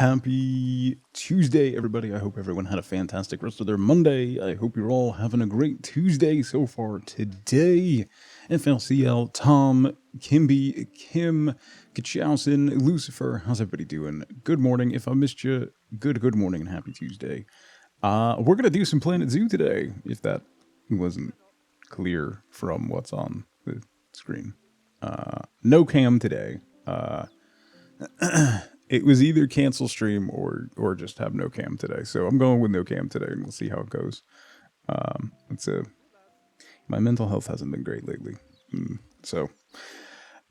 Happy Tuesday, everybody. I hope everyone had a fantastic rest of their Monday. I hope you're all having a great Tuesday so far today. FLCL, Tom, Kimby, Kim, Kachowson, Lucifer. How's everybody doing? Good morning. If I missed you, good morning and happy Tuesday. We're going to do some Planet Zoo today, if that wasn't clear from what's on the screen. No cam today. It was either cancel stream or just have no cam today. So I'm going with no cam today, and we'll see how it goes. My mental health hasn't been great lately, so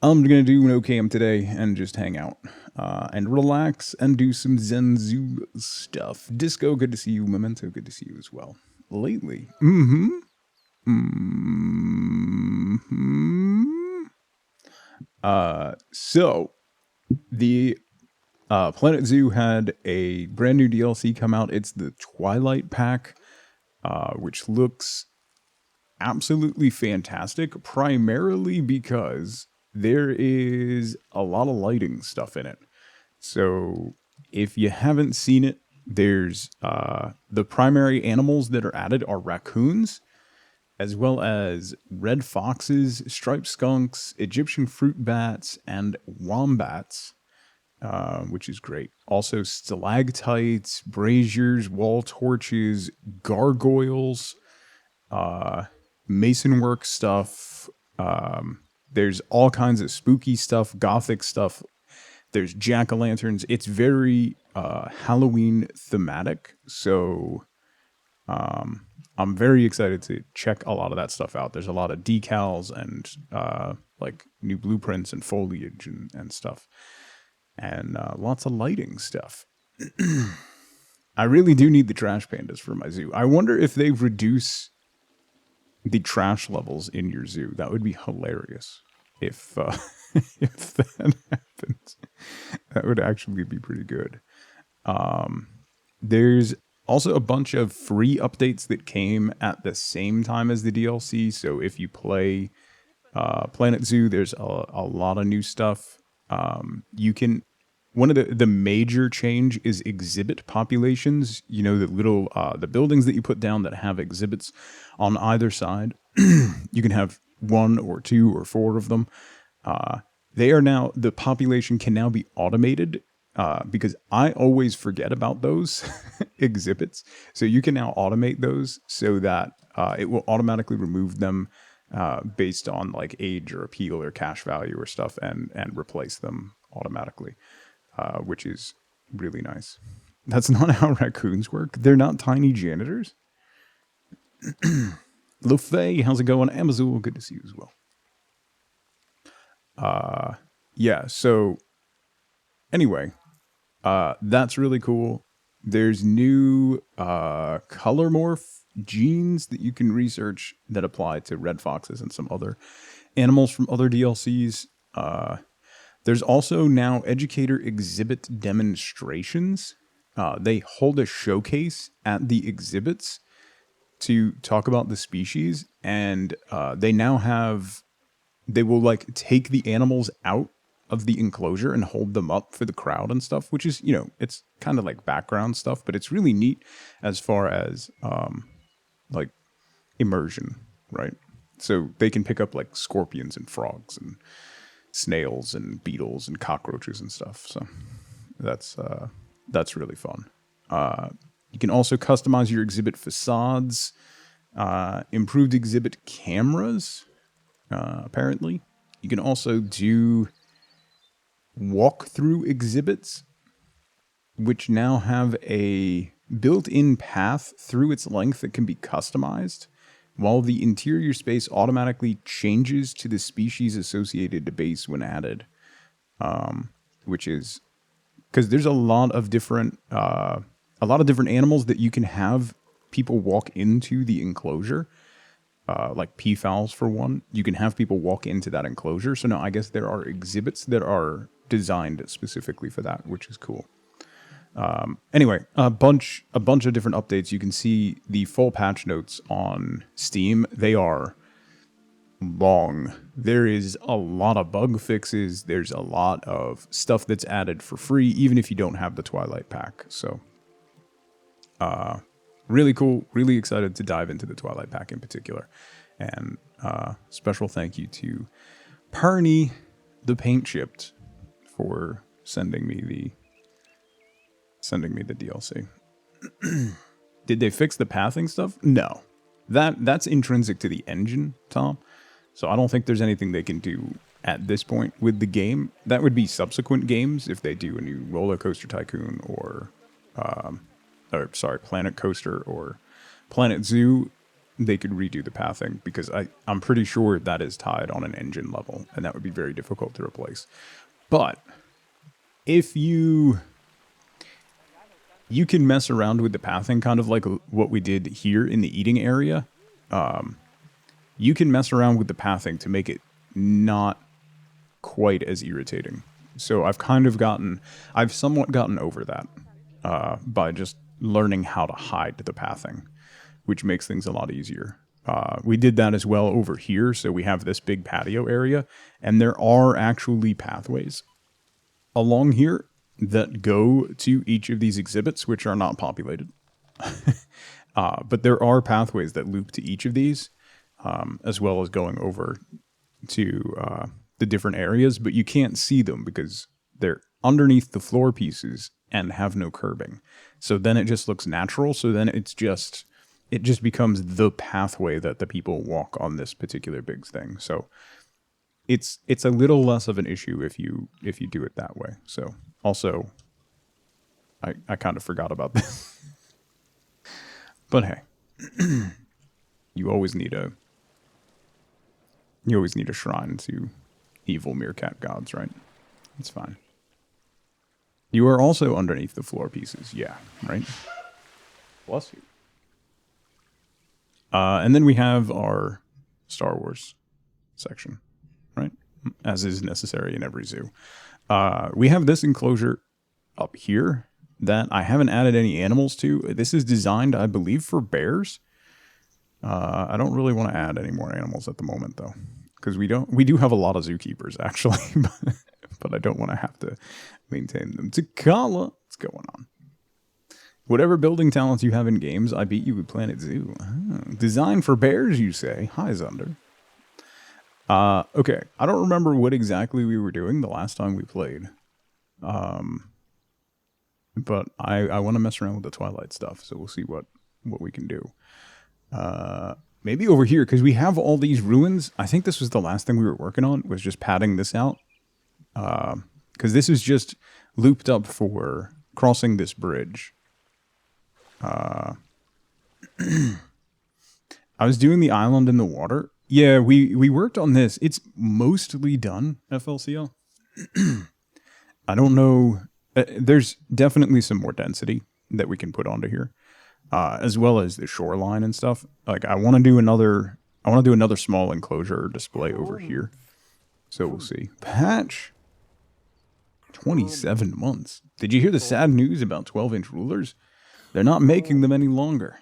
I'm gonna do no cam today and just hang out and relax and do some Zen Zoo stuff. Disco, good to see you. Memento, good to see you as well. Lately, so the Planet Zoo had a brand new DLC come out. It's the Twilight pack, which looks absolutely fantastic, primarily because there is a lot of lighting stuff in it. So if you haven't seen it, there's the primary animals that are added are raccoons, as well as red foxes, striped skunks, Egyptian fruit bats, and wombats. Which is great. Also, stalactites, braziers, wall torches, gargoyles, masonwork stuff. There's all kinds of spooky stuff, gothic stuff. There's jack-o'-lanterns. It's very Halloween thematic. So I'm very excited to check a lot of that stuff out. There's a lot of decals and like new blueprints and foliage and stuff. And lots of lighting stuff. I really do need the trash pandas for my zoo. I wonder if they reduce the trash levels in your zoo. That would be hilarious if if that happens. That would actually be pretty good. There's also a bunch of free updates that came at the same time as the DLC. So if you play Planet Zoo, there's a lot of new stuff. You can, one of the major change is exhibit populations. You know, the little, the buildings that you put down that have exhibits on either side. You can have 1 or 2 or 4 of them. They are now, the population can now be automated, because I always forget about those exhibits. So you can now automate those so that, it will automatically remove them based on like age or appeal or cash value or stuff and replace them automatically, which is really nice. That's not how raccoons work. They're not tiny janitors. Lofay, how's it going? Amazul, good to see you as well. Yeah, so anyway, that's really cool. There's new color morph genes that you can research that apply to red foxes and some other animals from other DLCs. There's also now educator exhibit demonstrations. They hold a showcase at the exhibits to talk about the species, and they now have, they will like take the animals out of the enclosure and hold them up for the crowd and stuff, which is, you know, it's kind of like background stuff, but it's really neat as far as like immersion, right? So they can pick up like scorpions and frogs and snails and beetles and cockroaches and stuff. So that's really fun. You can also customize your exhibit facades, improved exhibit cameras. Apparently, you can also do walk-through exhibits, which now have a built-in path through its length that can be customized, while the interior space automatically changes to the species associated base when added, which is because there's a lot of different animals that you can have people walk into the enclosure, like peafowls for one. You can have people walk into that enclosure. So now I guess there are exhibits that are designed specifically for that, which is cool. Anyway, a bunch of different updates. You can see the full patch notes on Steam. They are long. There is a lot of bug fixes. There's a lot of stuff that's added for free, even if you don't have the Twilight pack. So, really cool. Really excited to dive into the Twilight pack in particular. And special thank you to Perny, the Paint Chipped, for sending me the DLC. Did they fix the pathing stuff? No. That's intrinsic to the engine, Tom. So I don't think there's anything they can do at this point with the game. That would be subsequent games if they do a new Roller Coaster Tycoon or Planet Coaster or Planet Zoo. They could redo the pathing because I'm pretty sure that is tied on an engine level, and that would be very difficult to replace. But if you can mess around with the pathing, kind of like what we did here in the eating area. You can mess around with the pathing to make it not quite as irritating. So I've somewhat gotten over that by just learning how to hide the pathing, which makes things a lot easier. We did that as well over here. So we have this big patio area, and there are actually pathways along here that go to each of these exhibits, which are not populated. But there are pathways that loop to each of these, as well as going over to the different areas, but you can't see them because they're underneath the floor pieces and have no curbing. So then it just looks natural. So then it just becomes the pathway that the people walk on this particular big thing. So it's a little less of an issue if you do it that way. So also, I kind of forgot about this. But hey, you always need a shrine to evil meerkat gods, right? It's fine. You are also underneath the floor pieces, yeah, right? Bless you. And then we have our Star Wars section, right? As is necessary in every zoo. We have this enclosure up here that I haven't added any animals to. This is designed, I believe, for bears. I don't really want to add any more animals at the moment, though, because we do have a lot of zookeepers, actually, but I don't want to have to maintain them. Takala, what's going on? Whatever building talents you have in games, I beat you with Planet Zoo. Designed for bears, you say? Hi, Zunder. Okay, I don't remember what exactly we were doing the last time we played. But I want to mess around with the Twilight stuff, so we'll see what we can do. Maybe over here, because we have all these ruins. I think this was the last thing we were working on, was just padding this out. Because this is just looped up for crossing this bridge. I was doing the island in the water. Yeah, we worked on this. It's mostly done, FLCL. I don't know. There's definitely some more density that we can put onto here, as well as the shoreline and stuff. Like I want to do another small enclosure display over here. So we'll see. Patch 27 months. Did you hear the sad news about 12-inch rulers? They're not making them any longer.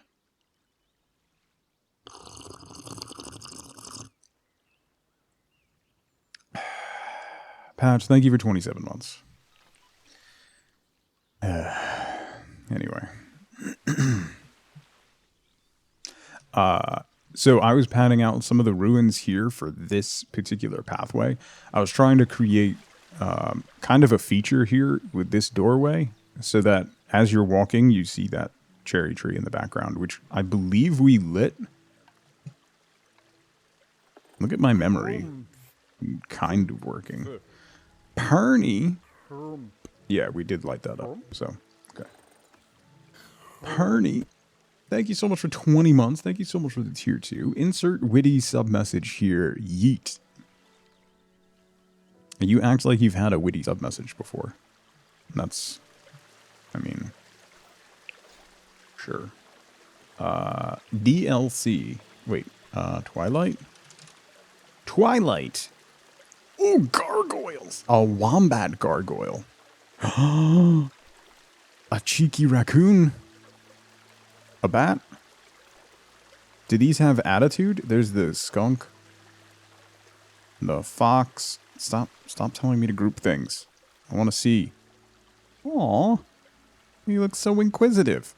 Patch, thank you for 27 months. Anyway. So I was padding out some of the ruins here for this particular pathway. I was trying to create kind of a feature here with this doorway so that as you're walking, you see that cherry tree in the background, which I believe we lit. Look at my memory. Kind of working. Perny. Yeah, we did light that up. So, okay. Perny. Thank you so much for 20 months. Thank you so much for the tier 2. Insert witty sub-message here. Yeet. You act like you've had a witty sub-message before. That's... I mean... Sure. DLC. Wait. Twilight? Twilight! Oh, gargoyles! A wombat gargoyle. A cheeky raccoon. A bat. Do these have attitude? There's the skunk. The fox. Stop telling me to group things. I want to see. Aw, he looks so inquisitive.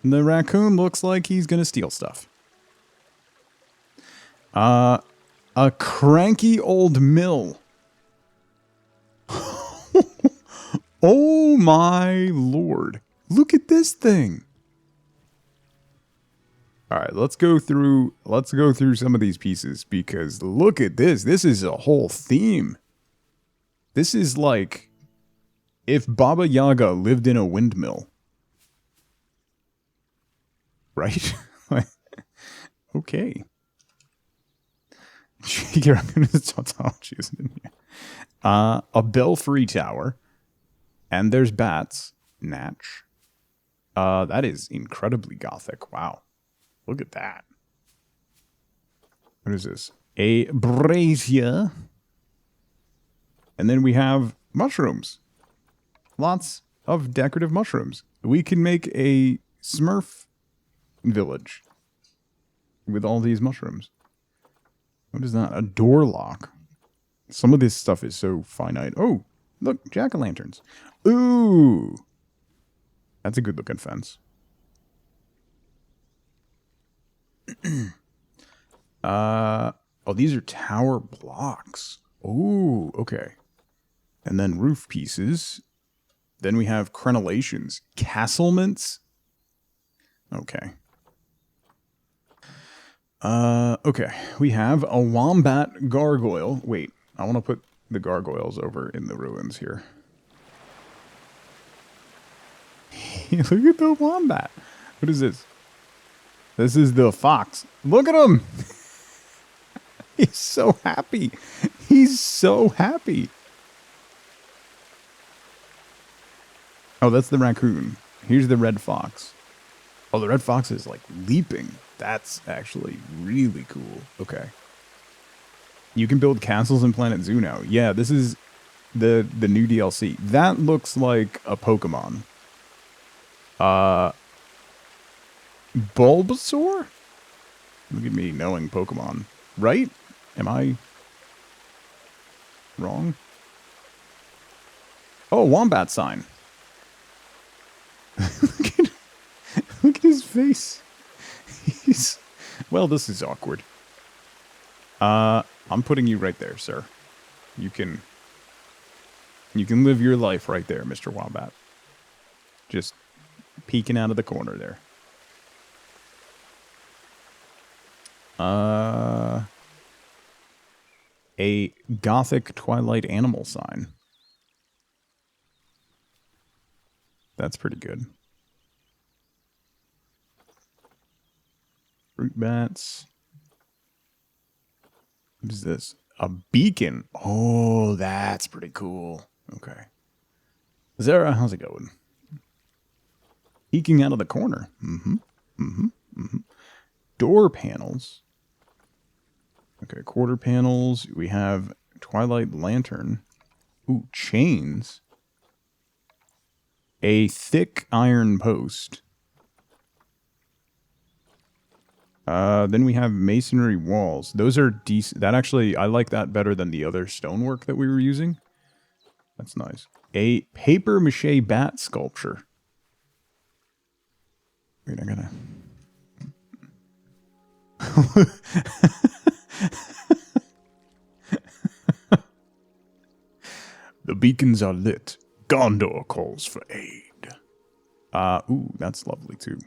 The raccoon looks like he's gonna steal stuff. A cranky old mill. Oh my lord. Look at this thing. All right, let's go through some of these pieces because look at this. This is a whole theme. This is like if Baba Yaga lived in a windmill. Right? Okay. Tautology isn't in here. A belfry tower. And there's bats. Natch. That is incredibly gothic. Wow. Look at that. What is this? A brazier. And then we have mushrooms. Lots of decorative mushrooms. We can make a Smurf village with all these mushrooms. What is that? A door lock. Some of this stuff is so finite. Oh, look, jack-o'-lanterns. Ooh. That's a good looking fence. Oh, these are tower blocks. Ooh, okay. And then roof pieces. Then we have crenellations. Castlements. Okay. Okay. We have a wombat gargoyle. Wait, I want to put the gargoyles over in the ruins here. Look at the wombat. What is this? This is the fox. Look at him. He's so happy. He's so happy. Oh, that's the raccoon. Here's the red fox. Oh, the red fox is like leaping. That's actually really cool. Okay. You can build castles in Planet Zoo now. Yeah, this is the new DLC. That looks like a Pokemon. Bulbasaur? Look at me knowing Pokemon. Right? Am I wrong? Oh, wombat sign. Look at his face. Well, this is awkward. I'm putting you right there, sir. You can live your life right there, Mr. Wombat. Just peeking out of the corner there. A gothic Twilight animal sign. That's pretty good. Fruit bats. What is this? A beacon. Oh, that's pretty cool. Okay. Zara, how's it going? Peeking out of the corner. Door panels. Okay, quarter panels. We have Twilight lantern. Ooh, chains. A thick iron post. Then we have masonry walls. Those are decent. That actually, I like that better than the other stonework that we were using. That's nice. A paper mache bat sculpture. Wait, I gotta... The beacons are lit. Gondor calls for aid. Ooh, that's lovely too.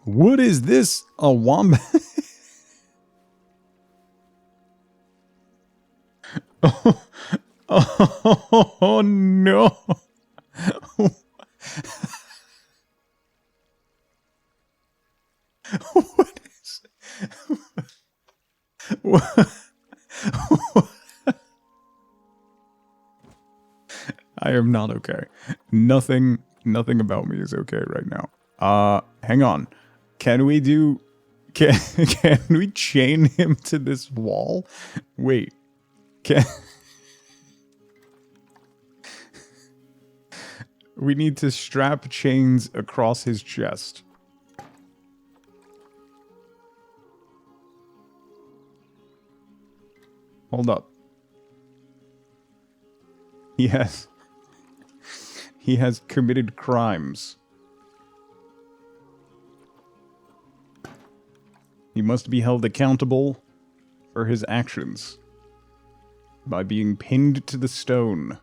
What is this? A wombat? Oh no. What is... I am not okay. Nothing about me is okay right now. Hang on. Can we chain him to this wall? Wait. We need to strap chains across his chest. Hold up. He has committed crimes. He must be held accountable for his actions by being pinned to the stone.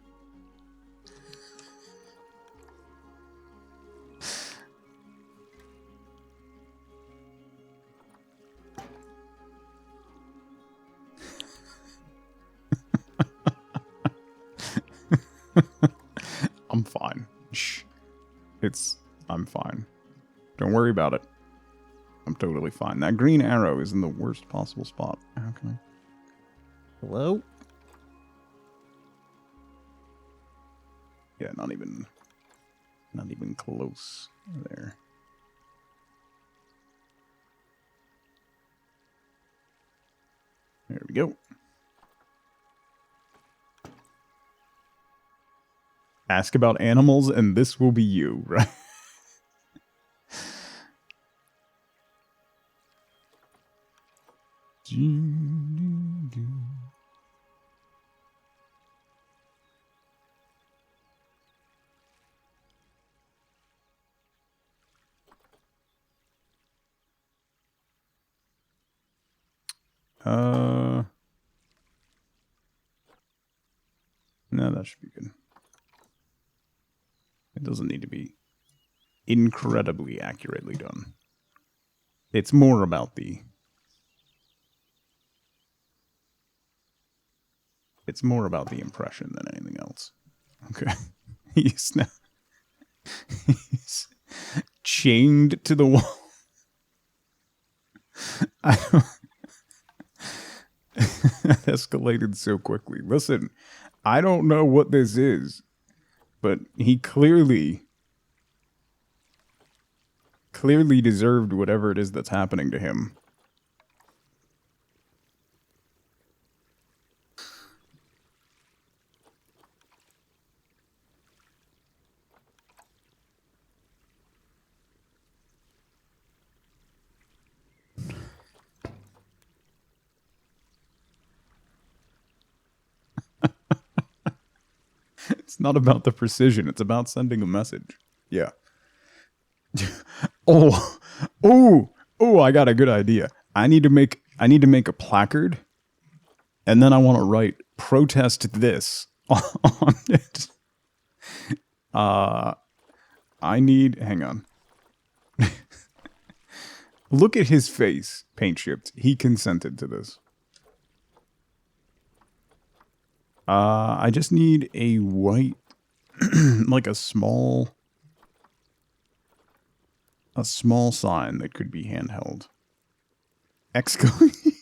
I'm fine. Shh. I'm fine. Don't worry about it. I'm totally fine. That green arrow is in the worst possible spot. How can I? Hello? Yeah, not even close there. There we go. Ask about animals and this will be you, right? No, that should be good. It doesn't need to be incredibly accurately done. It's more about the... It's more about the impression than anything else. Okay. He's chained to the wall. That escalated so quickly. Listen, I don't know what this is, but he clearly deserved whatever it is that's happening to him. It's not about the precision, it's about sending a message. Yeah. Oh, I got a good idea. I need to make a placard, and then I want to write "protest this" on it. Hang on. Look at his face, paint chipped. He consented to this. I just need a white, like a small sign that could be handheld. Exclamation.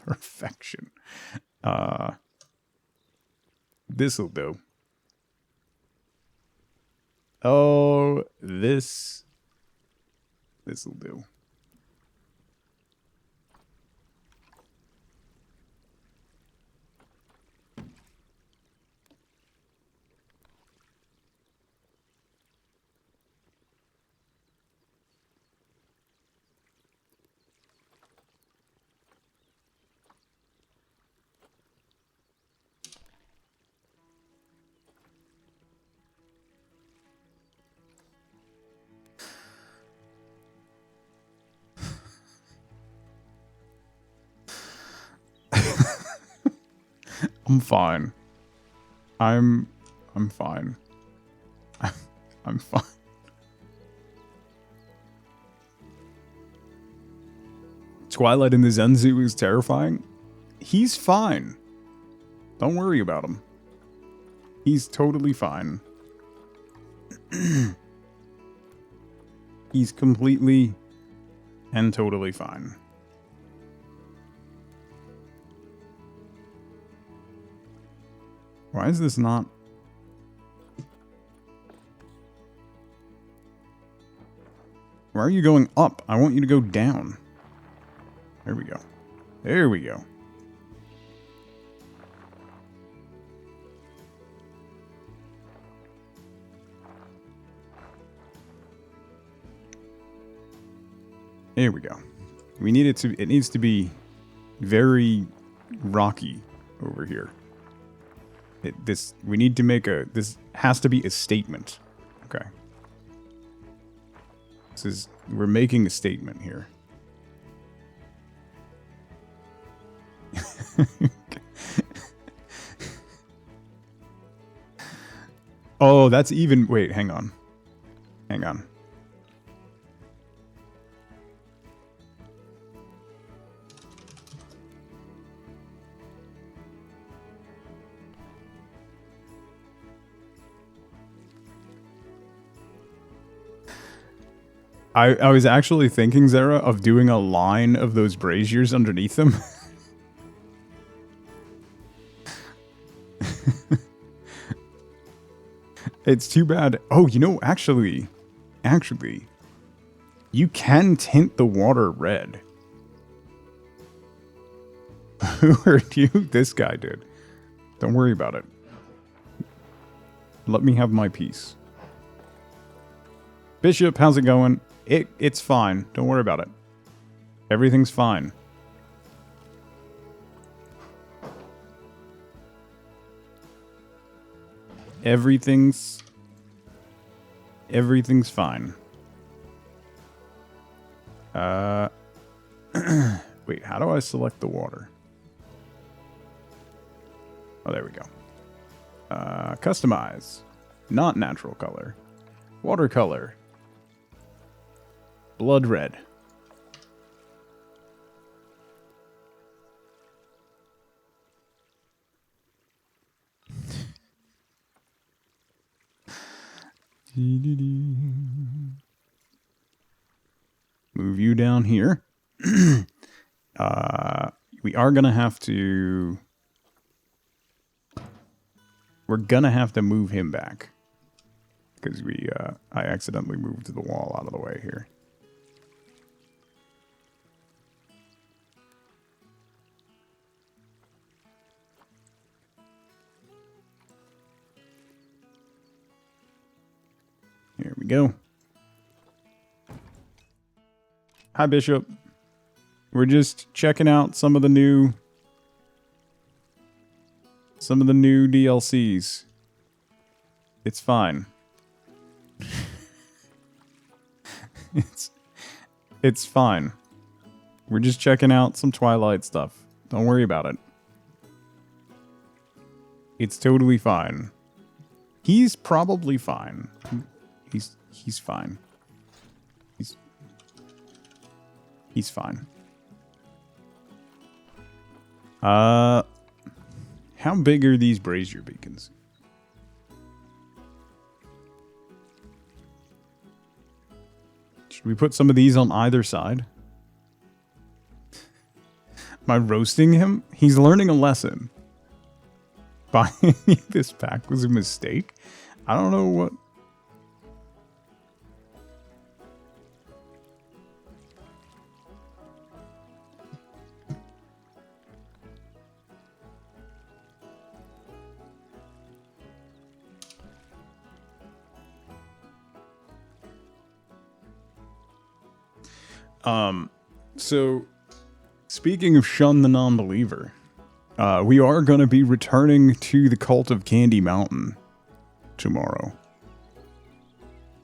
Perfection. This'll do. Oh, this'll do. I'm fine. I'm fine. I'm fine. Twilight in the Zen Zoo is terrifying. He's fine. Don't worry about him. He's totally fine. He's completely and totally fine. Why is this not... Why are you going up? I want you to go down. There we go. There we go. There we go. We need it to... It needs to be very rocky over here. We need to make this has to be a statement. Okay. We're making a statement here. Oh, that's even, wait, hang on. Hang on. I was actually thinking, Zara, of doing a line of those braziers underneath them. It's too bad. Oh, you know, actually, you can tint the water red. Who hurt you? This guy did. Don't worry about it. Let me have my piece. Bishop, how's it going? It's fine. Don't worry about it. Everything's fine. Everything's fine. Wait, how do I select the water? Oh, there we go. Customize. Not natural color. Watercolor. Blood red. Move you down here. We are gonna have to... We're gonna have to move him back. Because I accidentally moved the wall out of the way here. Here we go. Hi, Bishop. We're just checking out some of the new DLCs. It's fine. It's fine. We're just checking out some Twilight stuff. Don't worry about it. It's totally fine. He's probably fine. He's fine. He's fine. How big are these brazier beacons? Should we put some of these on either side? Am I roasting him? He's learning a lesson. Buying this pack was a mistake? I don't know what... So, speaking of Shun the Non-Believer, we are going to be returning to the Cult of Candy Mountain tomorrow.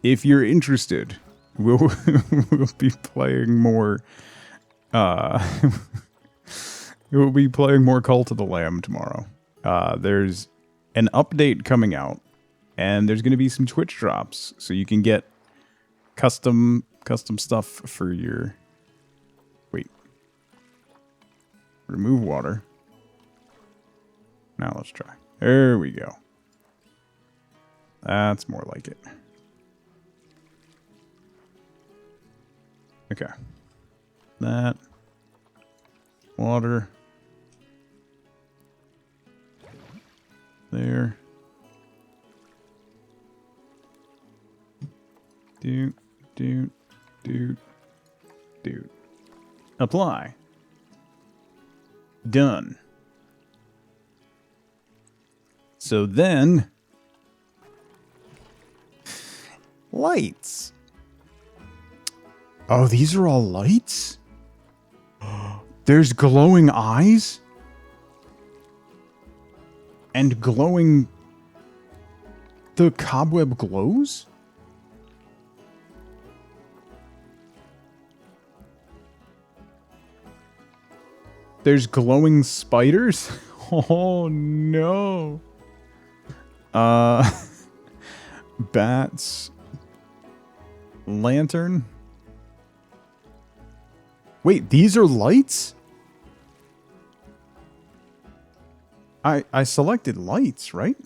If you're interested, we'll be playing more, we'll be playing more Cult of the Lamb tomorrow. There's an update coming out, and there's going to be some Twitch drops, so you can get custom stuff for your... Wait. Remove water. Now let's try. There we go. That's more like it. Okay. That. Water. There. Do. Apply. Done. So then... Lights. Oh, these are all lights? There's glowing eyes? And glowing... The cobweb glows? There's glowing spiders? Oh, no. Bats. Lantern. Wait, these are lights? I selected lights, right?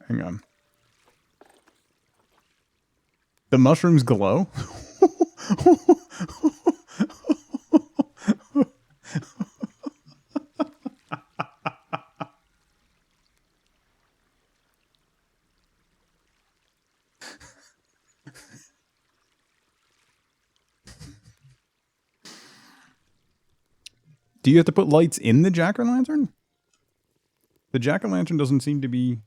Hang on. The mushrooms glow? Do you have to put lights in the jack-o'-lantern? The jack-o'-lantern doesn't seem to be...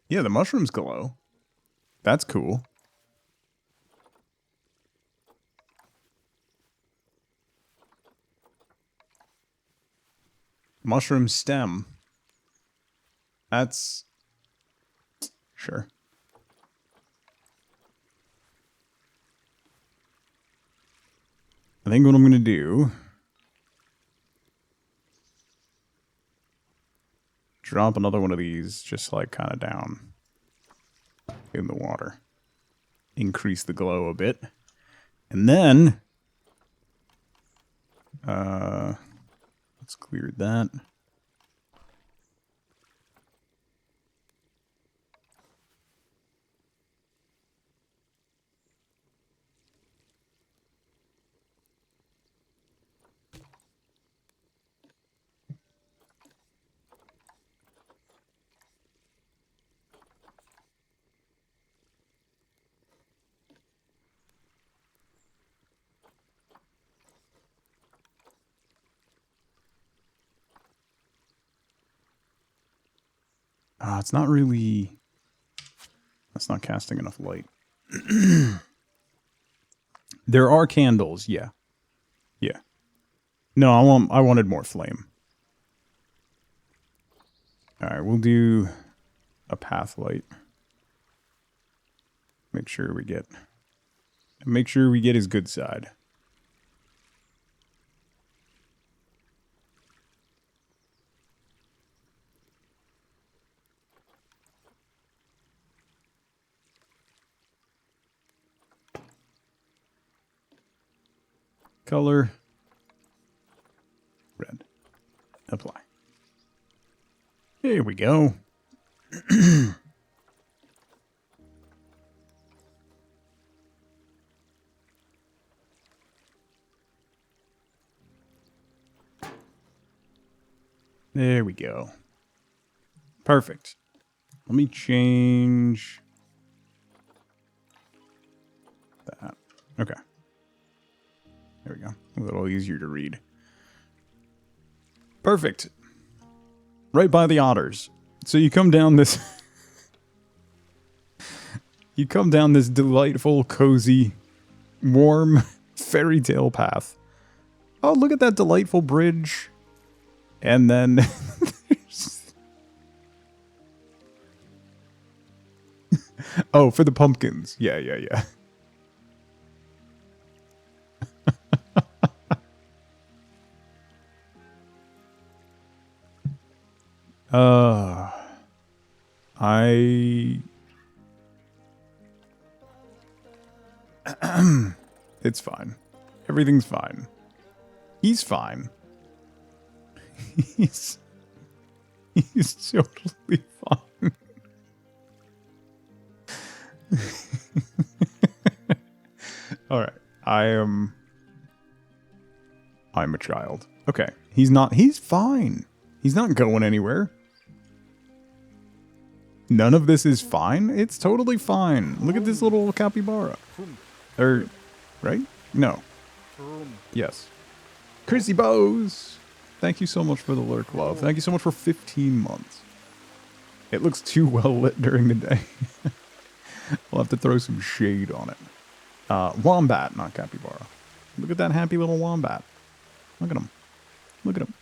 Yeah, the mushrooms glow. That's cool. Mushroom stem. That's... Sure. I think what I'm going to do... Drop another one of these, just like kind of down in the water. Increase the glow a bit. And then... let's clear that. It's not really... That's not casting enough light. There are candles, yeah. Yeah. No, I wanted more flame. Alright, we'll do a path light. Make sure we get his good side. Color. Red. Apply. Here we go. There we go. Perfect. Let me change that. Okay. There we go. A little easier to read. Perfect. Right by the otters. So you come down this... you come down this delightful, cozy, warm fairy tale path. Oh, look at that delightful bridge. And then... there's... oh, for the pumpkins. Yeah, yeah, yeah. It's fine. Everything's fine. He's fine. He's totally fine. Alright. I'm a child. Okay. He's fine. He's not going anywhere. None of this is fine? It's totally fine. Look at this little capybara. Right? No. Yes. Chrissy Bose, thank you so much for the lurk, love. Thank you so much for 15 months. It looks too well lit during the day. We'll have to throw some shade on it. Wombat, not capybara. Look at that happy little wombat. Look at him. Look at him.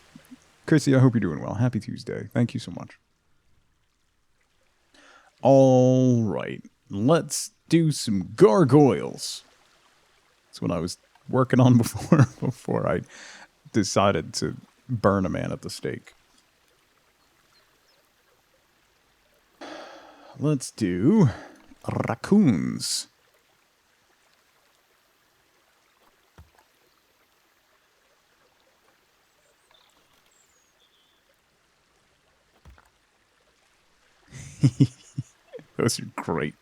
Chrissy, I hope you're doing well. Happy Tuesday. Thank you so much. All right. Let's do some gargoyles. That's what I was working on before I decided to burn a man at the stake. Let's do raccoons. Those are great.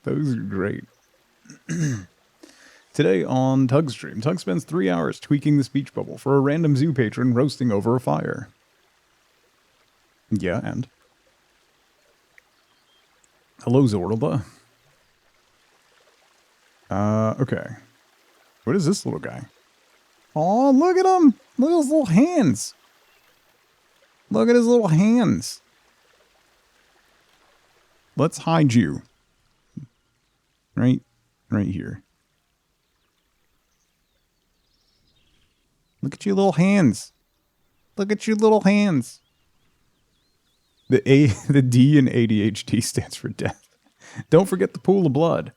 Those are great. Today on Tug's stream, Tug spends 3 hours tweaking the speech bubble for a random zoo patron roasting over a fire. Yeah, and? Hello, Zorlda. Okay. What is this little guy? Oh, look at him! Look at his little hands! Look at his little hands! Let's hide you. Right here. Look at your little hands. Look at your little hands. The D in ADHD stands for death. Don't forget the pool of blood.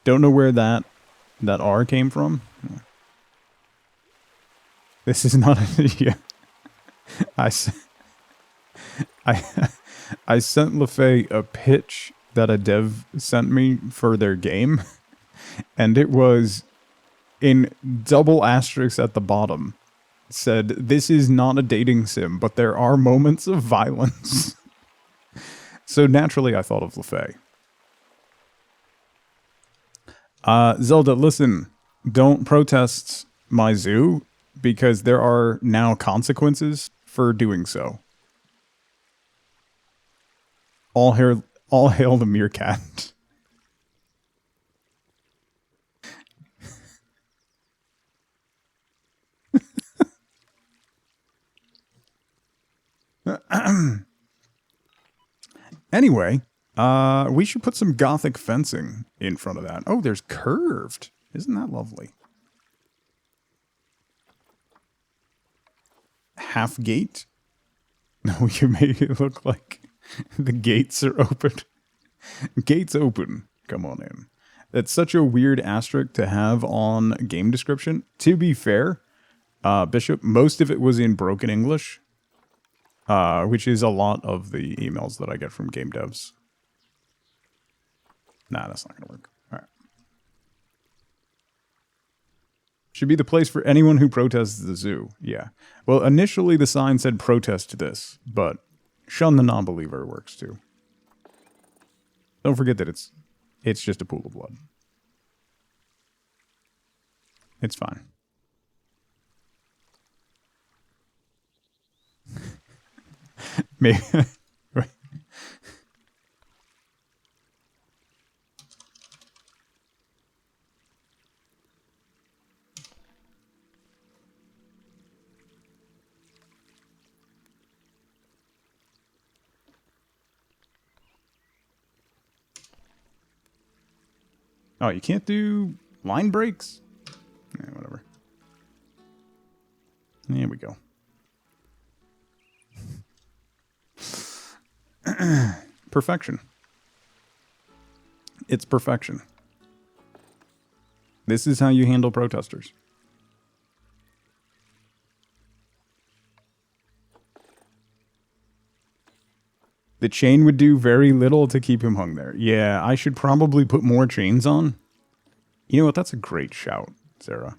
Don't know where that R came from. This is not a yeah. I sent LaFay a pitch that a dev sent me for their game, and it was in double asterisks at the bottom. Said, this is not a dating sim, but there are moments of violence. So naturally I thought of LaFay. Zelda, listen, don't protest my zoo, because there are now consequences for doing so. All hail the meerkat. Anyway, we should put some gothic fencing in front of that. Oh, there's curved. Isn't that lovely? Half gate? No, you make it look like the gates are open. Gates open. Come on in. That's such a weird asterisk to have on game description. To be fair, Bishop, most of it was in broken English. Which is a lot of the emails that I get from game devs. Nah, that's not going to work. All right. Should be the place for anyone who protests the zoo. Yeah. Well, initially the sign said protest this, but shun the non-believer works too. Don't forget that it's just a pool of blood. It's fine. Maybe. Oh, you can't do line breaks? Yeah, whatever. There we go. Perfection. It's perfection. This is how you handle protesters. The chain would do very little to keep him hung there. Yeah, I should probably put more chains on. You know what? That's a great shout, Sarah.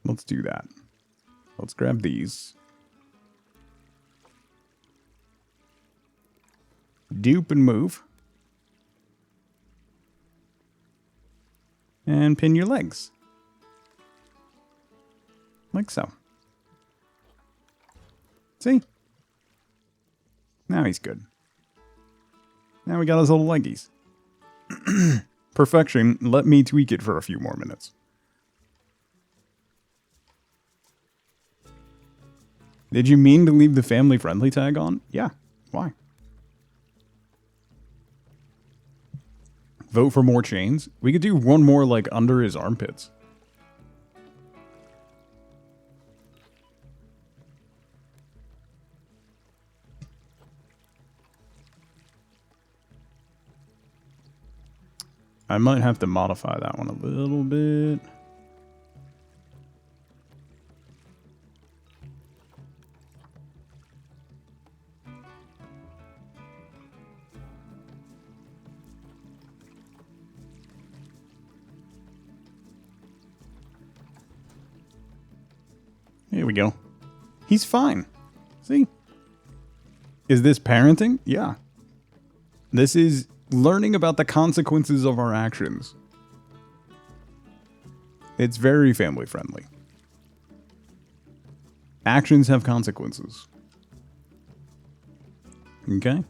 Let's do that. Let's grab these. Dupe and move. And pin your legs. Like so. See? Now he's good. Now we got his little leggies. Perfection. Let me tweak it for a few more minutes. Did you mean to leave the family-friendly tag on? Yeah. Why? Vote for more chains? We could do one more, like, under his armpits. I might have to modify that one a little bit. Here we go. He's fine. See? Is this parenting? Yeah. This is learning about the consequences of our actions. It's very family friendly. Actions have consequences. Okay?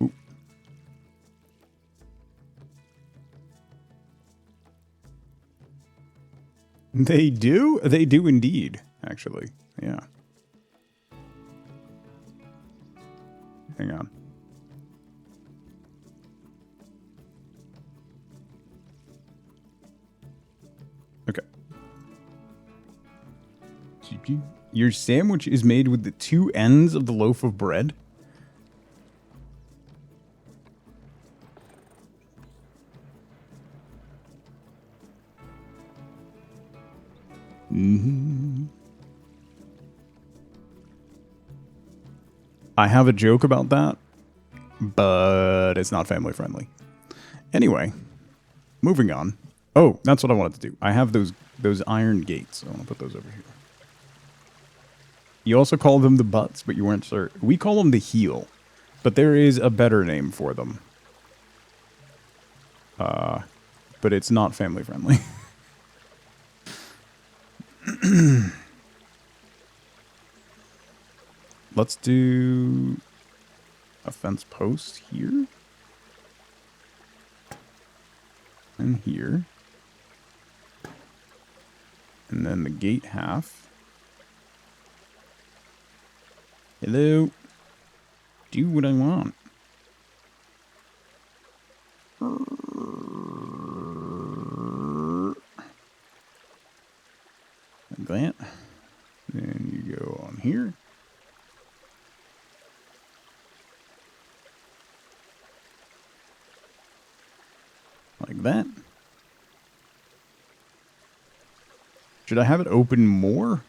Ooh. They do? They do indeed, actually. Yeah. Hang on. Okay. Your sandwich is made with the two ends of the loaf of bread? Mm-hmm. I have a joke about that, but it's not family friendly. Anyway, moving on. Oh, that's what I wanted to do. I have those iron gates. I want to put those over here. You also call them the butts, but you weren't sure. We call them the heel, but there is a better name for them. But it's not family friendly. Let's do a fence post here. And here. And then the gate half. Hello. Do what I want. Like that. Then you go on here. Like that. Should I have it open more?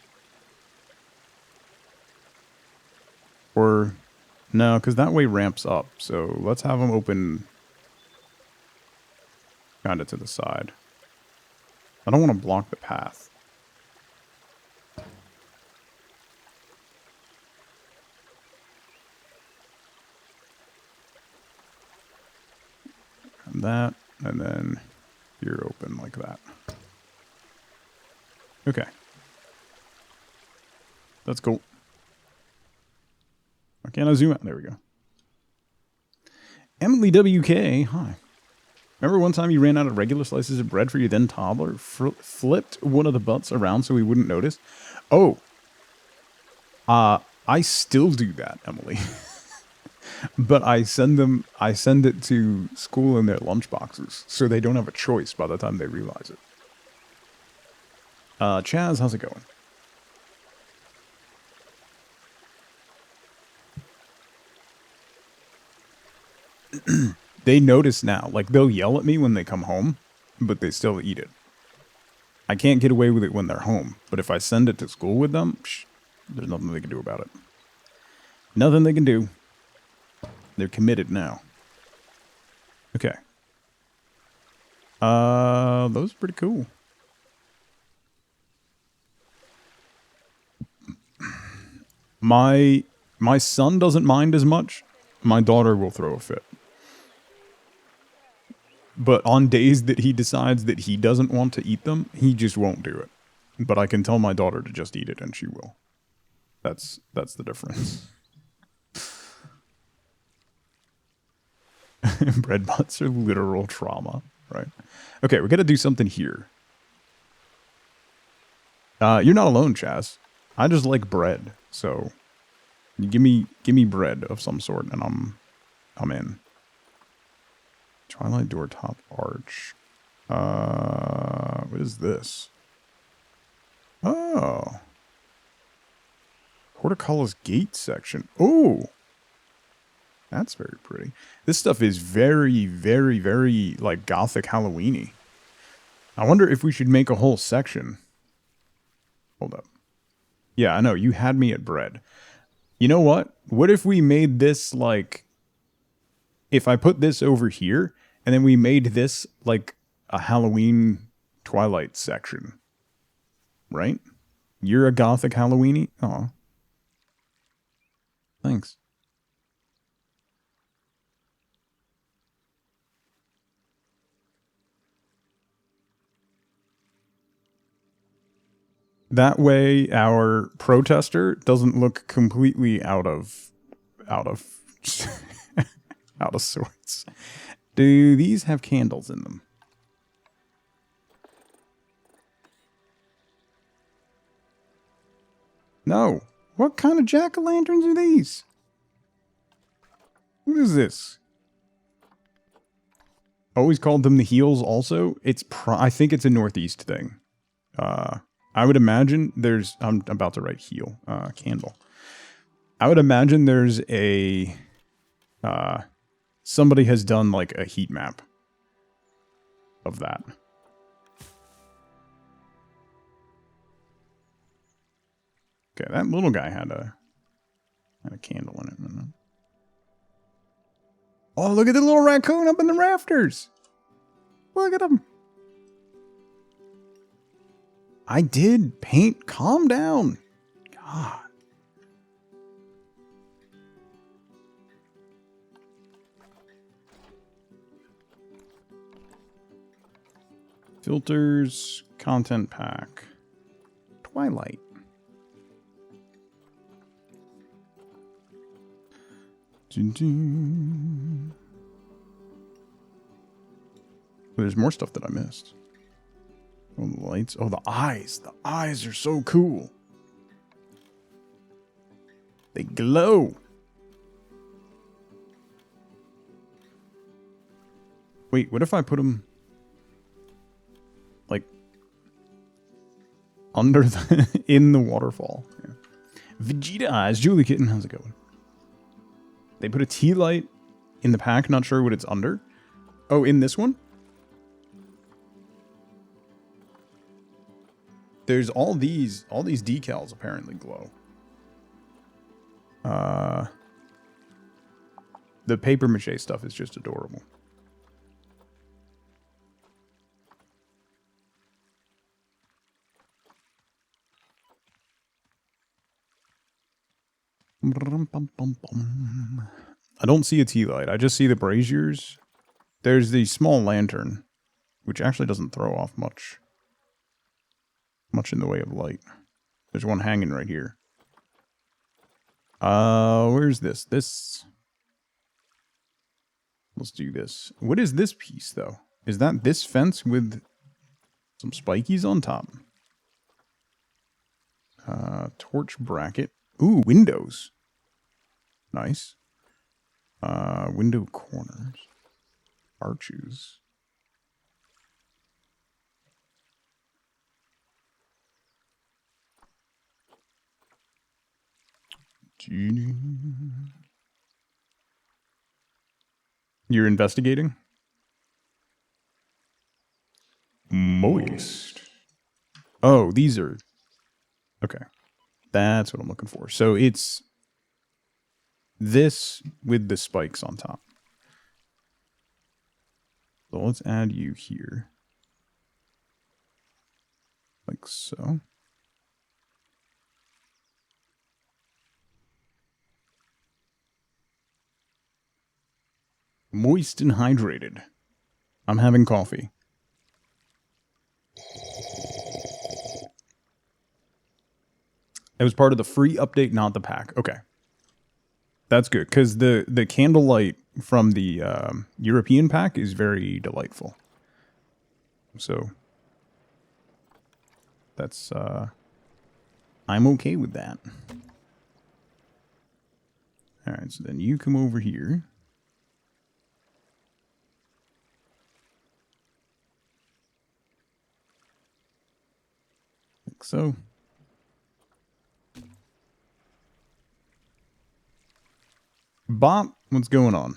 Or, no, because that way ramps up. So let's have them open kind of to the side. I don't want to block the path. And that, and then you're open like that. Okay. That's cool. Why can't I zoom out? There we go. Emily WK, hi. Remember one time you ran out of regular slices of bread for your then toddler? Flipped one of the butts around so he wouldn't notice? Oh. I still do that, Emily. But I send it to school in their lunch boxes, so they don't have a choice by the time they realize it. Chaz, how's it going? They notice now. Like, they'll yell at me when they come home, but they still eat it. I can't get away with it when they're home, but if I send it to school with them, there's nothing they can do about it. Nothing they can do. They're committed now. Okay. Those are pretty cool. My son doesn't mind as much. My daughter will throw a fit. But on days that he decides that he doesn't want to eat them, he just won't do it. But I can tell my daughter to just eat it, and she will. That's the difference. Bread butts are literal trauma, right? Okay, we got to do something here. You're not alone, Chaz. I just like bread, so you give me bread of some sort, and I'm in. Twilight door top arch. What is this? Oh, Portcullis gate section. Oh, that's very pretty. This stuff is very, very, very like gothic Halloweeny. I wonder if we should make a whole section. Hold up. Yeah, I know. You had me at bread. You know what? What if we made this like... If I put this over here, and then we made this like a Halloween Twilight section. Right? You're a gothic Halloweeny? Aw. Thanks. That way our protester doesn't look completely out of out of sorts. Do these have candles in them? No. What kind of jack-o'-lanterns are these? What is this? Always called them the heels also. I think it's a Northeast thing. I would imagine there's... I'm about to write heel. Candle. I would imagine there's a... somebody has done like a heat map of that. Okay, that little guy had a candle in it. Oh, look at the little raccoon up in the rafters. Look at him. I did paint. Calm down. God. Filters, content pack, Twilight. Dun-dun. There's more stuff that I missed. Oh, the lights. Oh, the eyes. The eyes are so cool. They glow. Wait, what if I put them like under the in the waterfall? Yeah. Vegeta eyes. Julie Kitten, how's it going? They put a tea light in the pack. Not sure what it's under. Oh, in this one? There's all these decals apparently glow. The paper mache stuff is just adorable. I don't see a tea light. I just see the braziers. There's the small lantern, which actually doesn't throw off much in the way of light. There's one hanging right here. Where's this? Let's do this. What is this piece, though? Is that this fence with some spikies on top? Torch bracket. Ooh, windows. Nice. Window corners. Arches. You're investigating? Moist. Oh, these are... Okay. That's what I'm looking for. So it's this with the spikes on top. So let's add you here. Like so. Moist and hydrated. I'm having coffee. It was part of the free update, not the pack. Okay. That's good, because the candlelight from the European pack is very delightful. So that's I'm okay with that. All right, so then you come over here. Like so. Bob, what's going on?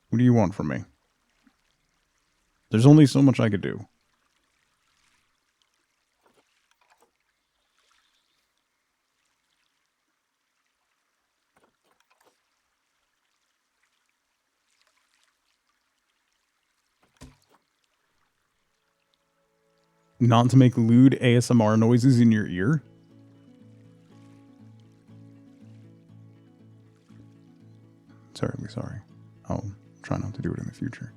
What do you want from me? There's only so much I could do. Not to make lewd ASMR noises in your ear? Terribly sorry. I'll try not to do it in the future.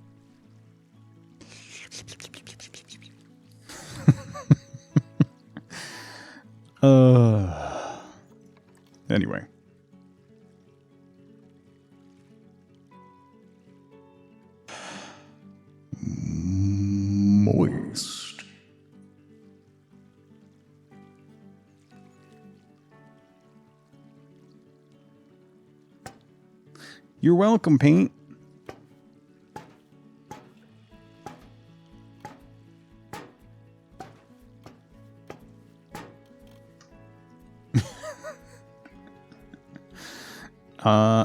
Anyway. Moist. You're welcome, Paint.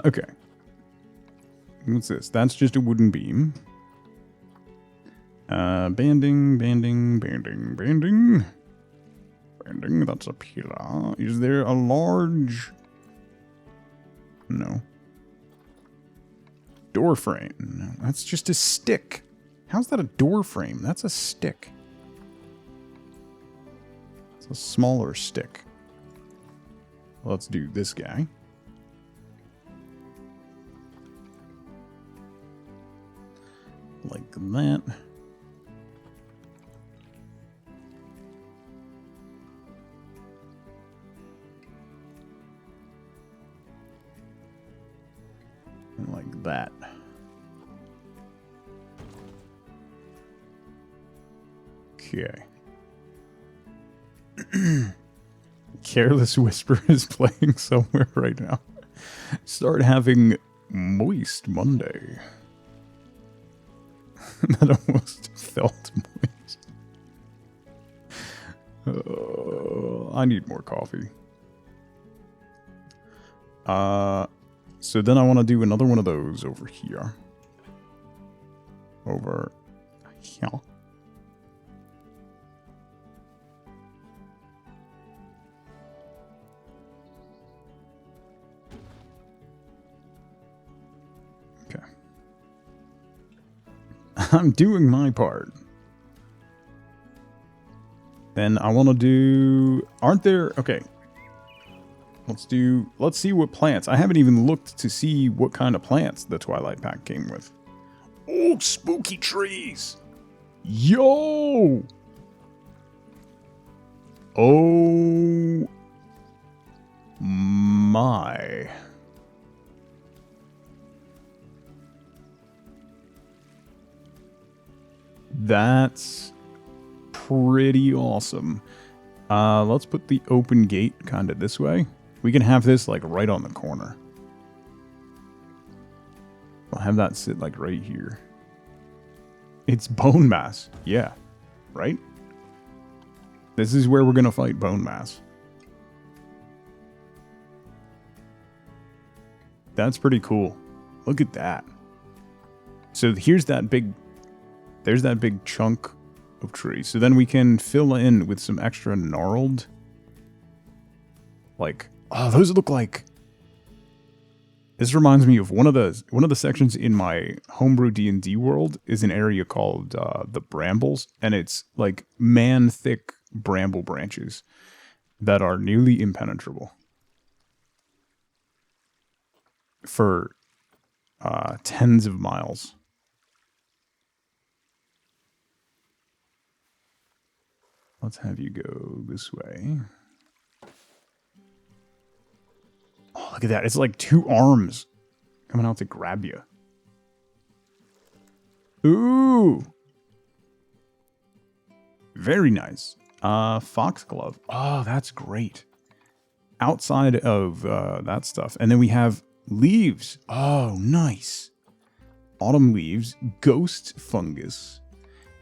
Okay. What's this? That's just a wooden beam. Banding. Banding, that's a pillar. Is there a large... No. Door frame. No, that's just a stick. How's that a door frame? That's a stick. It's a smaller stick. Let's do this guy. Like that. And like that. Okay. Careless Whisper is playing somewhere right now. Start having Moist Monday. That almost felt moist. I need more coffee. So then I want to do another one of those over here. Over here. Okay. I'm doing my part. Then I want to do... Aren't there... Okay. Let's see what plants. I haven't even looked to see what kind of plants the Twilight pack came with. Oh, spooky trees. Yo! Oh my. That's pretty awesome. Let's put the open gate kind of this way. We can have this like right on the corner. We'll have that sit like right here. It's bone mass. Yeah. Right? This is where we're going to fight bone mass. That's pretty cool. Look at that. So here's that big... There's that big chunk of tree. So then we can fill in with some extra gnarled... Like... Oh, those look like... This reminds me of one of the sections in my homebrew D&D world is an area called the Brambles, and it's like man-thick bramble branches that are nearly impenetrable for tens of miles. Let's have you go this way. Oh, look at that. It's like 2 arms. coming out to grab you. Ooh. Very nice. Foxglove. Oh, that's great. Outside of that stuff. And then we have leaves. Oh, nice. Autumn leaves, ghost fungus,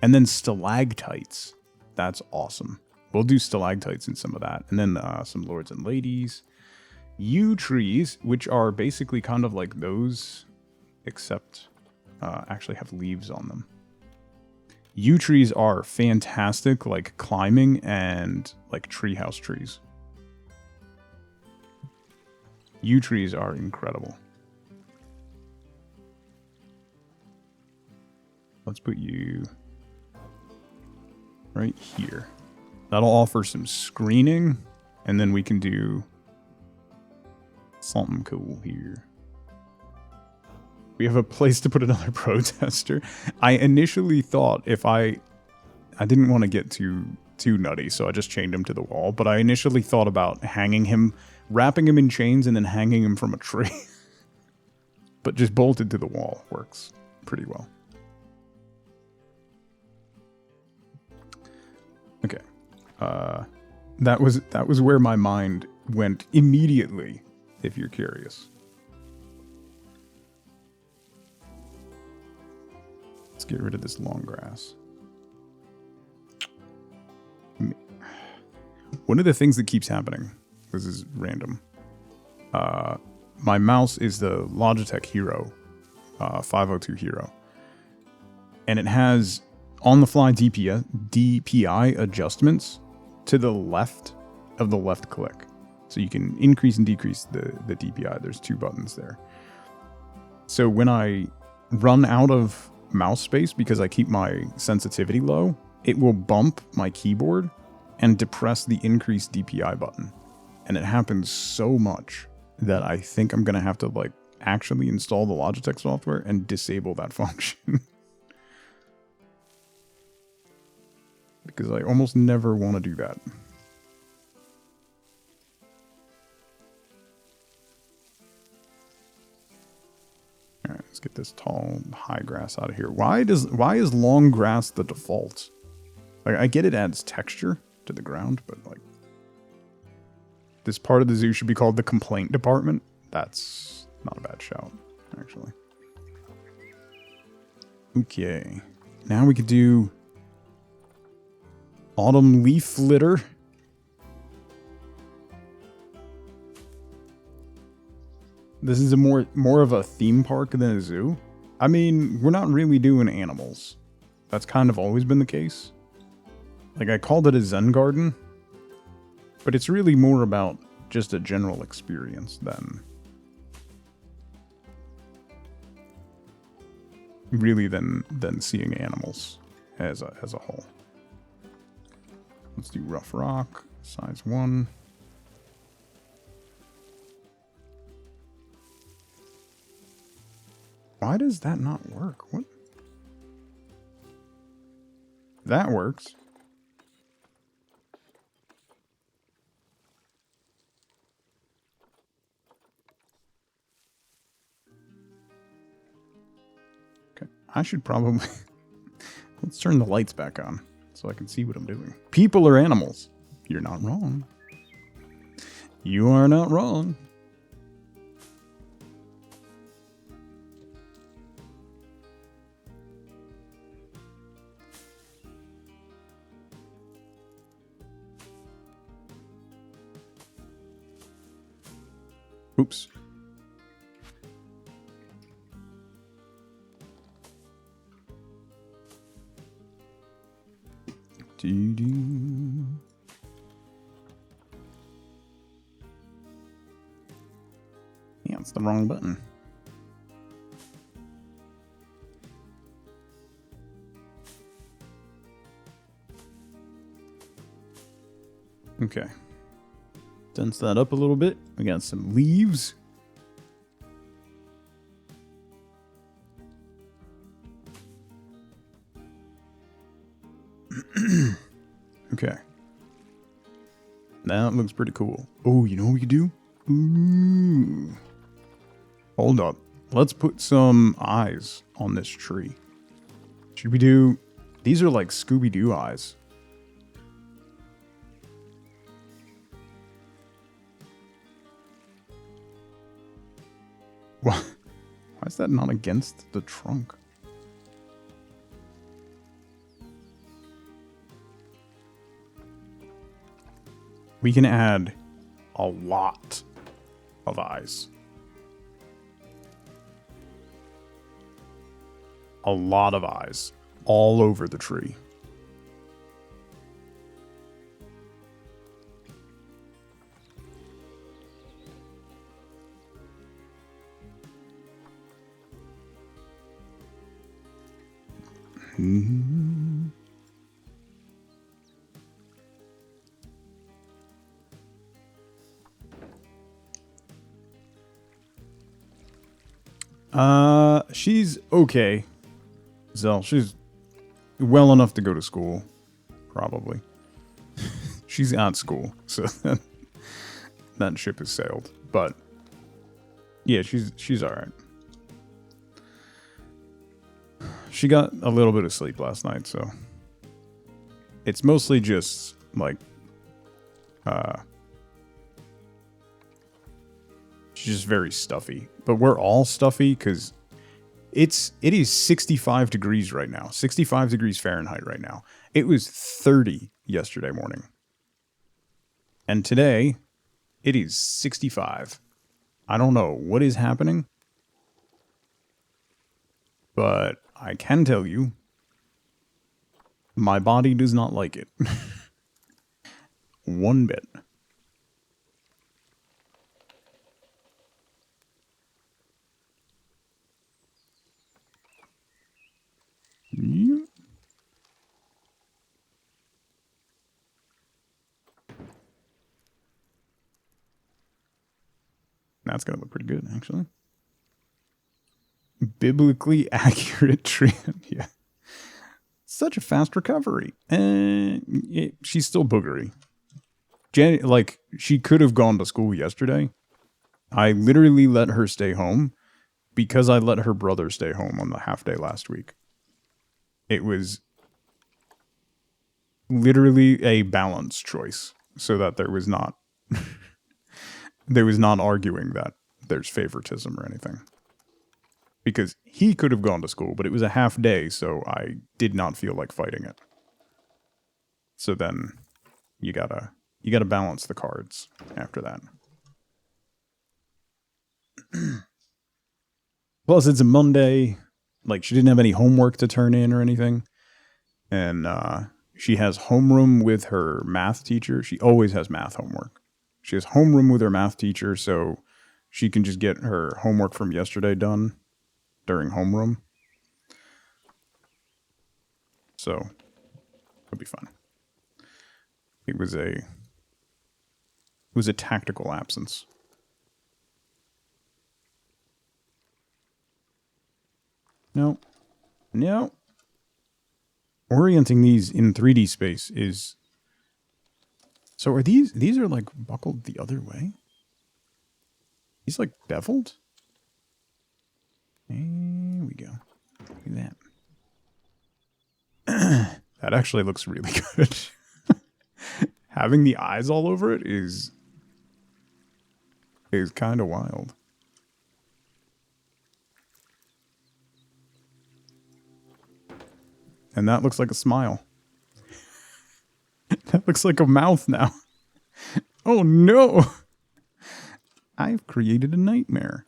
and then stalactites. That's awesome. We'll do stalactites in some of that. And then some lords and ladies. Yew trees, which are basically kind of like those, except actually have leaves on them. Yew trees are fantastic, like climbing and like treehouse trees. Yew trees are incredible. Let's put you right here. That'll offer some screening, and then we can do something cool here. We have a place to put another protester. I initially thought if I didn't want to get too nutty, so I just chained him to the wall, but I initially thought about hanging him, wrapping him in chains, and then hanging him from a tree. But just bolted to the wall works pretty well. Okay, that was where my mind went immediately, if you're curious. Let's get rid of this long grass. One of the things that keeps happening, this is random, my mouse is the Logitech Hero, 502 Hero, and it has on-the-fly DPI adjustments to the left of the left click. So you can increase and decrease the DPI. There's 2 buttons there. So when I run out of mouse space because I keep my sensitivity low, it will bump my keyboard and depress the increase DPI button. And it happens so much that I think I'm going to have to like actually install the Logitech software and disable that function. Because I almost never want to do that. Alright, let's get this tall, high grass out of here. Why is long grass the default? Like, I get it adds texture to the ground, but like, this part of the zoo should be called the complaint department. That's not a bad shout, actually. Okay, now we could do autumn leaf litter. This is a more of a theme park than a zoo. I mean, we're not really doing animals. That's kind of always been the case. Like, I called it a Zen garden, but it's really more about just a general experience than really than seeing animals as a whole. Let's do rough rock, size 1. Why does that not work? What? That works. Okay, I should probably... Let's turn the lights back on so I can see what I'm doing. People or animals? You're not wrong. You are not wrong. Oops. Doo-doo. Yeah, it's the wrong button. Okay. Dense that up a little bit. We got some leaves. Okay. That looks pretty cool. Oh, you know what we could do? Ooh. Hold up. let's put some eyes on this tree. Should we do... These are like Scooby-Doo eyes. Why is that not against the trunk? We can add a lot of eyes. A lot of eyes all over the tree. She's okay. Zell, she's well enough to go to school. Probably. She's at school, so that ship has sailed. But yeah, she's alright. She got a little bit of sleep last night, so it's mostly just like she's just very stuffy. But we're all stuffy because it is 65 degrees right now. 65 degrees Fahrenheit right now. It was 30 yesterday morning. And today, it is 65. I don't know what is happening. But I can tell you, my body does not like it. One bit. Yeah. That's gonna look pretty good, actually. Biblically accurate tree. Yeah. Such a fast recovery. She's still boogery. Like, she could have gone to school yesterday. I literally let her stay home because I let her brother stay home on the half day last week. It was literally a balanced choice so that there was not arguing that there's favoritism or anything. Because he could have gone to school, but it was a half day, so I did not feel like fighting it. So then you gotta balance the cards after that. Plus, it's a Monday. Like, she didn't have any homework to turn in or anything. And she has homeroom with her math teacher. She always has math homework. She has homeroom with her math teacher, so she can just get her homework from yesterday done during homeroom. So, it'll be fun. It was a tactical absence. No. Orienting these in 3D space is... So are these are like buckled the other way? These like beveled? There we go. Look at that. That actually looks really good. Having the eyes all over it is kind of wild. And that looks like a smile. That looks like a mouth now. Oh no! I've created a nightmare.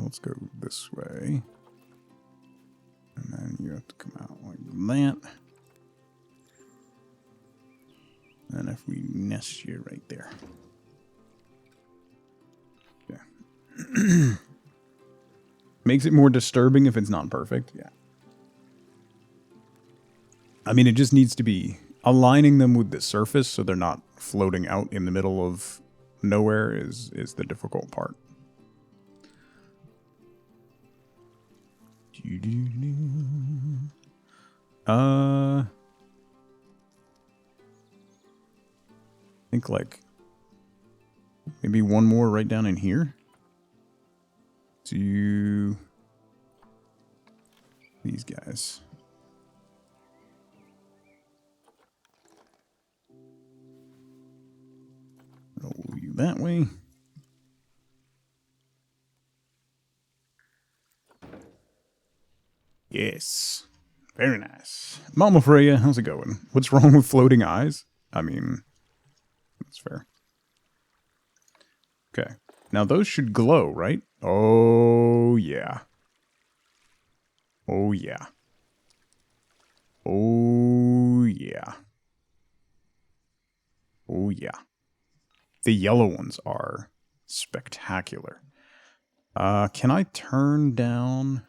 Let's go this way. And then you have to come out like that. And if we nest you right there. Yeah. Makes it more disturbing if it's not perfect. Yeah. I mean, it just needs to be aligning them with the surface so they're not floating out in the middle of Nowhere is the difficult part. I think like maybe one more right down in here. To these guys. Roll you that way. Yes. Very nice. Mama Freya, how's it going? What's wrong with floating eyes? I mean, that's fair. Okay. Now those should glow, right? Oh, yeah. Oh, yeah. Oh, yeah. Oh, yeah. The yellow ones are spectacular. Can I turn down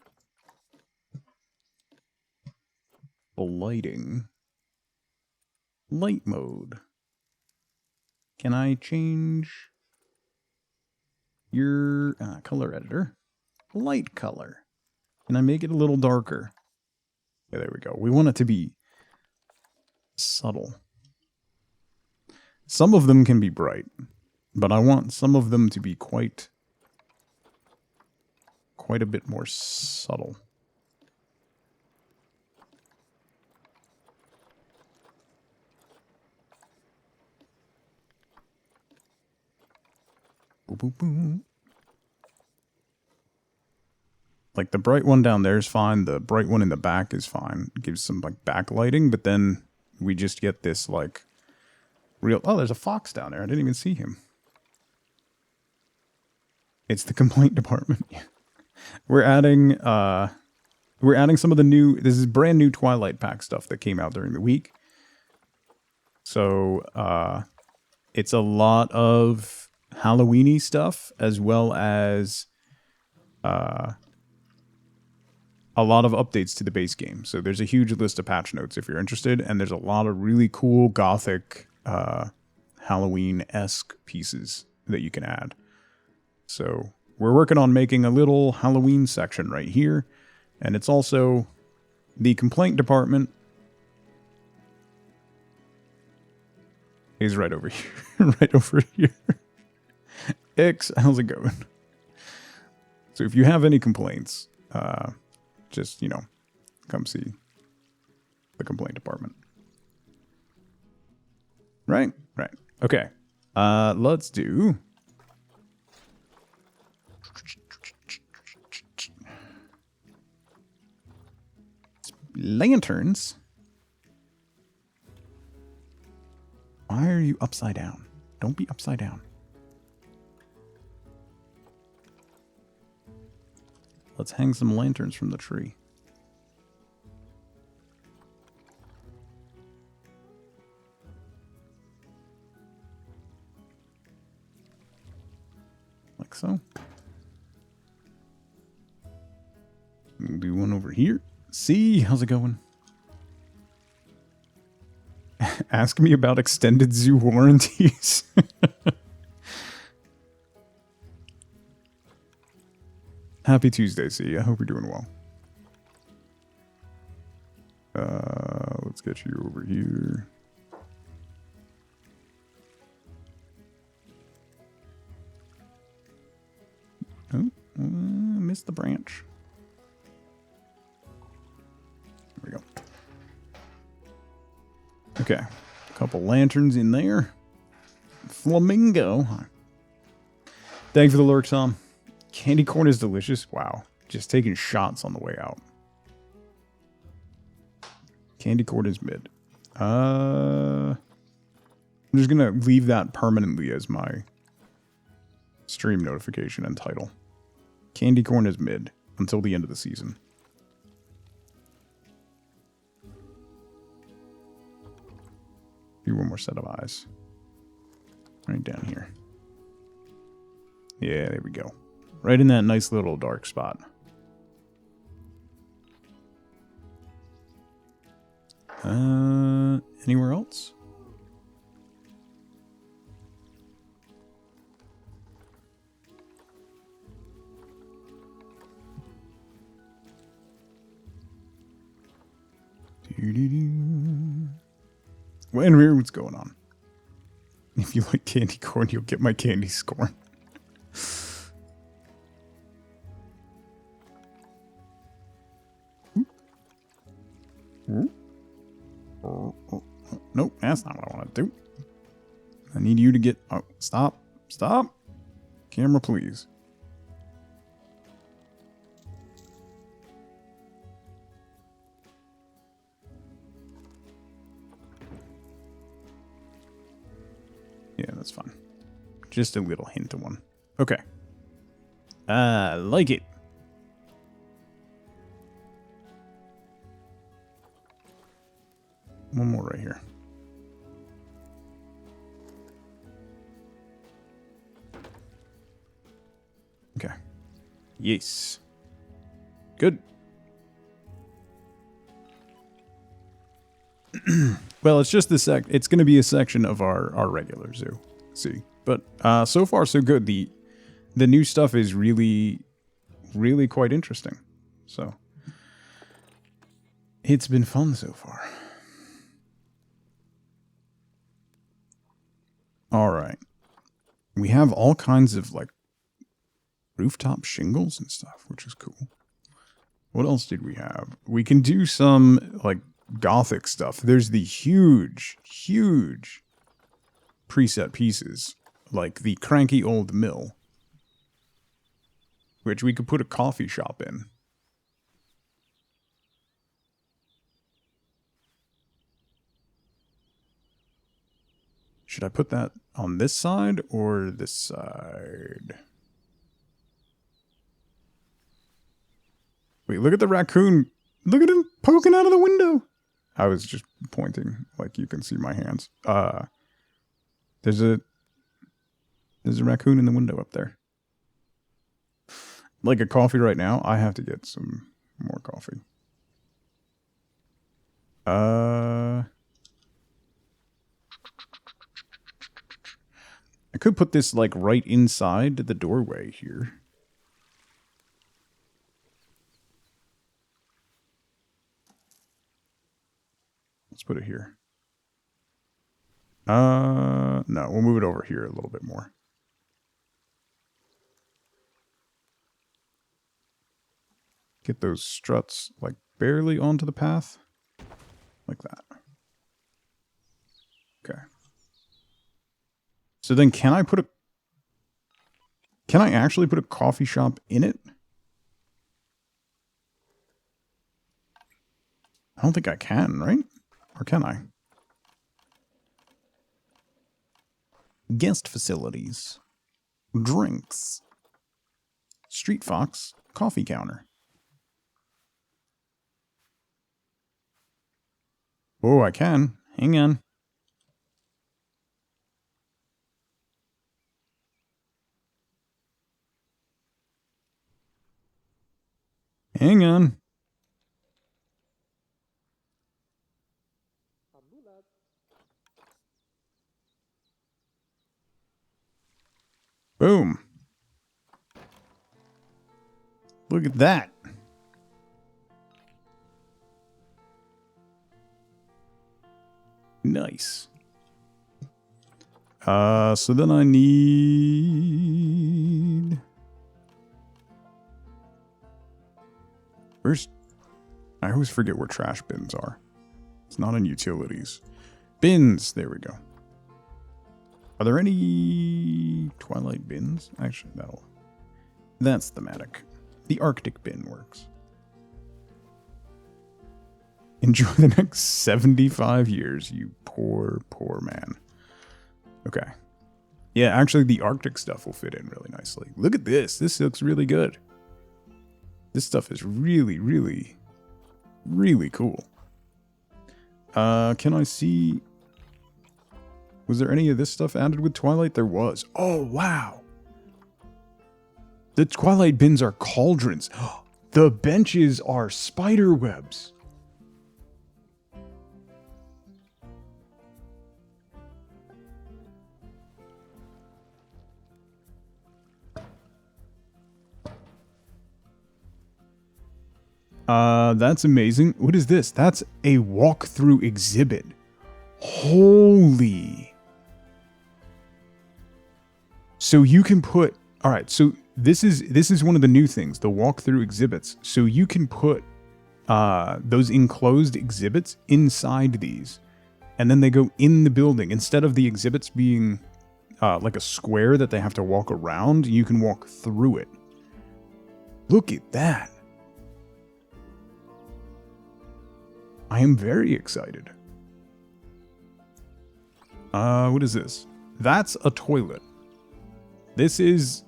the lighting? Light mode. Can I change your color editor? Light color. Can I make it a little darker? Yeah, there we go. We want it to be subtle. Some of them can be bright, but I want some of them to be quite a bit more subtle. Boop, boop, boop. Like the bright one down there is fine. The bright one in the back is fine. It gives some like backlighting, but then we just get this like real. Oh, there's a fox down there. I didn't even see him. It's the complaint department. We're adding some of the new. This is brand new Twilight pack stuff that came out during the week. So it's a lot of Halloween-y stuff as well as a lot of updates to the base game. So there's a huge list of patch notes if you're interested, and there's a lot of really cool gothic Halloween-esque pieces that you can add. So we're working on making a little Halloween section right here, and it's also the complaint department is right over here. Right over here. X, how's it going? So if you have any complaints, just, you know, come see the complaint department. Right? Right. Okay. Let's do lanterns. Why are you upside down? Don't be upside down. Let's hang some lanterns from the tree. Like so. We'll do one over here. See, how's it going? Ask me about extended zoo warranties. Happy Tuesday, C. I hope you're doing well. Let's get you over here. Oh, missed the branch. There we go. Okay, a couple lanterns in there. Flamingo. Thank you for the lurk, Tom. Candy corn is delicious. Wow. Just taking shots on the way out. Candy corn is mid. I'm just going to leave that permanently as my stream notification and title. Candy corn is mid until the end of the season. Do one more set of eyes. Right down here. Yeah, there we go. Right in that nice little dark spot. Anywhere else? When here, what's going on? If you like candy corn, you'll get my candy scorn. Nope, that's not what I want to do. I need you to get... Oh, stop. Stop. Camera, please. Yeah, that's fine. Just a little hint of one. Okay. Like it. One more right here. Okay. Yes. Good. Well, it's just this it's going to be a section of our regular zoo. See. But so far so good. The new stuff is really quite interesting. So it's been fun so far. All right. We have all kinds of like rooftop shingles and stuff, which is cool. What else did we have? We can do some like Gothic stuff. There's the huge preset pieces, like the cranky old mill, which we could put a coffee shop in. Should I put that on this side or this side? Wait, look at the raccoon. Look at him poking out of the window. I was just pointing, like you can see my hands. There's a raccoon in the window up there. Like a coffee right now. I have to get some more coffee. I could put this like right inside the doorway here. Let's put it here. No, we'll move it over here a little bit more. Get those struts like barely onto the path. Like that. Okay. So then can I actually put a coffee shop in it? I don't think I can, right? Or can I? Guest facilities. Drinks. Street Fox coffee counter. Oh, I can. Hang on. Hang on. Boom. Look at that. Nice. So then I need... I always forget where trash bins are. It's not in utilities. Bins! There we go. Are there any Twilight bins? Actually, that's thematic. The Arctic bin works. Enjoy the next 75 years, you poor, poor man. Okay. Yeah, actually, the Arctic stuff will fit in really nicely. Look at this. This looks really good. This stuff is really, really, really cool. Can I see... Was there any of this stuff added with Twilight? There was. Oh, wow. The Twilight bins are cauldrons. The benches are spider webs. That's amazing. What is this? That's a walkthrough exhibit. Holy. So you can put, all right, so this is one of the new things, the walkthrough exhibits. So you can put those enclosed exhibits inside these, and then they go in the building. Instead of the exhibits being like a square that they have to walk around, you can walk through it. Look at that. I am very excited. What is this? That's a toilet. This is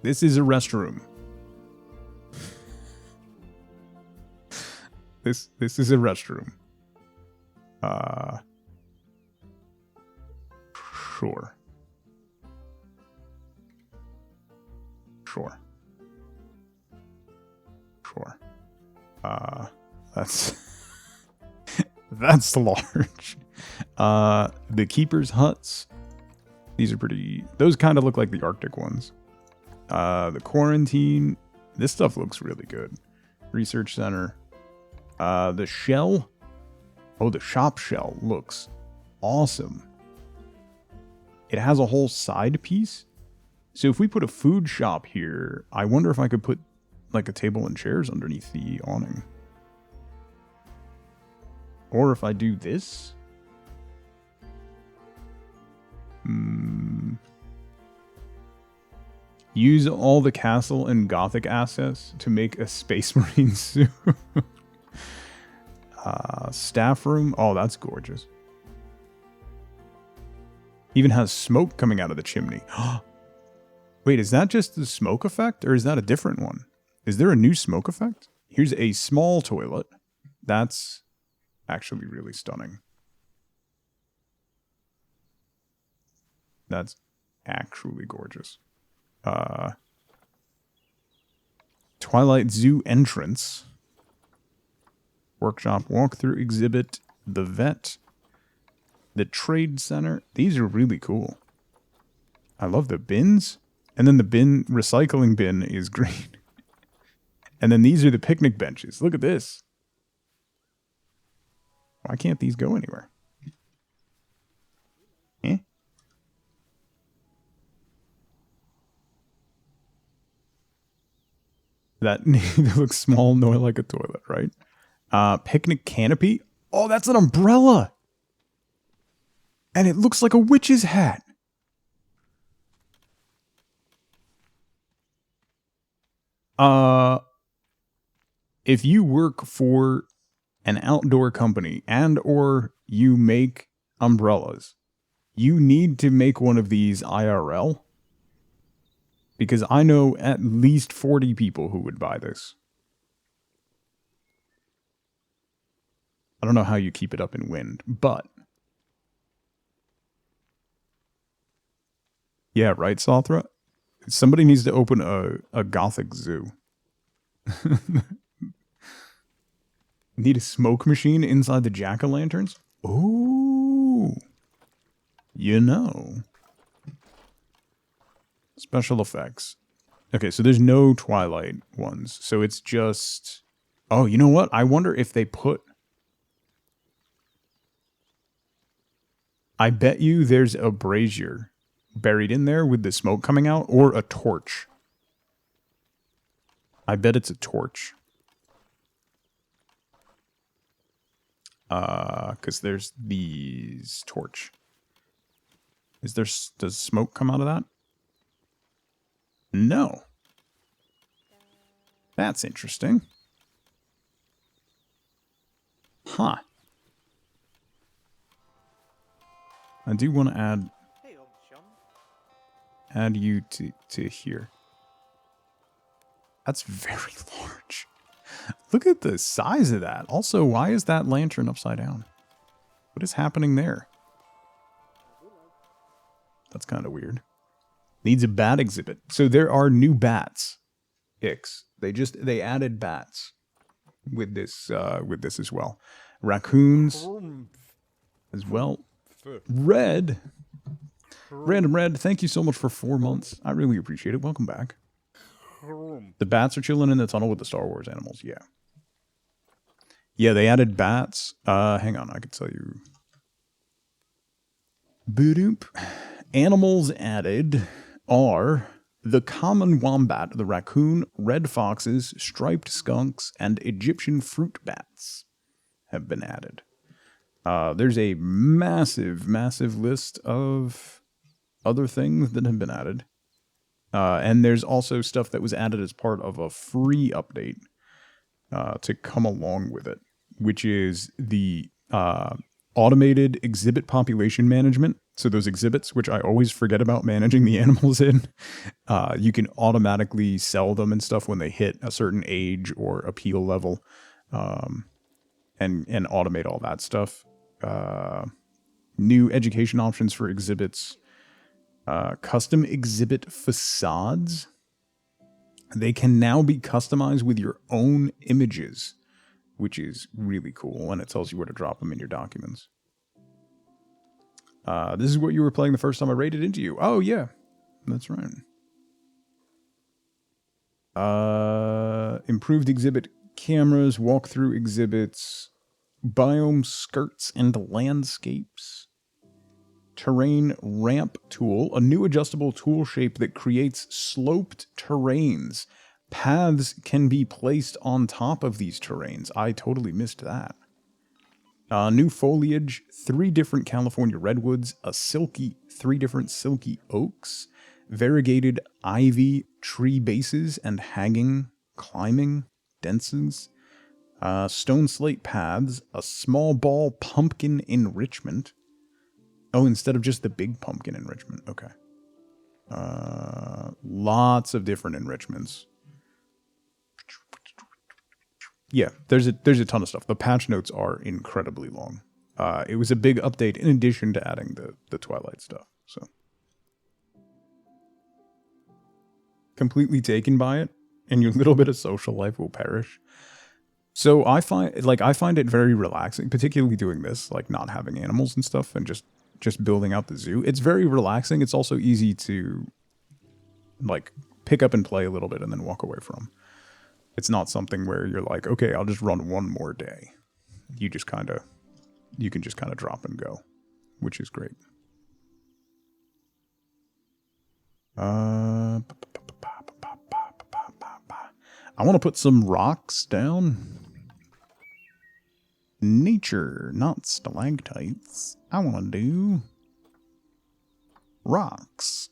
a restroom. This is a restroom. Sure. Sure. Sure. That's that's large. The keepers' huts. These are pretty. Those kind of look like the Arctic ones. The quarantine. This stuff looks really good. Research center. The shell. Oh, the shop shell looks awesome. It has a whole side piece. So if we put a food shop here, I wonder if I could put like a table and chairs underneath the awning. Or if I do this. Use all the castle and gothic assets to make a space marine suit. Staff room. Oh, that's gorgeous. Even has smoke coming out of the chimney. Wait, is that just the smoke effect, or is that a different one? Is there a new smoke effect? Here's a small toilet. That's actually really stunning. That's actually gorgeous. Twilight Zoo entrance. Workshop walkthrough exhibit. The vet. The trade center. These are really cool. I love the bins. And then the recycling bin is green. And then these are the picnic benches. Look at this. Why can't these go anywhere? Eh? That looks small, nor like a toilet, right? Picnic canopy. Oh, that's an umbrella. And it looks like a witch's hat. If you work for an outdoor company and or you make umbrellas, you need to make one of these IRL. Because I know at least 40 people who would buy this. I don't know how you keep it up in wind, but... Yeah, right, Sothra? Somebody needs to open a gothic zoo. Need a smoke machine inside the jack-o'-lanterns? Ooh. You know. Special effects. Okay, so there's no Twilight ones. So it's just... Oh, you know what? I wonder if they put... I bet you there's a brazier buried in there with the smoke coming out, or a torch. I bet it's a torch. Because there's these torch. Does smoke come out of that? No. That's interesting. Huh. I do want to add you to here. That's very large. Look at the size of that. Also, why is that lantern upside down? What is happening there? That's kind of weird. Needs a bat exhibit. So there are new bats. They added bats with this as well. Raccoons as well. Red. Random Red, thank you so much for 4 months. I really appreciate it. Welcome back. The bats are chilling in the tunnel with the Star Wars animals, yeah. Yeah, they added bats. Hang on, I can tell you. Boop. Animals added are the common wombat, the raccoon, red foxes, striped skunks, and Egyptian fruit bats have been added. There's a massive, massive list of other things that have been added. And there's also stuff that was added as part of a free update to come along with it, which is the automated exhibit population management. So those exhibits, which I always forget about managing the animals in, you can automatically sell them and stuff when they hit a certain age or appeal level, and automate all that stuff. New education options for exhibits. Custom exhibit facades. They can now be customized with your own images, which is really cool, and it tells you where to drop them in your documents. This is what you were playing the first time I raided into you. Oh, yeah. That's right. Improved exhibit cameras, walkthrough exhibits, biome skirts and landscapes. Terrain ramp tool, a new adjustable tool shape that creates sloped terrains. Paths can be placed on top of these terrains. I totally missed that. New foliage, 3 different California redwoods, 3 different silky oaks, variegated ivy tree bases and hanging, climbing, denses, stone slate paths, a small ball pumpkin enrichment. Oh, instead of just the big pumpkin enrichment. Okay. Lots of different enrichments. Yeah, there's a ton of stuff. The patch notes are incredibly long. It was a big update in addition to adding the Twilight stuff. So completely taken by it, and your little bit of social life will perish. So I find it very relaxing, particularly doing this, like not having animals and stuff, and just building out the zoo. It's very relaxing. It's also easy to like pick up and play a little bit and then walk away from. It's not something where you're like, okay, I'll just run one more day. You can just kind of drop and go, which is great. I want to put some rocks down. Nature, not stalactites. I want to do rocks.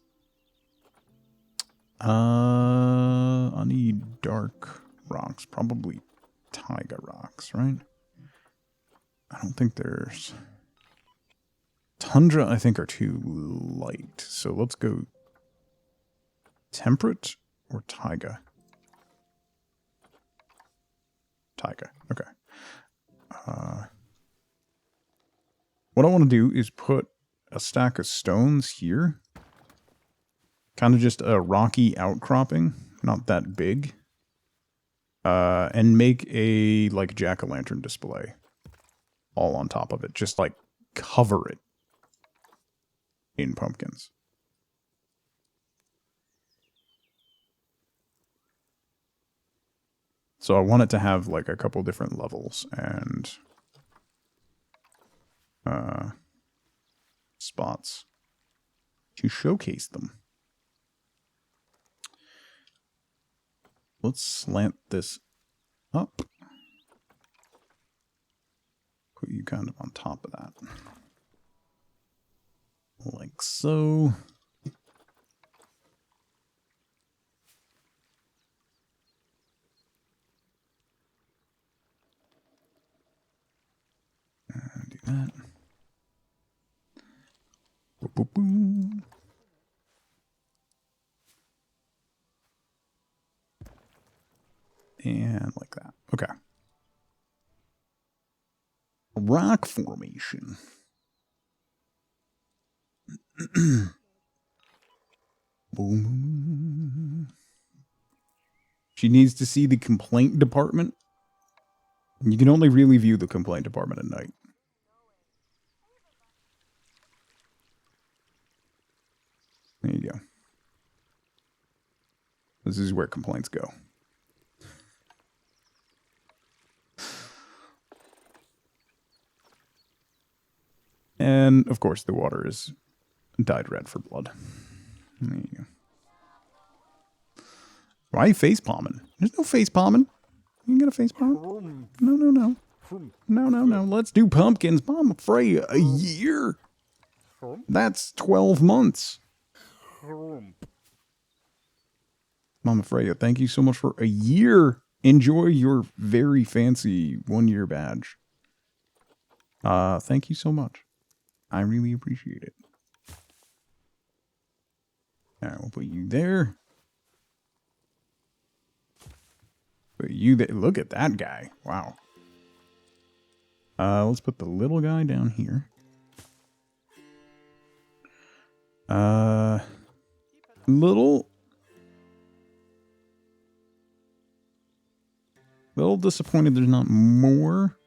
I need dark rocks, probably taiga rocks, right? I don't think there's... Tundra, I think, are too light. So let's go temperate or taiga. Taiga, okay. What I want to do is put a stack of stones here. Kind of just a rocky outcropping, not that big. And make a, like, jack-o'-lantern display. All on top of it. Just, like, cover it in pumpkins. So I want it to have, like, a couple different levels and spots to showcase them. Let's slant this up. Put you kind of on top of that. Like so. And do that. Boop, boop, boop. And like that. Okay. Rock formation. Boom. She needs to see the complaint department. You can only really view the complaint department at night. There you go. This is where complaints go. And, of course, the water is dyed red for blood. There you go. Why are you face palming? There's no face palming. You ain't got a face palm? No, no, no. No, no, no. Let's do pumpkins. Mama Freya, a year? That's 12 months. Mama Freya, thank you so much for a year. Enjoy your very fancy 1 year badge. Thank you so much. I really appreciate it. Alright, we'll put you there. Put you there. Look at that guy. Wow. Let's put the little guy down here. Little disappointed there's not more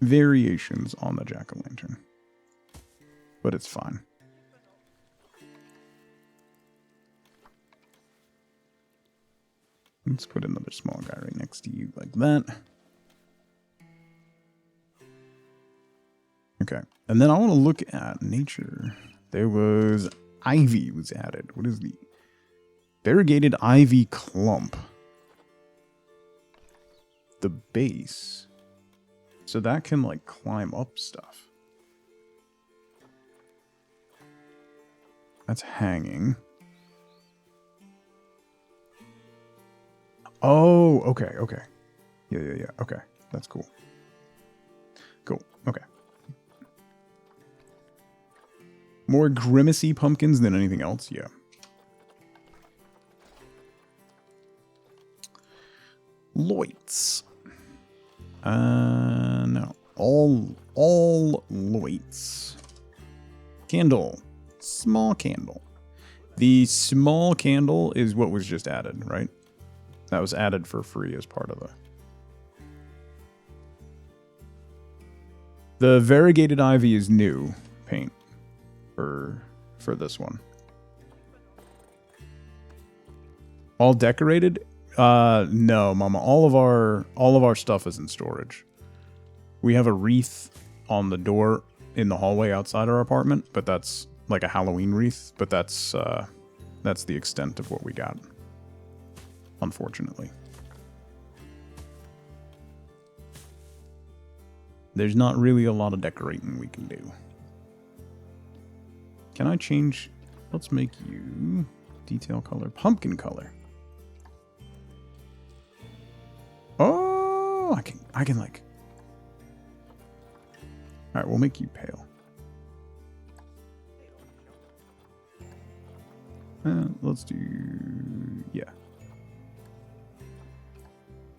variations on the jack-o'-lantern. But it's fine. Let's put another small guy right next to you like that. Okay. And then I want to look at nature. There was ivy was added. What is the variegated ivy clump? The base. So that can like climb up stuff. That's hanging. Oh, okay, okay. Yeah. Okay, that's cool. Cool, okay. More grimacy pumpkins than anything else, yeah. Loits. No. All loits. Candle. Small candle. The small candle is what was just added, right? That was added for free as part of the variegated ivy is new paint for this one. All decorated? No, Mama. All of our stuff is in storage. We have a wreath on the door in the hallway outside our apartment, but that's like a Halloween wreath, but that's the extent of what we got. Unfortunately. There's not really a lot of decorating we can do. Can I change? Let's make you detail color, pumpkin color. Oh, I can like. All right, we'll make you pale. Let's do, yeah.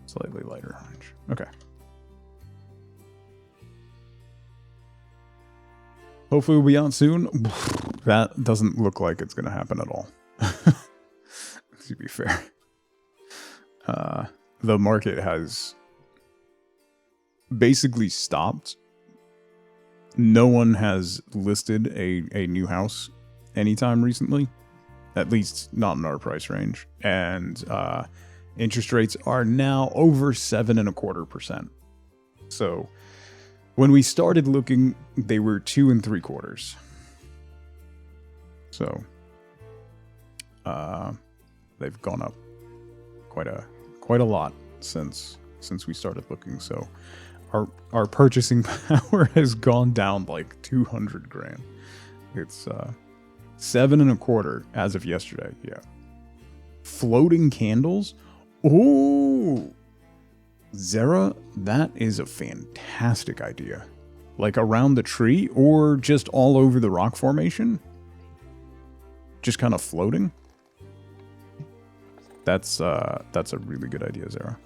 Slightly lighter orange. Okay. Hopefully we'll be out soon. That doesn't look like it's going to happen at all. To be fair. The market has basically stopped. No one has listed a new house anytime recently. At least not in our price range. And interest rates are now over 7.25%. So when we started looking, they were 2 3/4. So they've gone up quite a lot since we started looking. So our purchasing power has gone down like 200 grand. It's 7.25 as of yesterday. Yeah. Floating candles. Oh, Zara, that is a fantastic idea. Like around the tree or just all over the rock formation. Just kind of floating. That's a really good idea, Zara.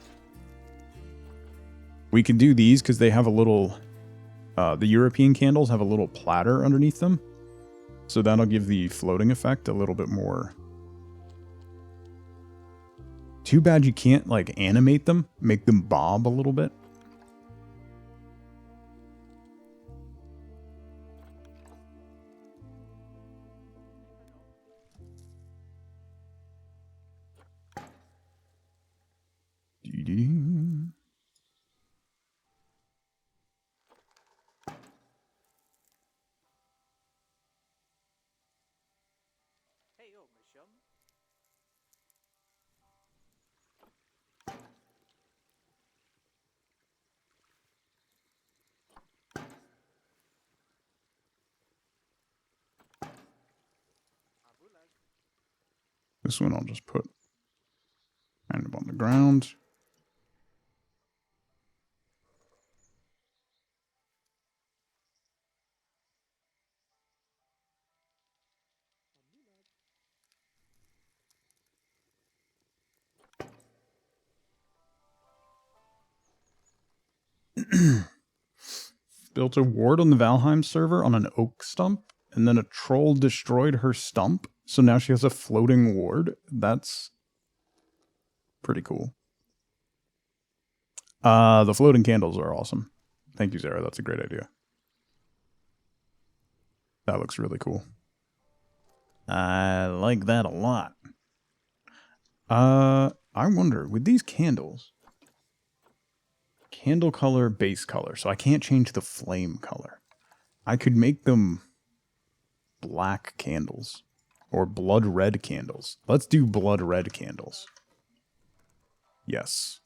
We can do these because they have a little, the European candles have a little platter underneath them. So that'll give the floating effect a little bit more. Too bad you can't like animate them, make them bob a little bit. This one I'll just put kind of on the ground. Built a ward on the Valheim server on an oak stump, and then a troll destroyed her stump, so now she has a floating ward. That's pretty cool. The floating candles are awesome. Thank you, Zara. That's a great idea. That looks really cool. I like that a lot. I wonder, with these candles, candle color, base color, so I can't change the flame color. I could make them black candles or blood red candles. Let's do blood red candles. Yes.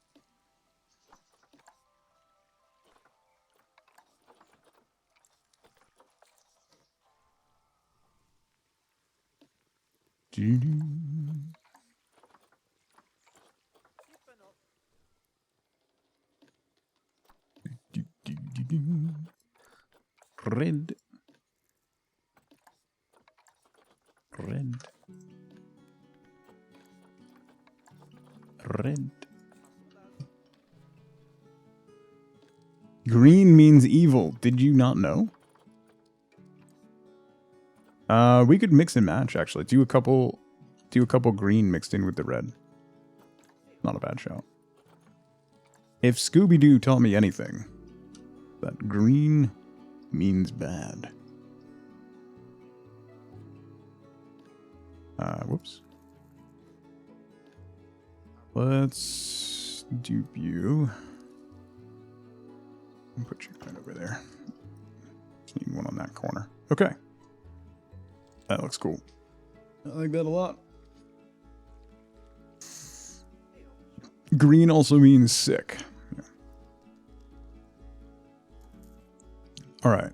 Red. Red. Red. Green means evil. Did you not know? We could mix and match actually. Do a couple green mixed in with the red. Not a bad shout. If Scooby-Doo taught me anything, that green means bad. Whoops. Let's dupe you. I'll put you right over there. Just need one on that corner. Okay. That looks cool. I like that a lot. Green also means sick. Yeah. Alright.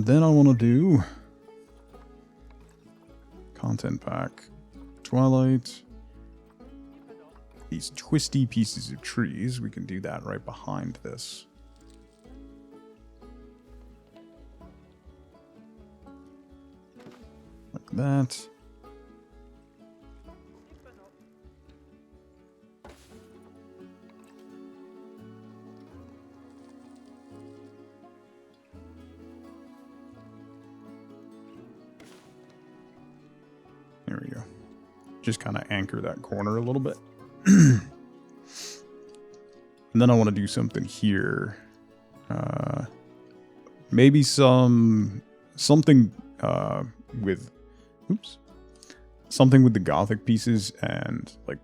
Then I want to do content pack. Twilight. These twisty pieces of trees. We can do that right behind this. Like that. There we go. Just kind of anchor that corner a little bit. And then I want to do something here. Maybe something with, oops, something with the Gothic pieces and like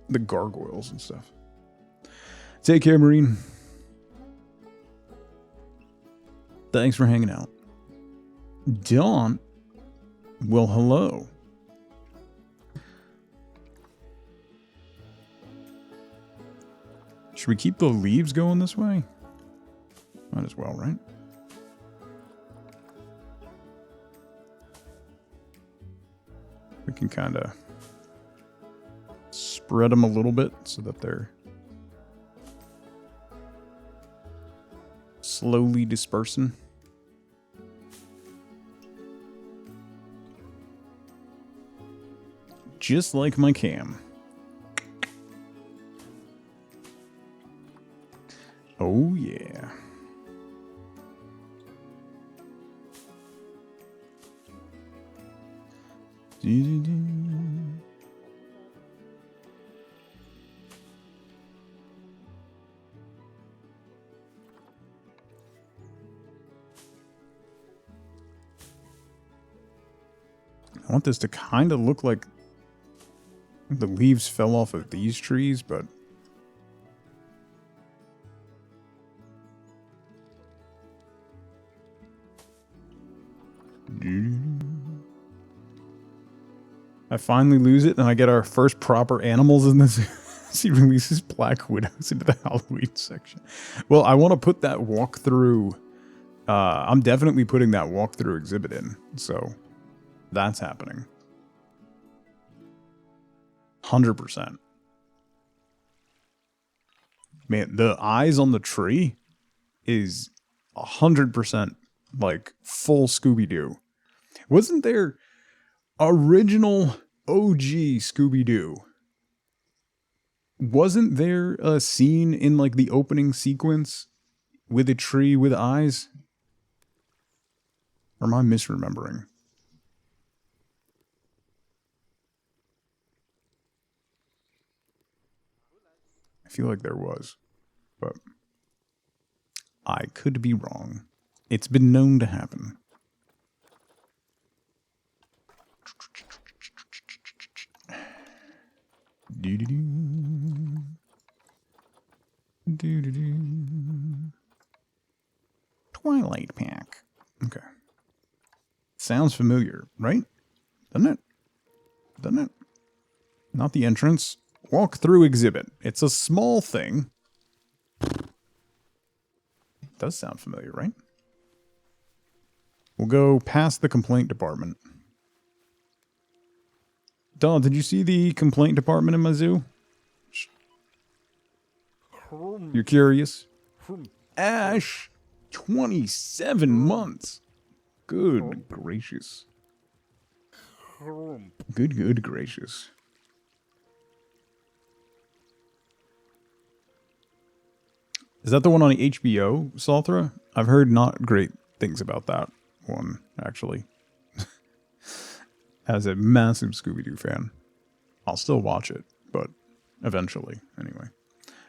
the gargoyles and stuff. Take care, Marine. Thanks for hanging out. Dawn. Well, hello. Should we keep the leaves going this way? Might as well, right? We can kind of spread them a little bit so that they're slowly dispersing. Just like my cam. Oh, yeah. I want this to kind of look like The leaves fell off of these trees, but... I finally lose it, and I get our first proper animals in this. He releases Black Widows into the Halloween section. Well, I want to put that walkthrough. I'm definitely putting that walkthrough exhibit in, so that's happening. 100%. Man, the eyes on the tree is 100% like full Scooby-Doo. Wasn't there original OG Scooby-Doo? Wasn't there a scene in like the opening sequence with a tree with eyes? Or am I misremembering? I feel like there was, but I could be wrong. It's been known to happen. Twilight pack. Okay. Sounds familiar, right? Doesn't it? Doesn't it? Not the entrance. Walk through exhibit. It's a small thing. Does sound familiar, right? We'll go past the complaint department. Don, did you see the complaint department in my zoo? You're curious? Ash, 27 months. Good gracious. Good gracious. Is that the one on HBO, Salthra? I've heard not great things about that one, actually. As a massive Scooby-Doo fan. I'll still watch it, but eventually, anyway.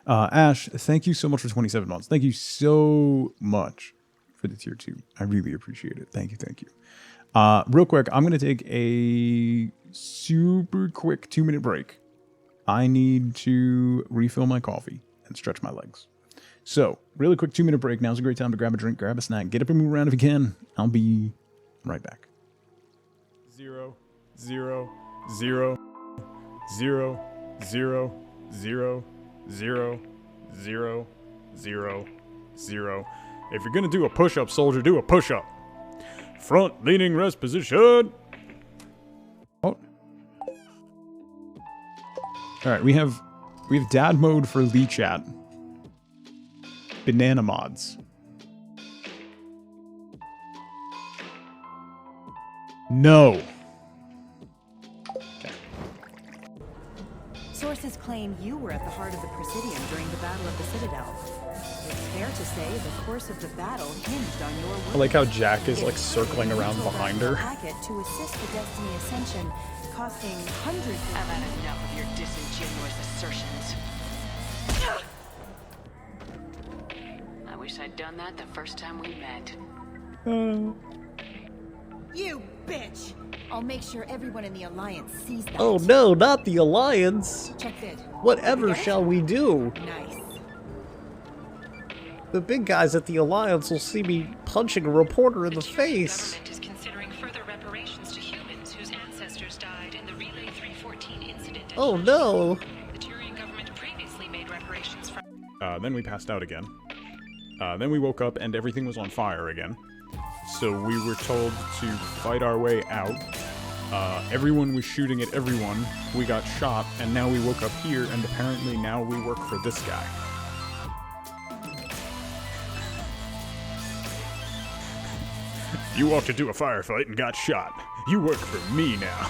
Ash, thank you so much for 27 months. Thank you so much for the tier 2. I really appreciate it. Thank you, thank you. Real quick, I'm going to take a super quick 2-minute break. I need to refill my coffee and stretch my legs. So, really quick 2-minute break. Now's a great time to grab a drink, grab a snack, get up and move around if you can. I'll be right back. 0, 0, 0, 0, 0, 0, 0, 0, 0, 0. If you're gonna do a push-up, soldier, do a push-up. Front leaning rest position. Oh. Alright, we have dad mode for Lee Chat. Banana mods. No. Okay. Sources claim you were at the heart of the Presidium during the Battle of the Citadel. It's fair to say the course of the battle hinged on your work. I like how Jack is like circling around behind her. Packet to assist the Destiny Ascension, costing hundreds. I've had enough of your disingenuous assertions. I wish I'd done that the first time we met. You bitch! I'll make sure everyone in the Alliance sees that. Oh no, not the Alliance! Check vid. Whatever shall we do? Nice. The big guys at the Alliance will see me punching a reporter in the face. The government is considering further reparations to humans whose ancestors died in the Relay 314 incident. Oh no! The Turian government previously made reparations from... Then we passed out again. Then we woke up and everything was on fire again. So we were told to fight our way out. Everyone was shooting at everyone. We got shot, and now we woke up here, and apparently now we work for this guy. You walked into a firefight and got shot. You work for me now.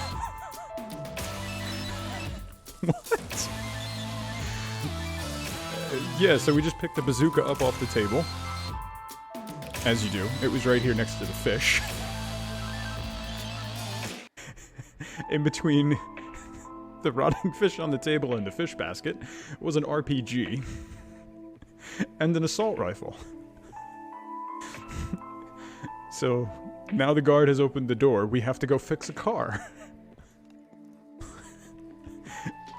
What? Yeah, so we just picked the bazooka up off the table. As you do. It was right here next to the fish. In between the rotting fish on the table and the fish basket was an RPG. And an assault rifle. So, now the guard has opened the door, we have to go fix a car.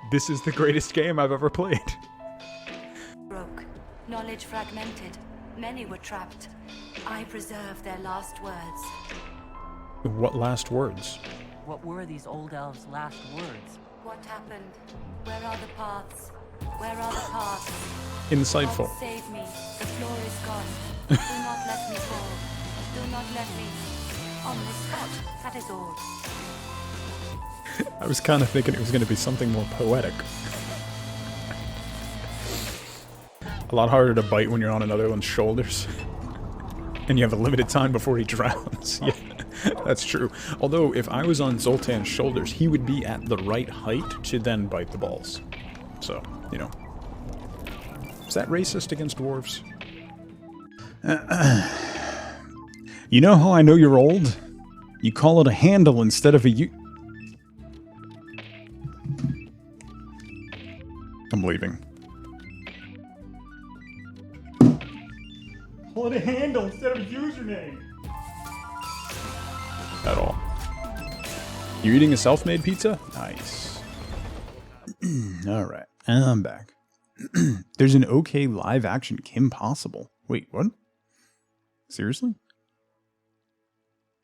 This is the greatest game I've ever played. Broke. Knowledge fragmented. Many were trapped. I preserve their last words. What last words? What were these old elves' last words? What happened? Where are the paths? Where are the paths? Insightful. God save me. The floor is gone. Do not let me fall. Do not let me. On the spot. That is all. I was kind of thinking it was going to be something more poetic. A lot harder to bite when you're on another one's shoulders. And you have a limited time before he drowns. Yeah, that's true. Although, if I was on Zoltan's shoulders, he would be at the right height to then bite the balls. So, you know. Is that racist against dwarves? You know how I know you're old? You call it a handle instead of a I'm leaving. Call it a handle instead of a username. At all. You eating a self-made pizza? Nice. Alright, I'm back. There's an okay live-action Kim Possible. Wait, what? Seriously?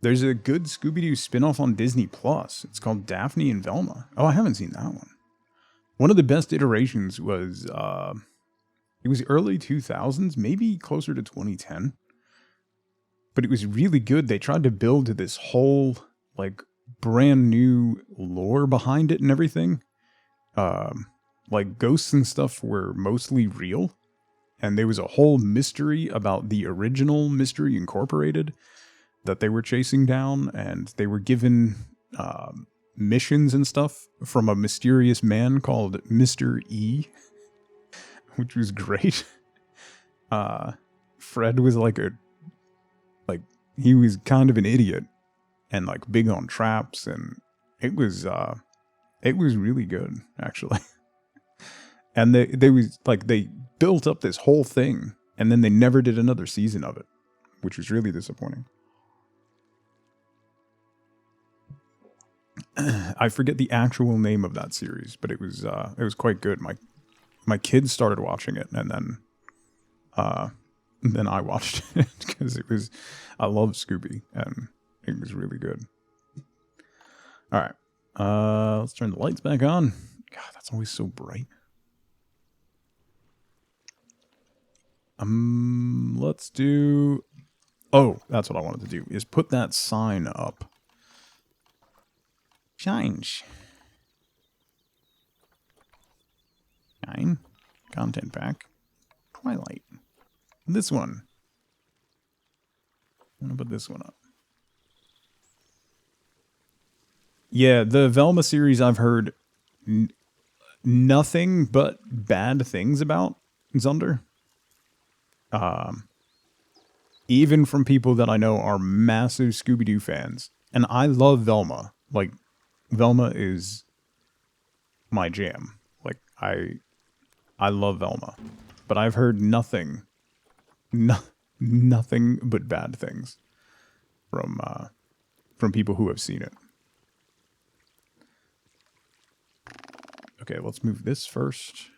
There's a good Scooby-Doo spin-off on Disney+. It's called Daphne and Velma. Oh, I haven't seen that one. One of the best iterations was, it was early 2000s, maybe closer to 2010. But it was really good. They tried to build this whole, like, brand new lore behind it and everything. Like, ghosts and stuff were mostly real. And there was a whole mystery about the original Mystery Incorporated that they were chasing down. And they were given missions and stuff from a mysterious man called Mr. E, which was great. Fred was he was kind of an idiot and like big on traps, and it was really good actually. And they built up this whole thing, and then they never did another season of it, which was really disappointing. I forget the actual name of that series, but it was quite good. My kids started watching it, and then I watched it because I love Scooby, and it was really good. All right, let's turn the lights back on. God, that's always so bright. Let's do. Oh, that's what I wanted to do, is put that sign up. Shine. Content pack. Twilight. This one. I'm gonna put this one up. Yeah, the Velma series I've heard nothing but bad things about, Zunder. Even from people that I know are massive Scooby-Doo fans. And I love Velma. Like, Velma is my jam. Like, I love Velma. But I've heard nothing but bad things from people who have seen it. Okay, let's move this first.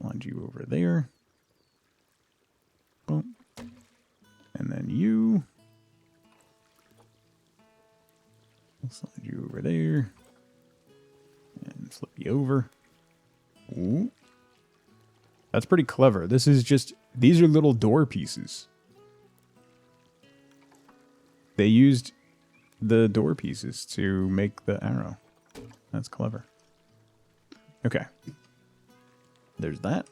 Find you over there. Boom. And then you. I'll slide you over there. And flip you over. Ooh. That's pretty clever. This is just, these are little door pieces. They used the door pieces to make the arrow. That's clever. Okay. There's that.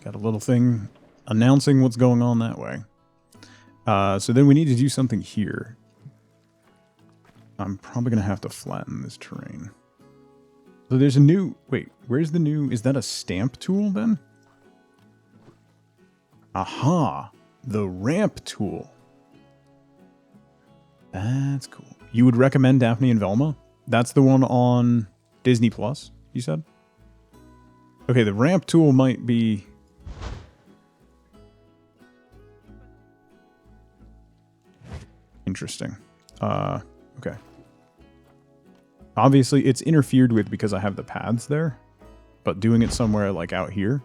Got a little thing announcing what's going on that way. So then we need to do something here. I'm probably going to have to flatten this terrain. So there's a new... Wait, where's the new... Is that a stamp tool then? Aha! The ramp tool. That's cool. You would recommend Daphne and Velma? That's the one on Disney Plus, you said? Okay, the ramp tool might be... Interesting. Okay. Obviously, it's interfered with because I have the paths there, but doing it somewhere like out here,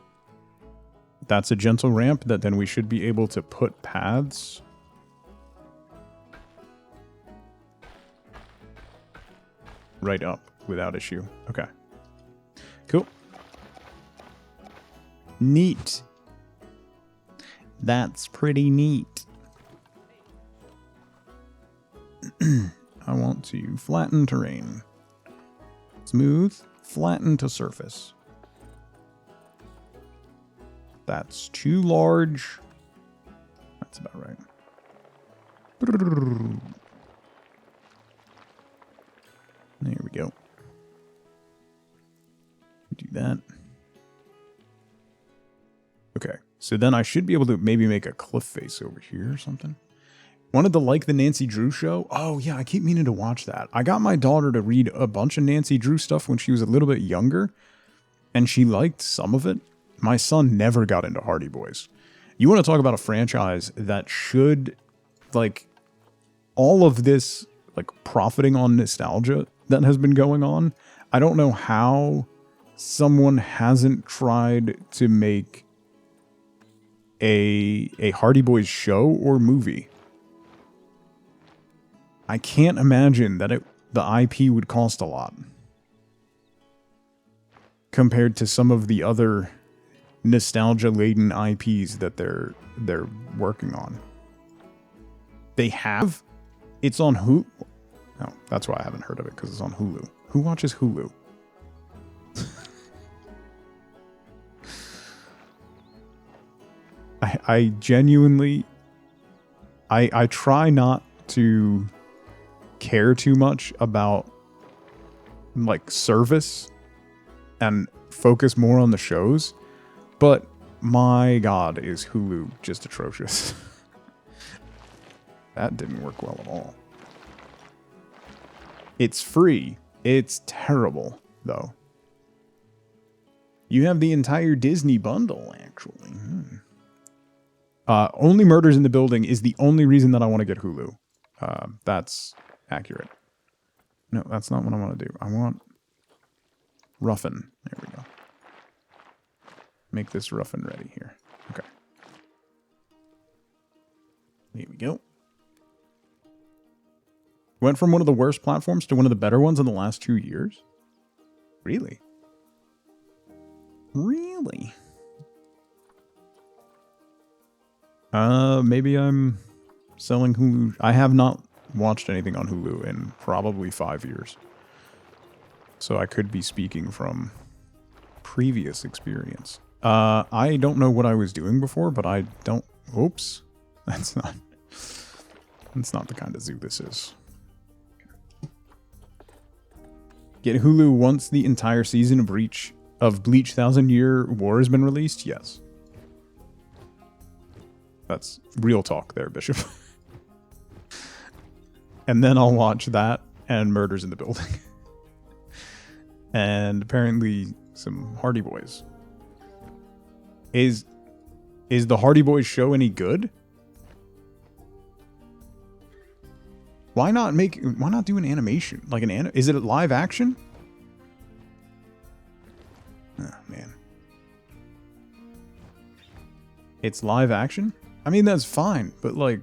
that's a gentle ramp that then we should be able to put paths right up without issue. Okay. Cool. Neat. That's pretty neat. I want to flatten terrain. Smooth, flatten to surface. That's too large. That's about right. There we go. Do that. Okay, so then I should be able to maybe make a cliff face over here or something. Wanted to like the Nancy Drew show. Oh yeah, I keep meaning to watch that. I got my daughter to read a bunch of Nancy Drew stuff when she was a little bit younger, and she liked some of it. My son never got into Hardy Boys. You want to talk about a franchise that should, like, all of this, like, profiting on nostalgia that has been going on. I don't know how someone hasn't tried to make a Hardy Boys show or movie. I can't imagine that the IP would cost a lot compared to some of the other nostalgia-laden IPs that they're working on. They have. It's on Hulu. No, that's why I haven't heard of it, because it's on Hulu. Who watches Hulu? I genuinely... I try not to care too much about, like, service and focus more on the shows, but my god, is Hulu just atrocious. That didn't work well at all. It's free. It's terrible, though. You have the entire Disney bundle, actually. Only Murders in the Building is the only reason that I want to get Hulu. That's accurate. No, that's not what I want to do. I want Ruffin. There we go. Make this Ruffin ready here. Okay. Here we go. Went from one of the worst platforms to one of the better ones in the last 2 years? Really? Really? Maybe I'm selling Hulu. I have not watched anything on Hulu in probably 5 years. So I could be speaking from previous experience. I don't know what I was doing before, but I don't... Oops. That's not the kind of zoo this is. Get Hulu once the entire season of Bleach 1,000 Year War has been released? Yes. That's real talk there, Bishop. And then I'll watch that and Murders in the Building. And apparently some Hardy Boys. Is the Hardy Boys show any good? Why not do an animation? Like is it a live action? Oh, man. It's live action? I mean, that's fine, but like...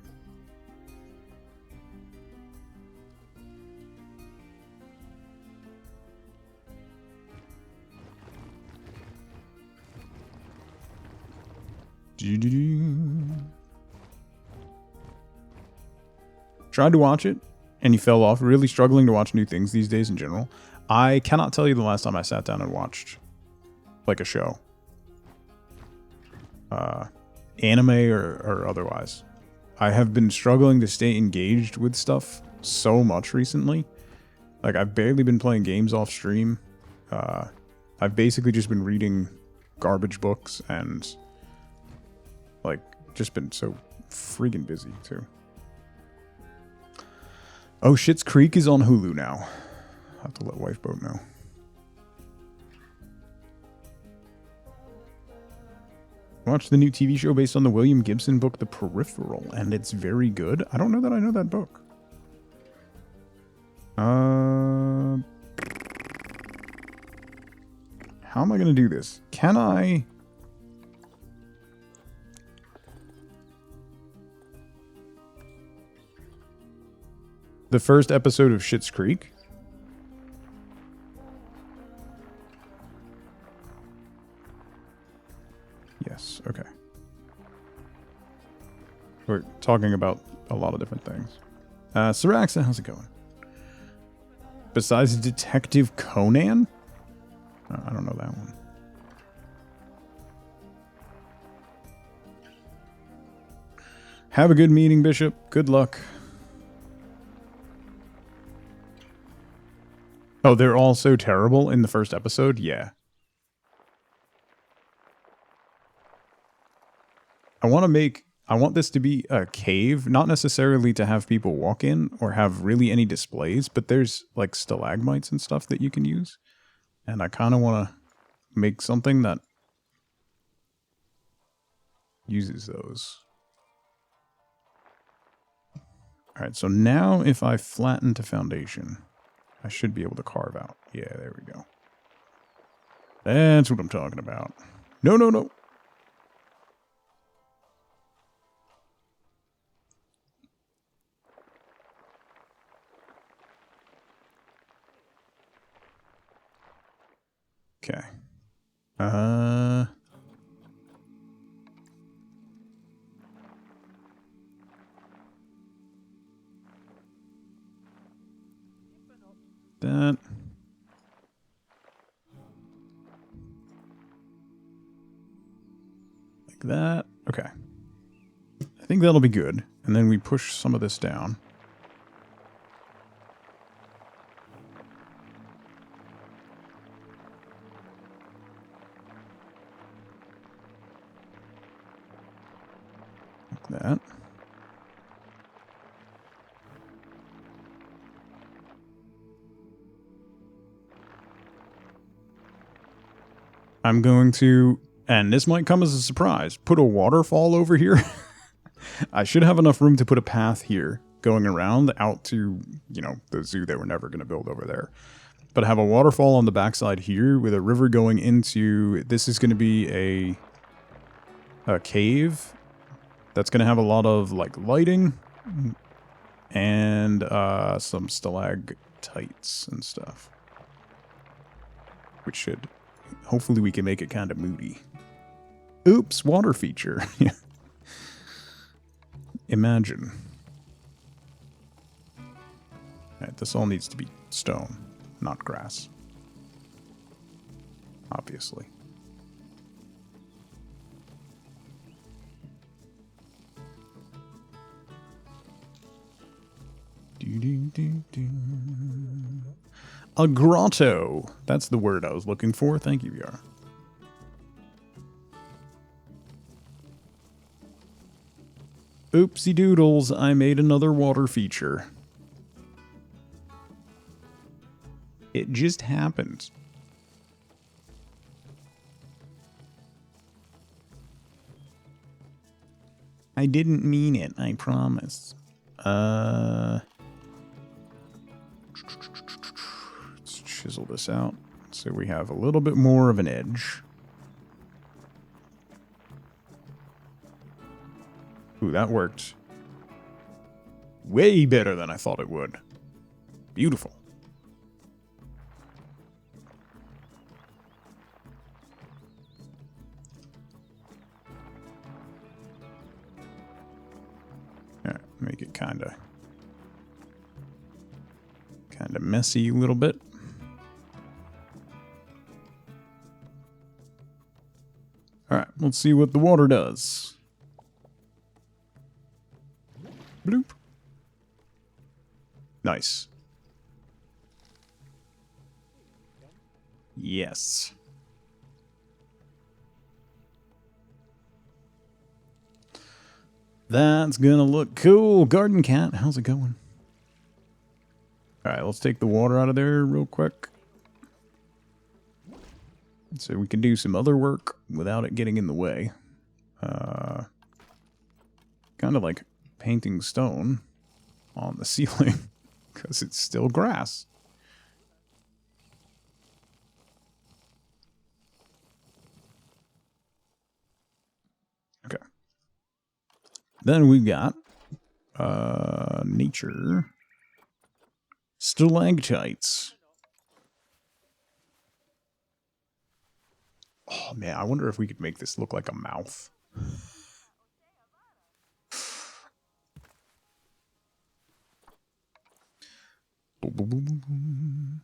Tried to watch it, and you fell off. Really struggling to watch new things these days in general. I cannot tell you the last time I sat down and watched, like, a show. Anime or otherwise. I have been struggling to stay engaged with stuff so much recently. Like, I've barely been playing games off stream. I've basically just been reading garbage books and, like, just been so freaking busy, too. Oh, Schitt's Creek is on Hulu now. I'll have to let Wifeboat know. Watched the new TV show based on the William Gibson book, The Peripheral, and it's very good. I don't know that I know that book. How am I going to do this? Can I... The first episode of Schitt's Creek? Yes, okay. We're talking about a lot of different things. Saraxa, how's it going? Besides Detective Conan? I don't know that one. Have a good meeting, Bishop. Good luck. Oh, they're all so terrible in the first episode? Yeah. I want this to be a cave, not necessarily to have people walk in or have really any displays, but there's like stalagmites and stuff that you can use. And I kind of want to make something that uses those. Alright, so now if I flatten to foundation, I should be able to carve out. Yeah, there we go. That's what I'm talking about. No, no, no. Okay. That. Like that. Okay. I think that'll be good. And then we push some of this down. That. I'm going to, and this might come as a surprise, put a waterfall over here. I should have enough room to put a path here going around out to, you know, the zoo that we're never going to build over there. But I have a waterfall on the backside here with a river going into, this is going to be a cave. That's going to have a lot of, like, lighting and some stalactites and stuff. Which should, hopefully we can make it kind of moody. Oops, water feature. Imagine. Alright, this all needs to be stone, not grass. Obviously. A grotto. That's the word I was looking for. Thank you, Yara. Oopsie doodles, I made another water feature. It just happened. I didn't mean it, I promise. Let's chisel this out so we have a little bit more of an edge. Ooh, that worked way better than I thought it would. Beautiful. All right, make it kind of messy a little bit. All right, let's see what the water does. Bloop. Nice. Yes. That's gonna look cool. Garden Cat, how's it going? Alright, let's take the water out of there real quick. So we can do some other work without it getting in the way. Kind of like painting stone on the ceiling. Because it's still grass. Okay. Then we've got nature. Stalactites. Oh man, I wonder if we could make this look like a mouth. Boom, boom, boom, boom, boom.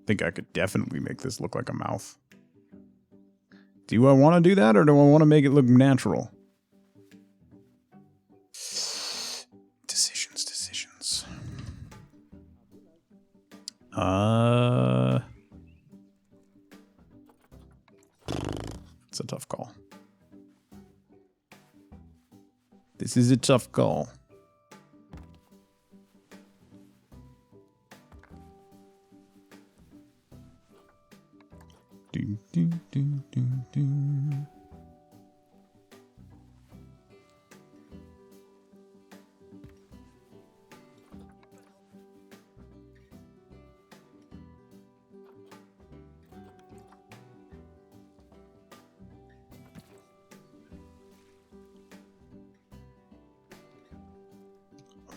Think I could definitely make this look like a mouth. Do I want to do that, or do I want to make it look natural? Decisions. It's a tough call. This is a tough call. Do.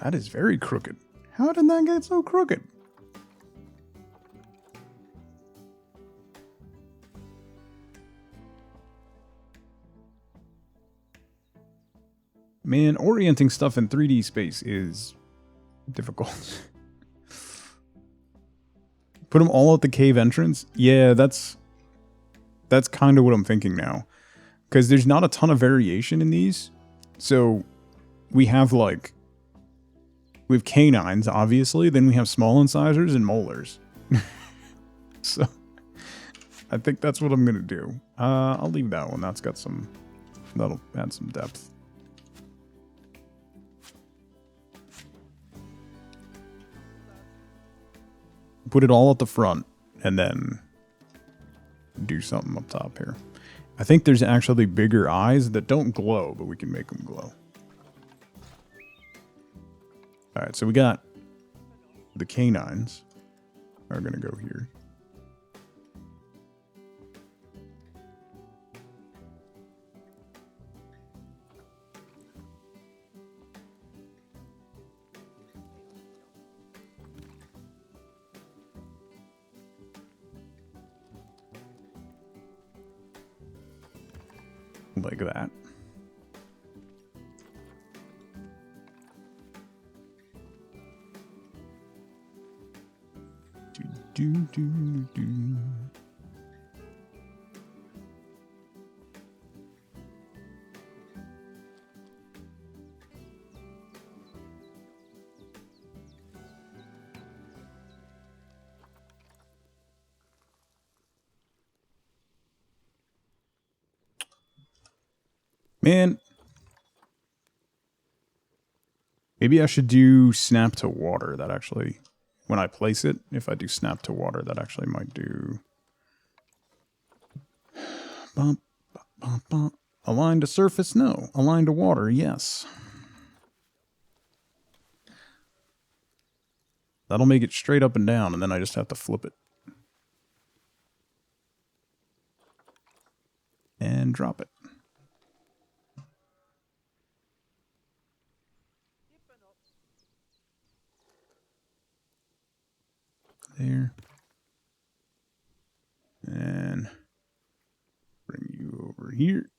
That is very crooked. How did that get so crooked? Man, orienting stuff in 3D space is difficult. Put them all at the cave entrance? Yeah, that's kind of what I'm thinking now. Because there's not a ton of variation in these. So we have canines, obviously. Then we have small incisors and molars. So I think that's what I'm going to do. I'll leave that one. That'll add some depth. Put it all at the front, and then do something up top here. I think there's actually bigger eyes that don't glow, but we can make them glow. Alright, so we got the canines are going to go here. Like that. Do. Man, maybe I should do snap to water. That actually, when I place it, if I do snap to water, that actually might do. Bump, bump, bump. Align to surface? No. Align to water? Yes. That'll make it straight up and down, and then I just have to flip it. And drop it. There. And bring you over here.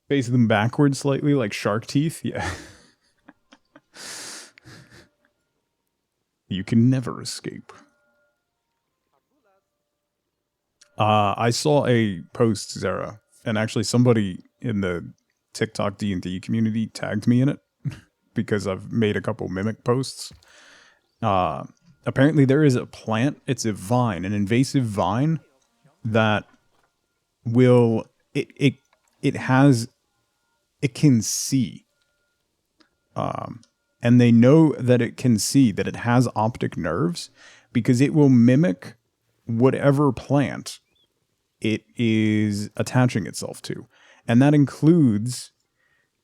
Face them backwards slightly like shark teeth. Yeah. You can never escape. I saw a post, Zara, and actually somebody in the TikTok D&D community tagged me in it because I've made a couple mimic posts. Apparently there is a plant, it's a vine, an invasive vine that will it has it can see. And they know that it can see, that it has optic nerves, because it will mimic whatever plant it is attaching itself to. And that includes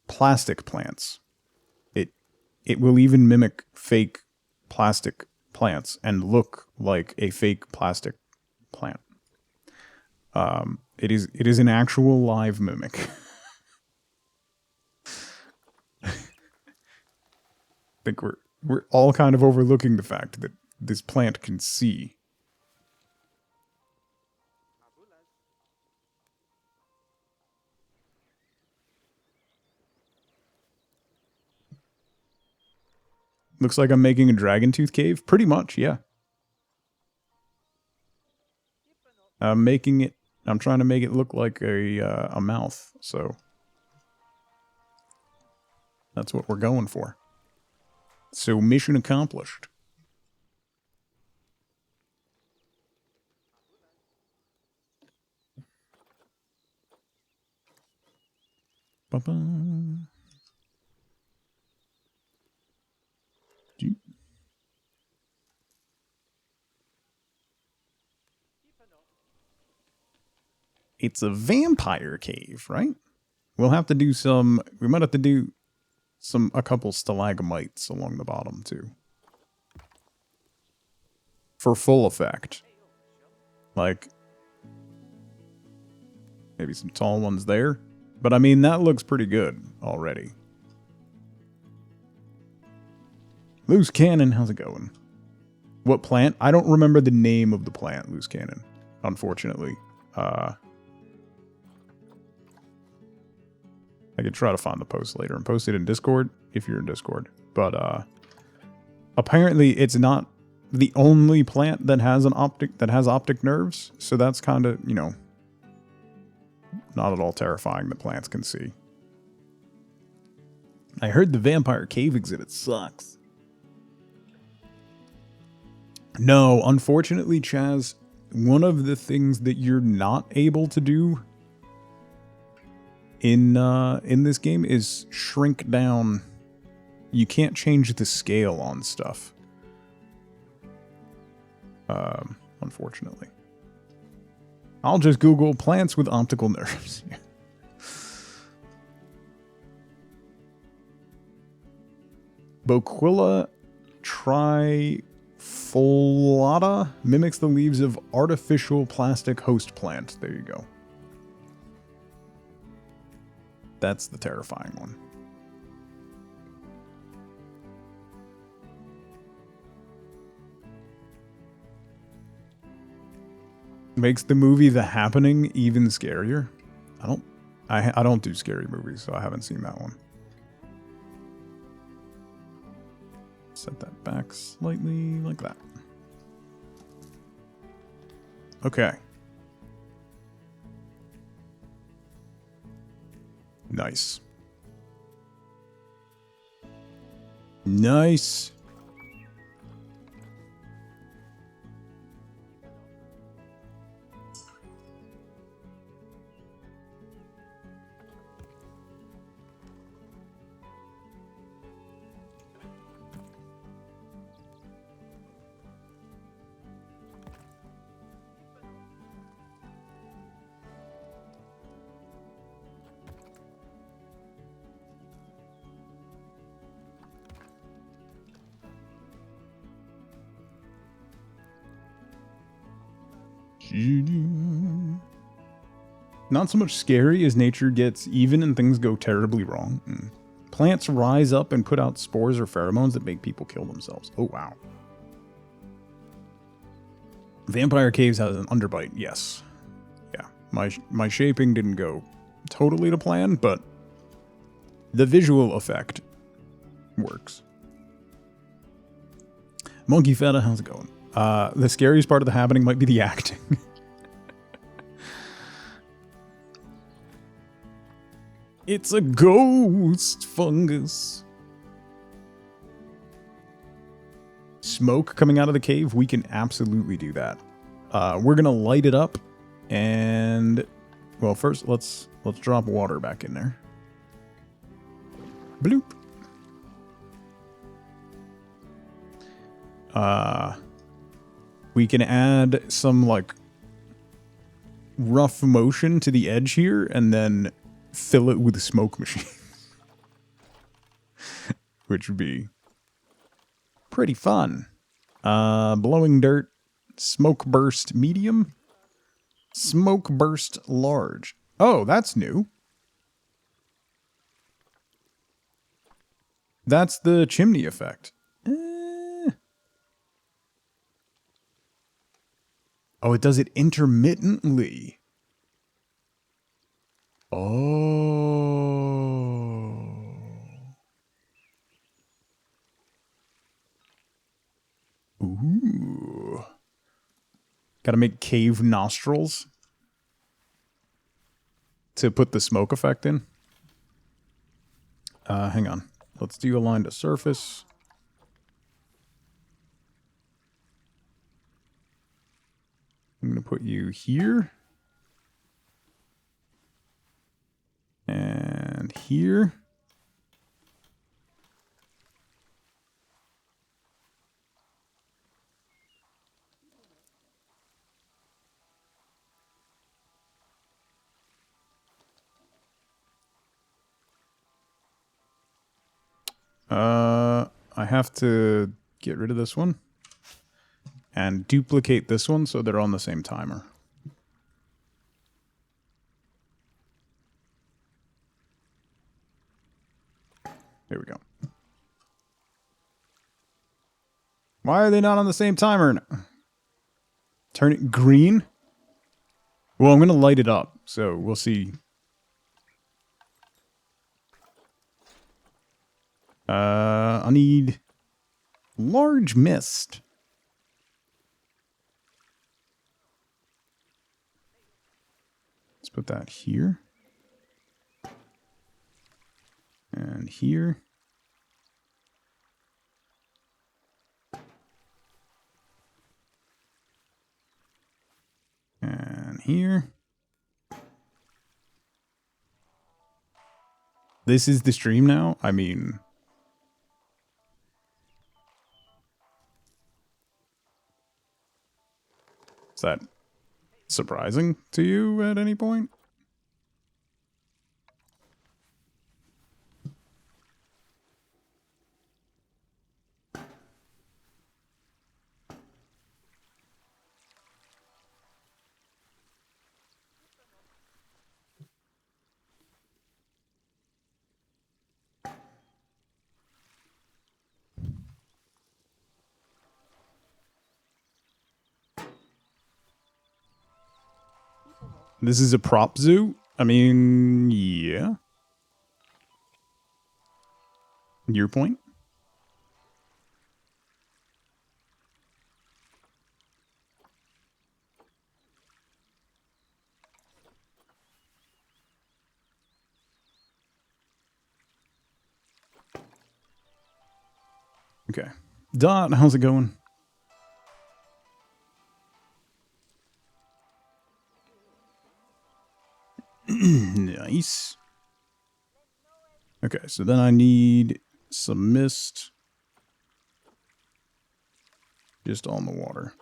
plastic plants. It will even mimic fake plastic plants and look like a fake plastic plant. It is an actual live mimic. I think we're all kind of overlooking the fact that this plant can see. Looks like I'm making a dragon tooth cave. Pretty much, yeah. I'm trying to make it look like a mouth, so that's what we're going for. So mission accomplished. Ba-ba. It's a vampire cave, right? We'll have to do we might have to do a couple stalagmites along the bottom too. For full effect. Like, maybe some tall ones there. But I mean, that looks pretty good already. Loose Cannon, how's it going? What plant? I don't remember the name of the plant, Loose Cannon, unfortunately. I could try to find the post later and post it in Discord if you're in Discord. But apparently it's not the only plant that has optic nerves, so that's kind of, you know, not at all terrifying that plants can see. I heard the vampire cave exhibit sucks. No, unfortunately, Chaz, one of the things that you're not able to do in this game is shrink down. You can't change the scale on stuff. Unfortunately. I'll just Google plants with optical nerves. Boquilla trifoliata mimics the leaves of artificial plastic host plant. There you go. That's the terrifying one. Makes the movie The Happening even scarier. I don't do scary movies, so I haven't seen that one. Set that back slightly like that. Okay. Nice. Nice. Not so much scary as nature gets even and things go terribly wrong. Plants rise up and put out spores or pheromones that make people kill themselves. Oh, wow. Vampire caves has an underbite, yes. Yeah, my shaping didn't go totally to plan, but the visual effect works. Monkey Feta, how's it going? The scariest part of The Happening might be the acting. It's a ghost fungus. Smoke coming out of the cave, we can absolutely do that. We're gonna light it up and Well, first let's drop water back in there. Bloop. We can add some like rough motion to the edge here and then fill it with smoke machines. Which would be pretty fun. Blowing dirt, smoke burst medium, smoke burst large. Oh, that's new. That's the chimney effect. Oh, it does it intermittently. Oh. Ooh. Gotta make cave nostrils to put the smoke effect in. Hang on. Let's do align to surface. I'm going to put you here. And here. I have to get rid of this one and duplicate this one so they're on the same timer. There we go. Why are they not on the same timer? Turn it green? Well, I'm going to light it up, so we'll see. I need large mist. Let's put that here. And here. And here. This is the stream now? I mean... Is that surprising to you at any point? This is a prop zoo? I mean, yeah. Your point? Okay. Dot, how's it going? Nice. Okay, so then I need some mist just on the water.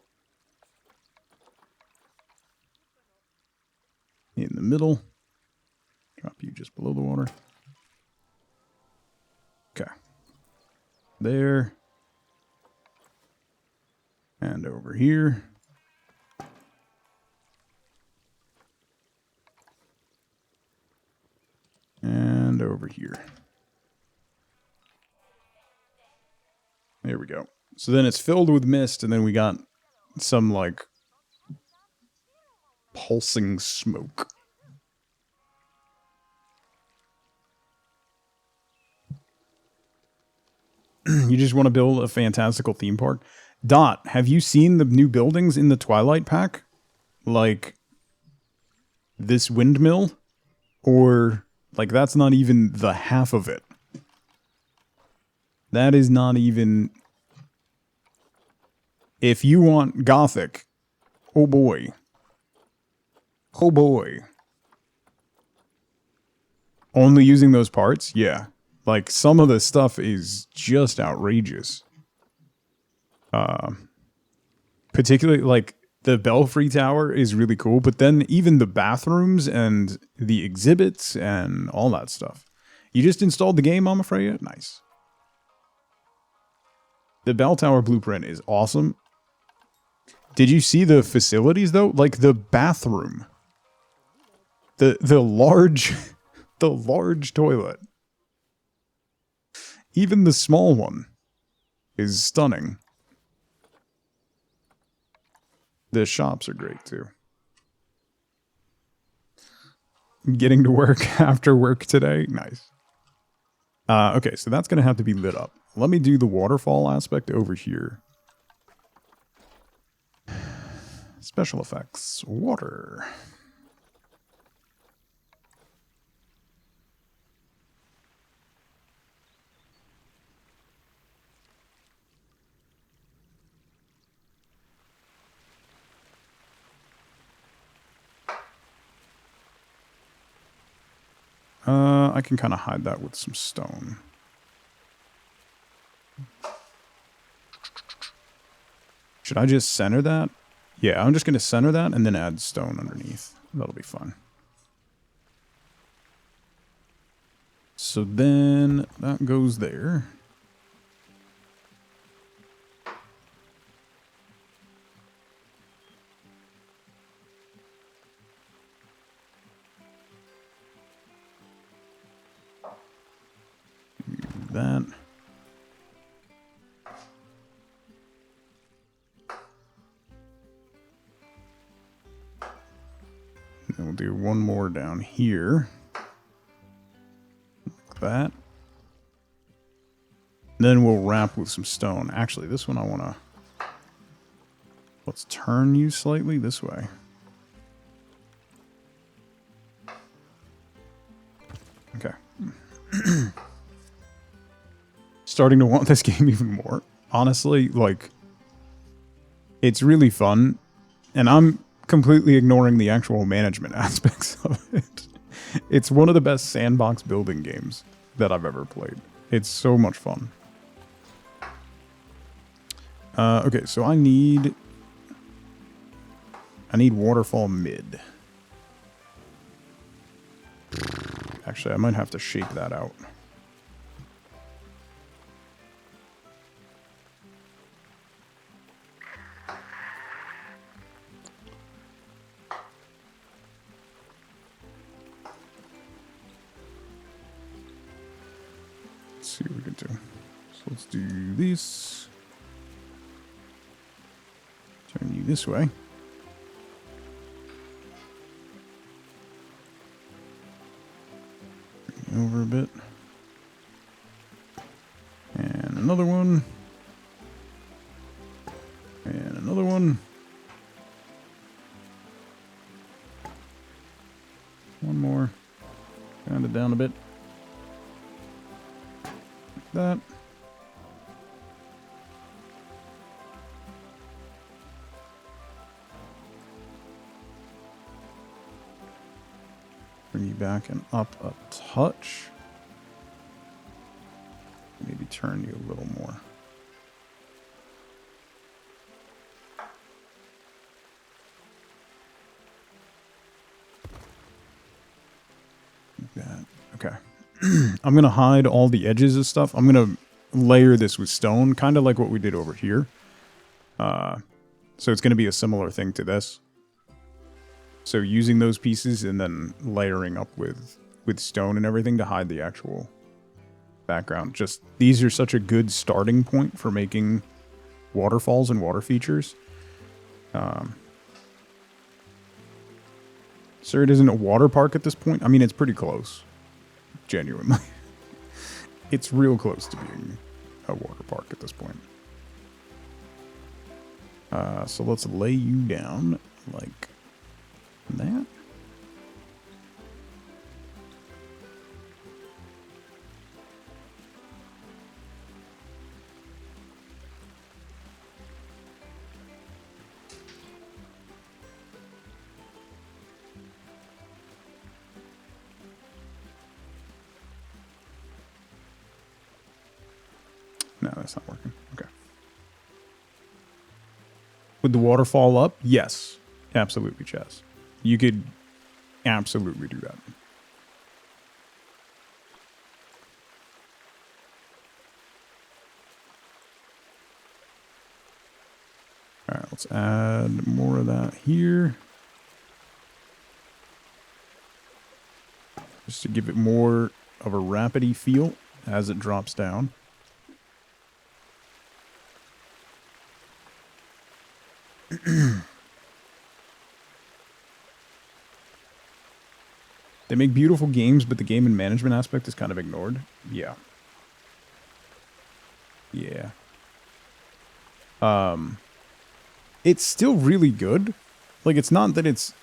In the middle. Drop you just below the water. Okay. There. And over here. And over here. There we go. So then it's filled with mist, and then we got some, like, pulsing smoke. You just want to build a fantastical theme park? Dot, have you seen the new buildings in the Twilight pack? Like, this windmill? Or, like, that's not even the half of it. That is not even... If you want Gothic, oh boy. Oh boy. Only using those parts? Yeah. Like, some of the stuff is just outrageous. Particularly, like, the Belfry Tower is really cool, but then even the bathrooms and the exhibits and all that stuff. You just installed the game, I'm afraid? Nice. The Bell Tower blueprint is awesome. Did you see the facilities, though? Like, the bathroom. The large... the large toilet. Even the small one is stunning. The shops are great, too. Getting to work after work today? Nice. Okay, so that's going to have to be lit up. Let me do the waterfall aspect over here. Special effects. Water. I can kind of hide that with some stone. Should I just center that? Yeah, I'm just going to center that and then add stone underneath. That'll be fun. So then that goes there. That. And we'll do one more down here. Like that. Then we'll wrap with some stone. Actually, this one I want to... Let's turn you slightly this way. Okay. Starting to want this game even more. Honestly, like... It's really fun. And I'm completely ignoring the actual management aspects of it. It's one of the best sandbox building games that I've ever played. It's so much fun. Okay, so I need waterfall mid. Actually, I might have to shape that out. Let's see what we can do. So let's do this. Turn you this way. Bring you over a bit. And another one. And another one. One more. Round it down a bit. Like that. Bring you back and up a touch. Maybe turn you a little more. Like that. Okay. I'm going to hide all the edges of stuff. I'm going to layer this with stone, kind of like what we did over here. So it's going to be a similar thing to this. So using those pieces and then layering up with stone and everything to hide the actual background. Just, these are such a good starting point for making waterfalls and water features. Sir, it isn't a water park at this point. I mean, it's pretty close. Genuinely. It's real close to being a water park at this point. So let's lay you down like that. No, that's not working. Okay. Would the waterfall up? Yes. Absolutely, Chaz. You could absolutely do that. Alright, let's add more of that here. Just to give it more of a rapidy feel as it drops down. They make beautiful games, but the game and management aspect is kind of ignored. Yeah. Yeah. It's still really good. Like, it's not that it's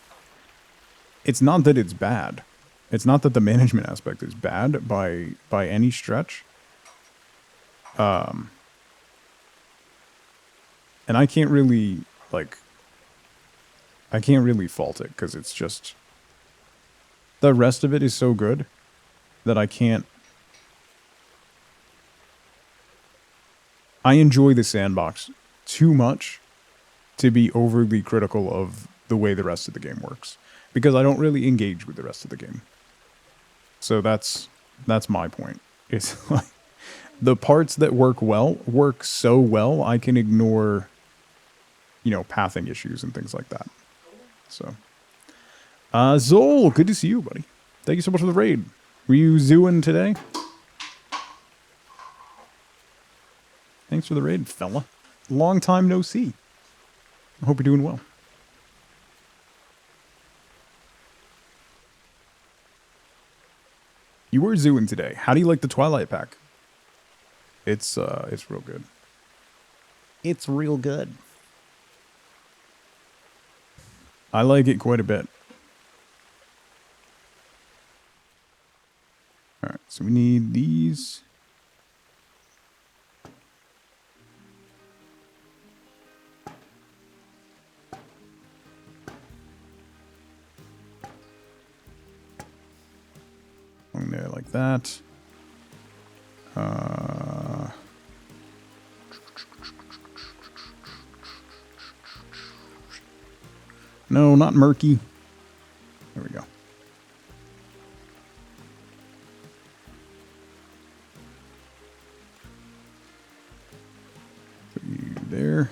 bad. It's not that the management aspect is bad by any stretch. And I can't really, like, I can't really fault it, because it's just, the rest of it is so good that I can't, I enjoy the sandbox too much to be overly critical of the way the rest of the game works, because I don't really engage with the rest of the game. So that's my point. It's like, the parts that work well work so well I can ignore, you know, pathing issues and things like that. So, Zol, good to see you, buddy. Thank you so much for the raid. Were you zooing today? Thanks for the raid, fella. Long time no see. I hope you're doing well. You were zooing today. How do you like the Twilight pack? It's real good. It's real good. I like it quite a bit. Alright, so we need these. Along there like that. No, not murky. There we go. Put you there.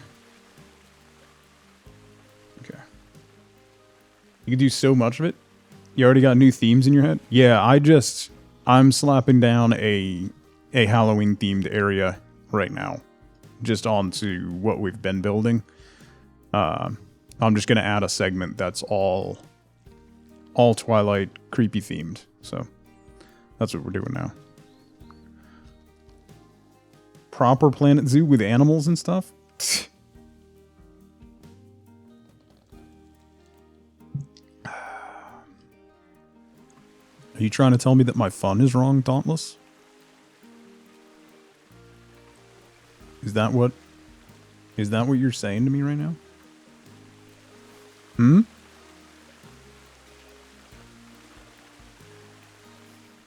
Okay. You can do so much of it. You already got new themes in your head? Yeah, I'm slapping down a Halloween themed area right now. Just onto what we've been building. I'm just gonna add a segment that's all Twilight creepy themed. So that's what we're doing now. Proper Planet Zoo with animals and stuff? Are you trying to tell me that my fun is wrong, Dauntless? Is that what you're saying to me right now? Hmm?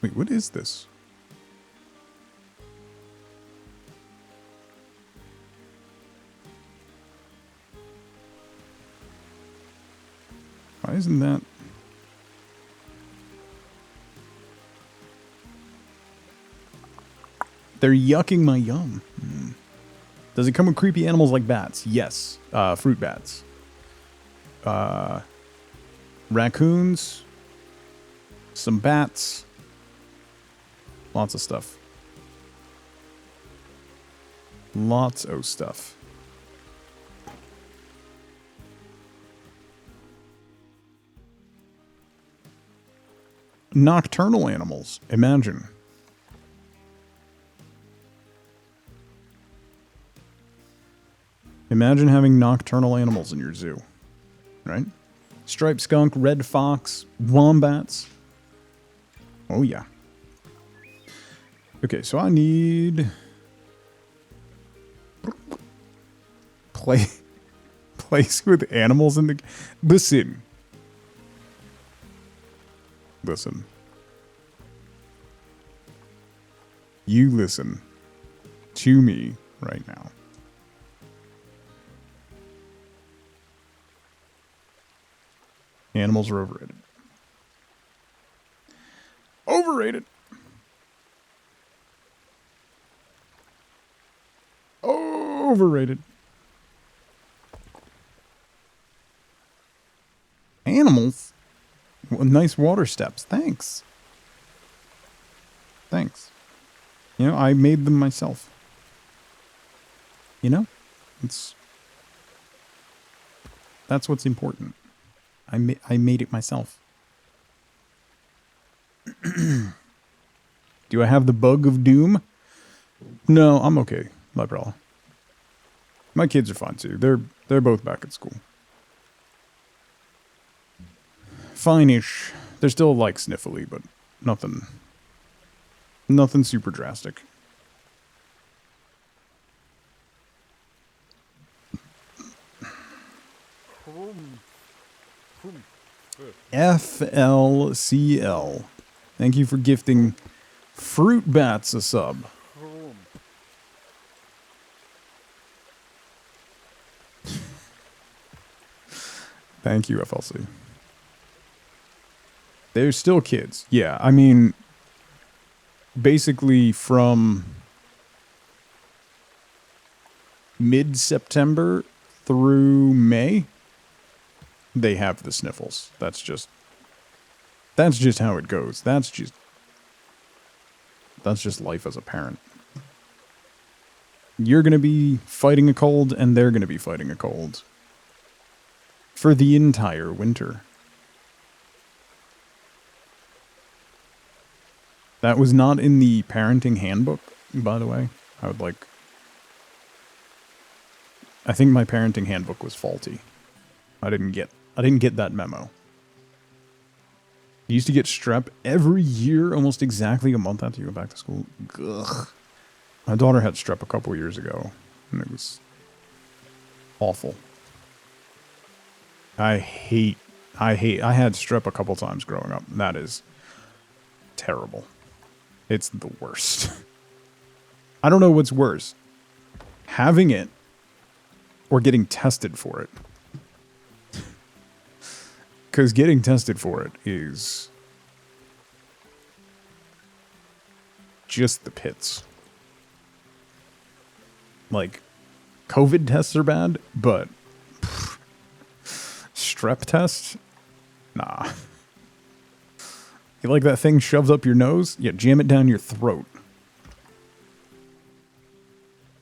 Wait, what is this? Why isn't that? They're yucking my yum. Does it come with creepy animals like bats? Yes. Fruit bats. Raccoons. Some bats. Lots of stuff. Lots of stuff. Nocturnal animals. Imagine. Imagine having nocturnal animals in your zoo. Right? Striped skunk, red fox, wombats. Oh yeah. Okay, so I need... Place with animals in the... Listen. You listen to me right now. Animals are overrated. Overrated. Overrated. Animals? Well, nice water steps. Thanks. Thanks. You know, I made them myself. You know? That's what's important. I made it myself. Do I have the bug of doom? No, I'm okay. My brother. My kids are fine too. They're both back at school. Fine-ish. They're still like sniffly, but nothing super drastic. FLCL. Thank you for gifting Fruit Bats a sub. Thank you, FLC. They're still kids. Yeah, I mean, basically from mid-September through May, they have the sniffles. That's just how it goes. That's just life as a parent. You're going to be fighting a cold, and they're going to be fighting a cold for the entire winter. That was not in the parenting handbook, by the way. I think my parenting handbook was faulty. I didn't get that memo. You used to get strep every year, almost exactly a month after you went back to school. Ugh. My daughter had strep a couple years ago, and it was awful. I had strep a couple times growing up. That is terrible. It's the worst. I don't know what's worse. Having it or getting tested for it. Because getting tested for it is just the pits. Like, COVID tests are bad, but strep test? Nah. You like that thing shoved up your nose? Yeah, jam it down your throat.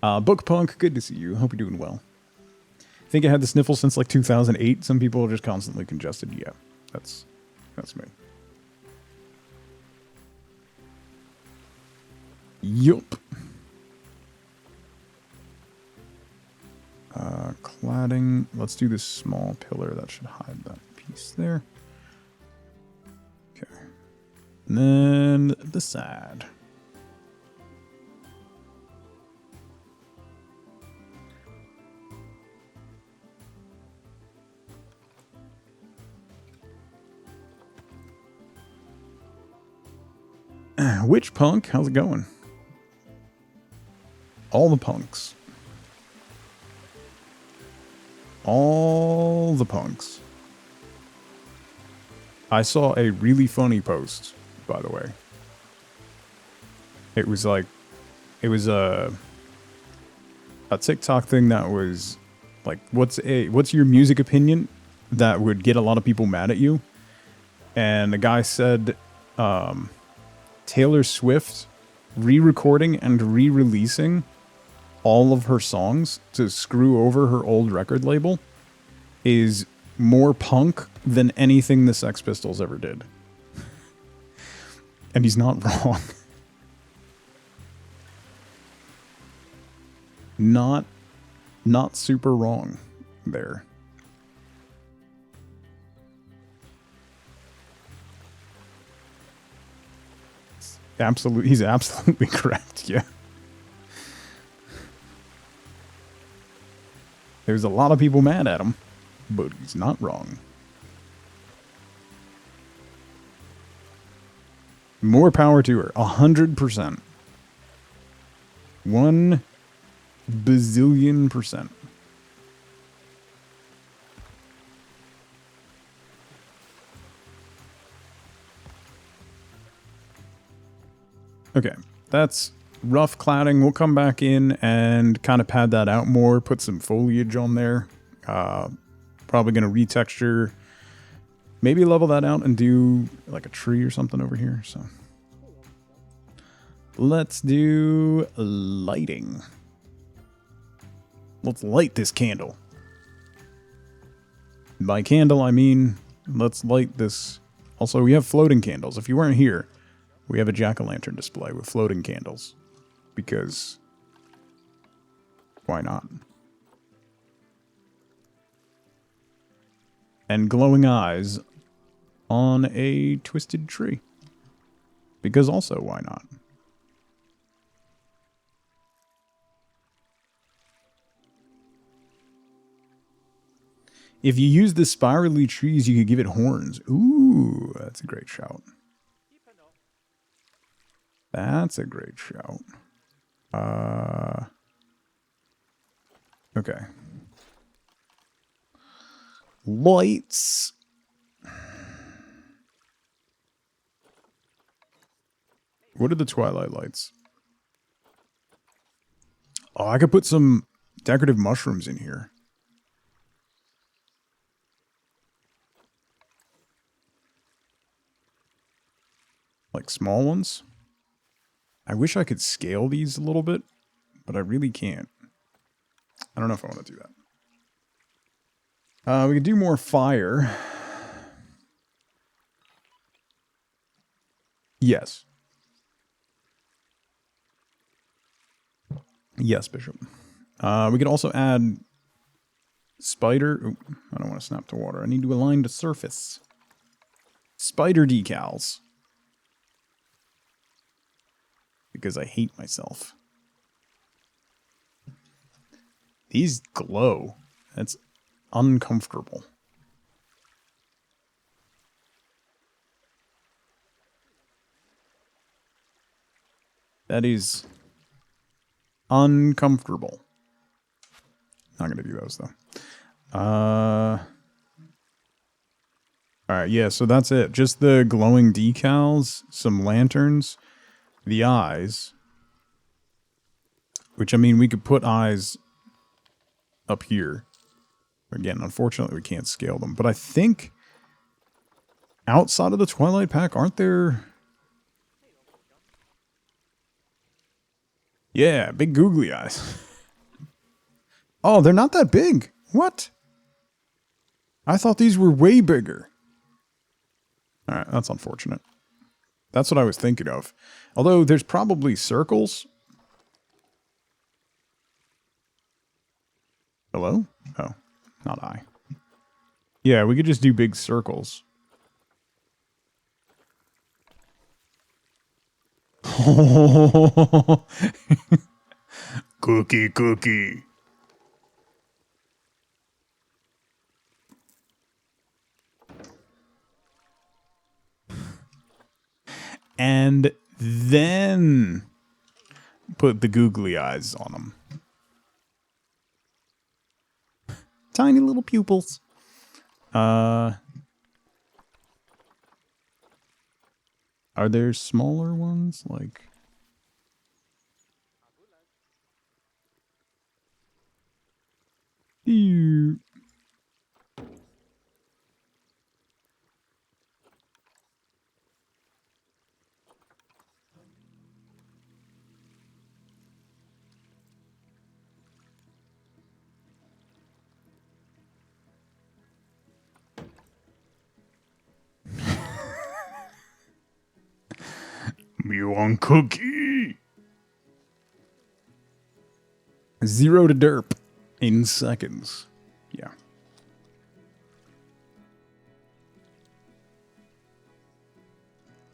Book Punk, good to see you. Hope you're doing well. Think I had the sniffles since like 2008. Some people are just constantly congested. Yeah, that's me. Yup. Cladding. Let's do this small pillar. That should hide that piece there. Okay. And then the side. Which punk? How's it going? All the punks. All the punks. I saw a really funny post, by the way. It was a TikTok thing that was like, what's your music opinion that would get a lot of people mad at you? And the guy said, Taylor Swift re-recording and re-releasing all of her songs to screw over her old record label is more punk than anything the Sex Pistols ever did. And he's not wrong. Not super wrong there. He's absolutely correct, yeah. There's a lot of people mad at him, but he's not wrong. More power to her, 100%. bazillion%. Okay, that's rough cladding. We'll come back in and kind of pad that out more, put some foliage on there. Probably going to retexture, maybe level that out and do like a tree or something over here. So let's do lighting. Let's light this candle. By candle, I mean let's light this. Also, we have floating candles. If you weren't here, we have a jack-o'-lantern display with floating candles. Because why not? And glowing eyes on a twisted tree. Because also, why not? If you use the spirally trees, you could give it horns. Ooh, that's a great shout. That's a great shout. Okay. Lights. What are the Twilight lights? Oh, I could put some decorative mushrooms in here. Like small ones. I wish I could scale these a little bit, but I really can't. I don't know if I want to do that. We could do more fire. Yes. Yes, Bishop. We could also add spider. Ooh, I don't want to snap to water. I need to align to surface. Spider decals. Because I hate myself. These glow. That's uncomfortable. That is uncomfortable. Not gonna do those though. Alright, yeah, so that's it. Just the glowing decals, some lanterns, the eyes. Which, I mean, we could put eyes up here. Again, unfortunately, we can't scale them. But I think outside of the Twilight pack, aren't there... Yeah, big googly eyes. Oh, they're not that big. What? I thought these were way bigger. Alright, that's unfortunate. That's what I was thinking of. Although, there's probably circles. Hello? Oh, not I. Yeah, we could just do big circles. Cookie, cookie. And then put the googly eyes on them. Tiny little pupils. Are there smaller ones? Like... Ew. Me want cookie. 0 to derp in seconds. Yeah.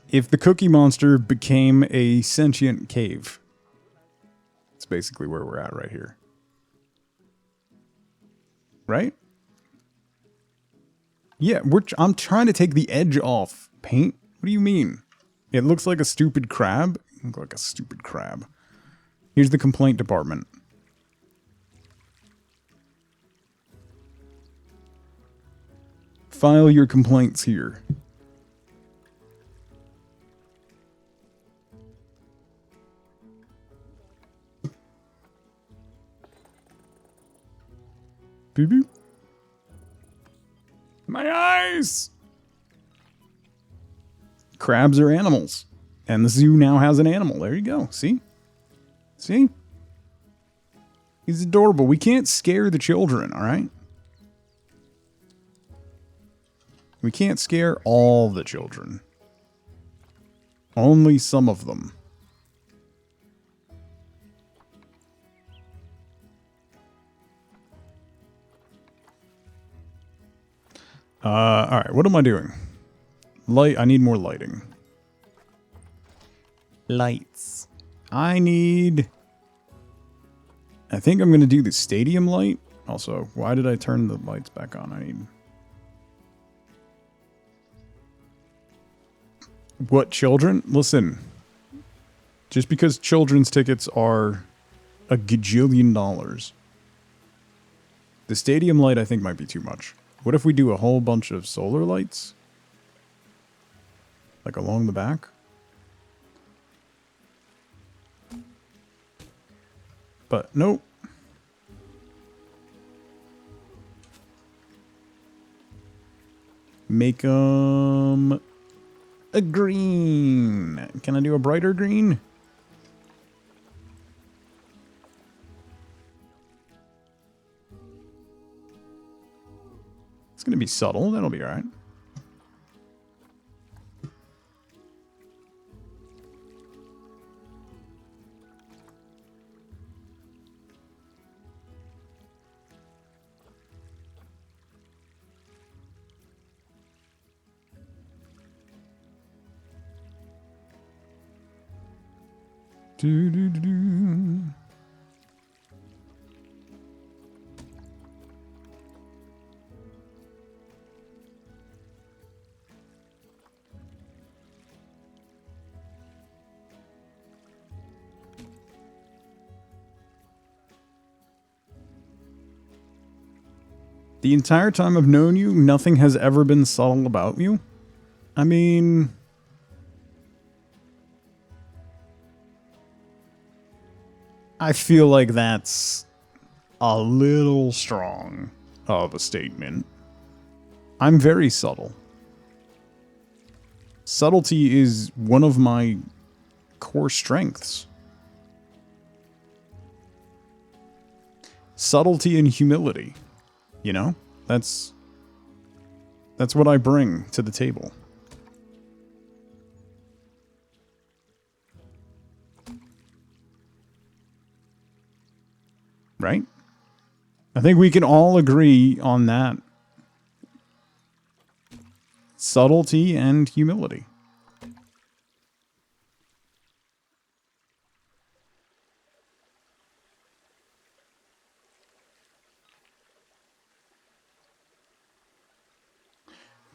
If the Cookie Monster became a sentient cave, it's basically where we're at right here. Right? Yeah, I'm trying to take the edge off. Paint? What do you mean? It looks like a stupid crab. You look like a stupid crab. Here's the complaint department. File your complaints here. Boop boop. My eyes! Crabs are animals. And the zoo now has an animal. There you go. See? See? He's adorable. We can't scare the children, alright? We can't scare all the children. Only some of them. Alright, what am I doing? Light, I need more lighting. Lights. I think I'm going to do the stadium light. Also, why did I turn the lights back on? I need... What, children? Listen. Just because children's tickets are a gajillion dollars. The stadium light I think might be too much. What if we do a whole bunch of solar lights? Like along the back? But nope. Make them a green. Can I do a brighter green? It's gonna be subtle. That'll be all right. Do, do, do, do. The entire time I've known you, nothing has ever been subtle about you? I mean... I feel like that's a little strong of a statement. I'm very subtle. Subtlety is one of my core strengths. Subtlety and humility. You know? That's what I bring to the table. Right? I think we can all agree on that. Subtlety and humility.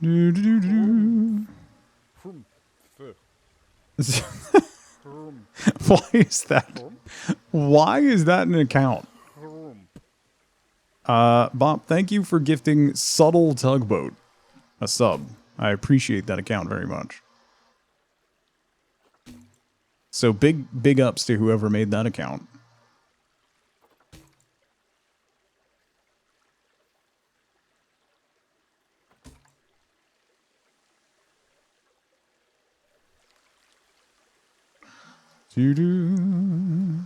Do, do, do, do. Why is that? Why is that an account? Bob, thank you for gifting Subtle Tugboat a sub. I appreciate that account very much. So big ups to whoever made that account. Doo-doo.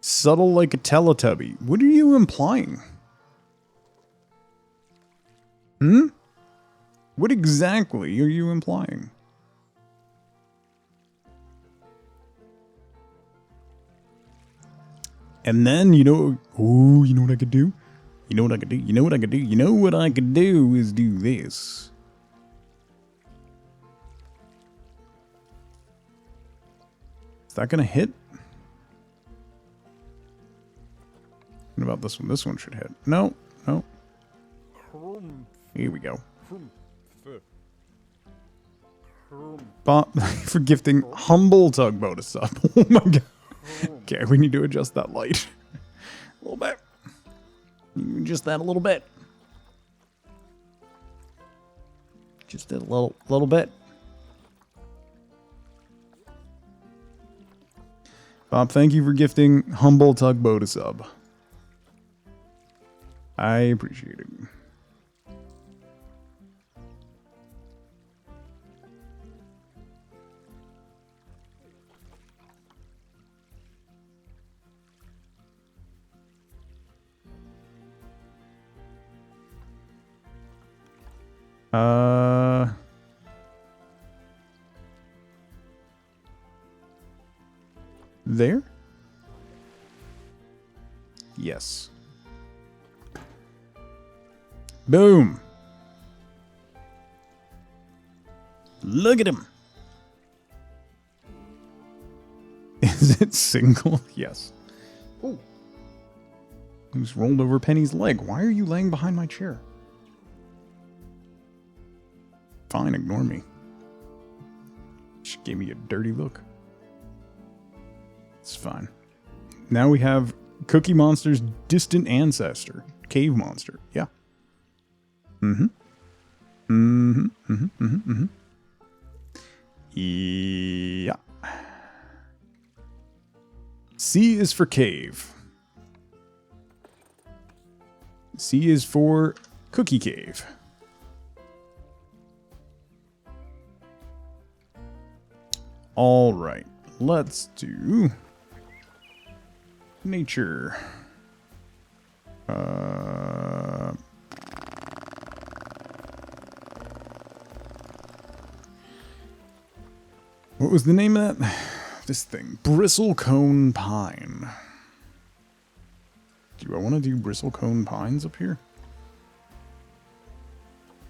Subtle like a Teletubby. What are you implying? Hmm? What exactly are you implying? And then, you know, oh, you know what I could do? You know what I could do? You know what I could do? You know what I could do is do this. Is that gonna hit? What about this one? This one should hit. No, no. Here we go. Bob, for gifting humble tugboat a sub. Oh my god. Okay, we need to adjust that light. A little bit. Just that a little bit. Just a little bit. Bob, thank you for gifting humble tugboat a sub. I appreciate it. There? Yes. Boom. Look at him. Is it single? Yes. Oh. Who's rolled over Penny's leg? Why are you laying behind my chair? Fine, ignore me. She gave me a dirty look. It's fine. Now we have Cookie Monster's distant ancestor. Cave monster. Yeah. Yeah. C is for cave. C is for Cookie Cave. All right. Let's do nature. What was the name of that? This thing. Bristlecone Pine. Do I want to do Bristlecone Pines up here?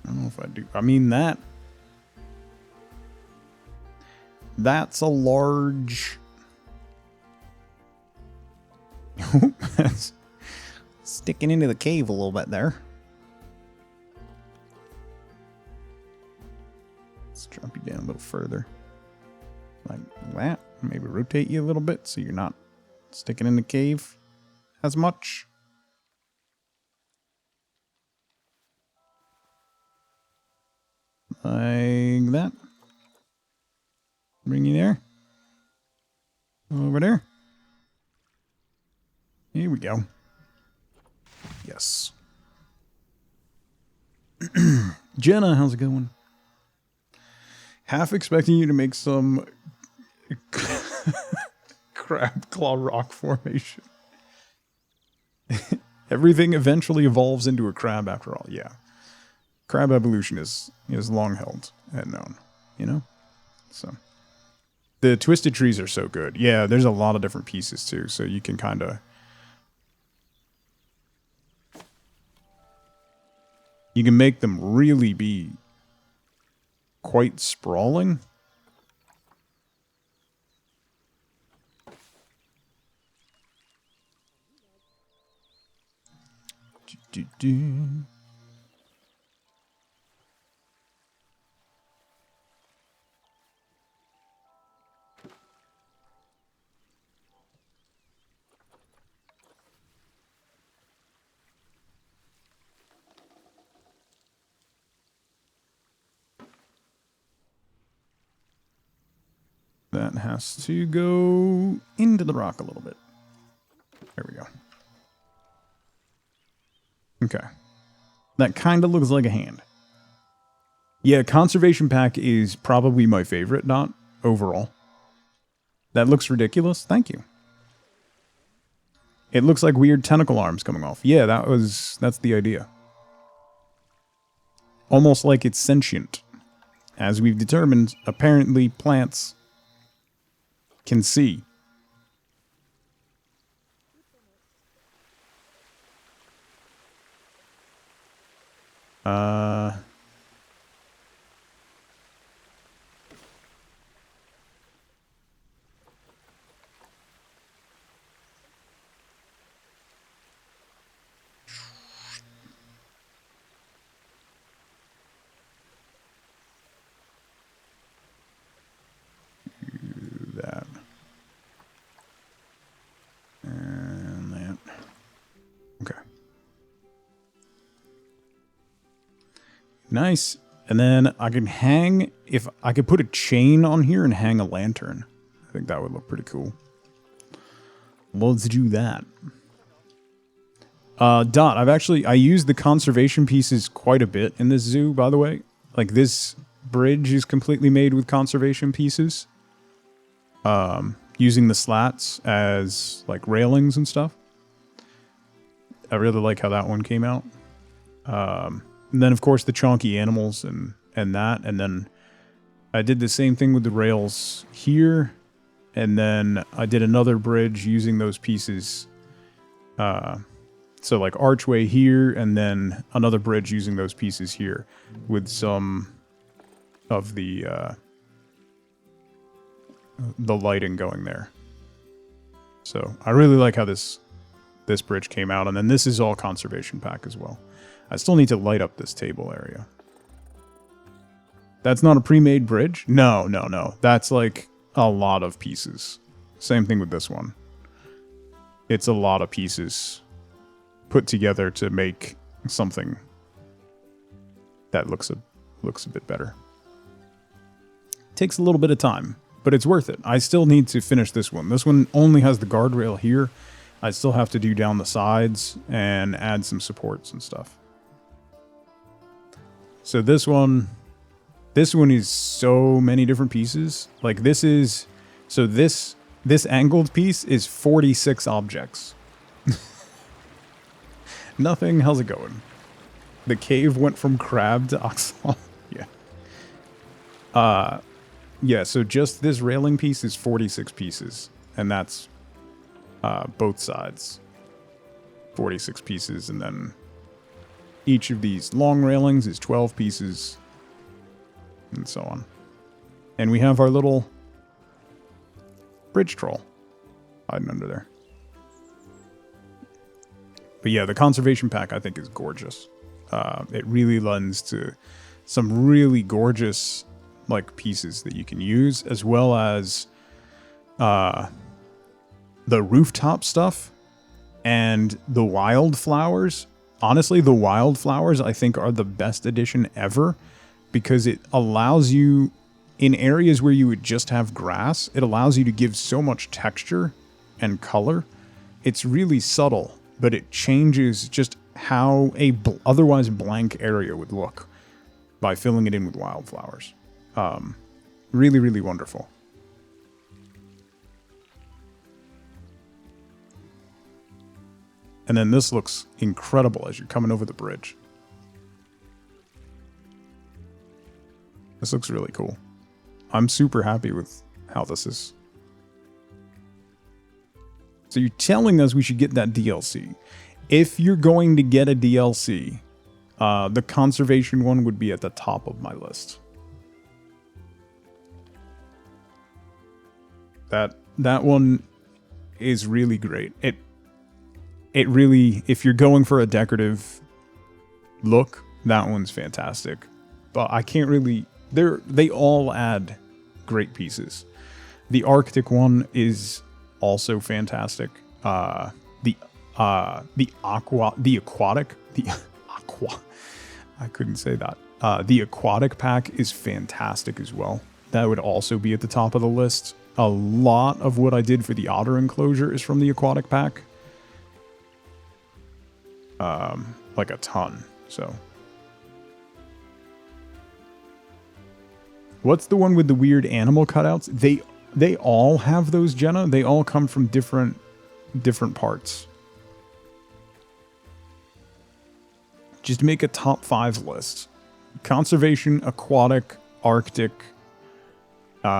I don't know if I do. I mean, that's a large... That's sticking into the cave a little bit there. Let's drop you down a little further. Like that. Maybe rotate you a little bit so you're not sticking in the cave as much. Like that. Bring you there. Over there. Here we go. Yes. Jenna, how's it going? Half expecting you to make some crab claw rock formation. Everything eventually evolves into a crab after all. Yeah. Crab evolution is long held and known, you know? So the twisted trees are so good. Yeah, there's a lot of different pieces too, so you can kind of you can make them really be quite sprawling. That has to go into the rock a little bit. There we go. Okay. That kind of looks like a hand. Yeah, Conservation Pack is probably my favorite, not overall. That looks ridiculous. Thank you. It looks like weird tentacle arms coming off. Yeah, that's the idea. Almost like it's sentient. As we've determined, apparently plants can see. Nice. And then I can hang, if I could put a chain on here and hang a lantern. I think that would look pretty cool. Let's do that. Dot, I use the conservation pieces quite a bit in this zoo, by the way. Like, this bridge is completely made with conservation pieces. Using the slats as, like, railings and stuff. I really like how that one came out. And then, of course, the chonky animals and that. And then I did the same thing with the rails here. And then I did another bridge using those pieces. So, like, archway here, and then another bridge using those pieces here. With some of the lighting going there. So, I really like how this bridge came out. And then this is all conservation pack as well. I still need to light up this table area. That's not a pre-made bridge? No, no, no. That's like a lot of pieces. Same thing with this one. It's a lot of pieces put together to make something that looks a bit better. Takes a little bit of time, but it's worth it. I still need to finish this one. This one only has the guardrail here. I still have to do down the sides and add some supports and stuff. So this one is so many different pieces. Like this angled piece is 46 objects. Nothing. How's it going? The cave went from crab to oxalot. Yeah. Yeah, so just this railing piece is 46 pieces. And that's both sides. 46 pieces, and then each of these long railings is 12 pieces, and so on. And we have our little bridge troll hiding under there. But yeah, the conservation pack I think is gorgeous. It really lends to some really gorgeous like pieces that you can use, as well as the rooftop stuff and the wildflowers. Honestly, the wildflowers I think are the best addition ever, because it allows you, in areas where you would just have grass, it allows you to give so much texture and color. It's really subtle, but it changes just how a otherwise blank area would look by filling it in with wildflowers. Really, really wonderful. And then this looks incredible as you're coming over the bridge. This looks really cool. I'm super happy with how this is. So you're telling us we should get that DLC. If you're going to get a DLC, the conservation one would be at the top of my list. That one is really great. It really, if you're going for a decorative look, that one's fantastic. But I can't really, they all add great pieces. The Arctic one is also fantastic. The aquatic pack is fantastic as well. That would also be at the top of the list. A lot of what I did for the otter enclosure is from the aquatic pack. Like a ton, so. What's the one with the weird animal cutouts? They all have those, Jenna. They all come from different parts. Just make a top 5 list. Conservation, aquatic, Arctic. What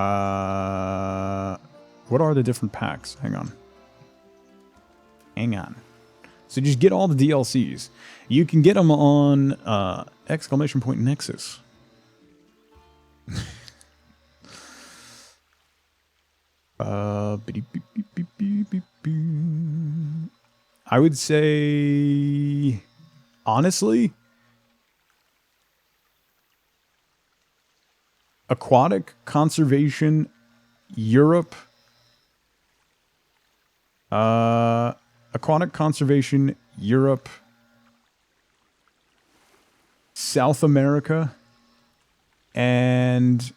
are the different packs? Hang on. So just get all the DLCs. You can get them on !Nexus. I would say, honestly, aquatic, conservation, Europe. Aquatic, conservation, Europe. South America, and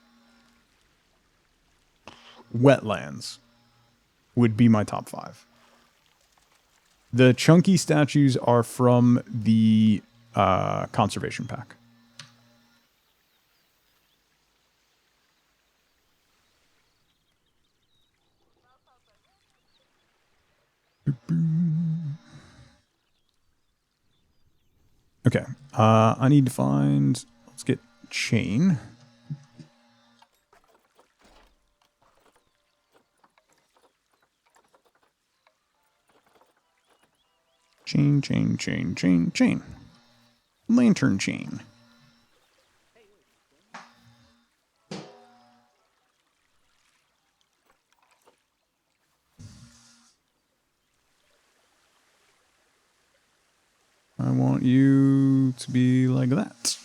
wetlands would be my top 5. The chunky statues are from the conservation pack. Okay, I need to find, let's get chain. Chain, chain, chain, chain, chain. Lantern chain. I want you to be like that.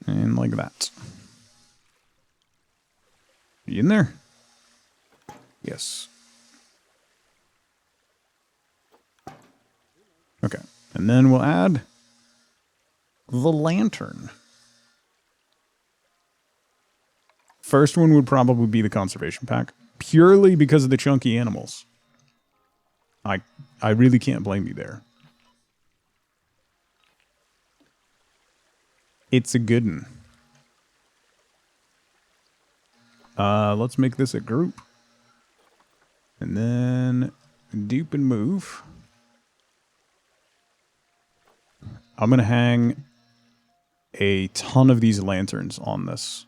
And like that. You in there? Yes. Okay. And then we'll add the lantern. First one would probably be the conservation pack, purely because of the chunky animals. I really can't blame you there. It's a good one. Let's make this a group. And then dupe and move. I'm going to hang a ton of these lanterns on this.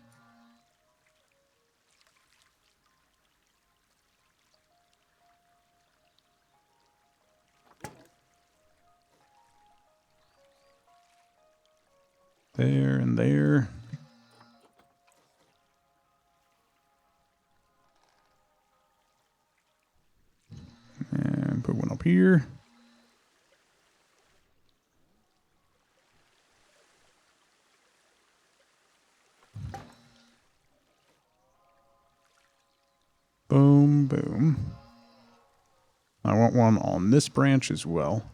There and there. And put one up here. Boom, boom. I want one on this branch as well.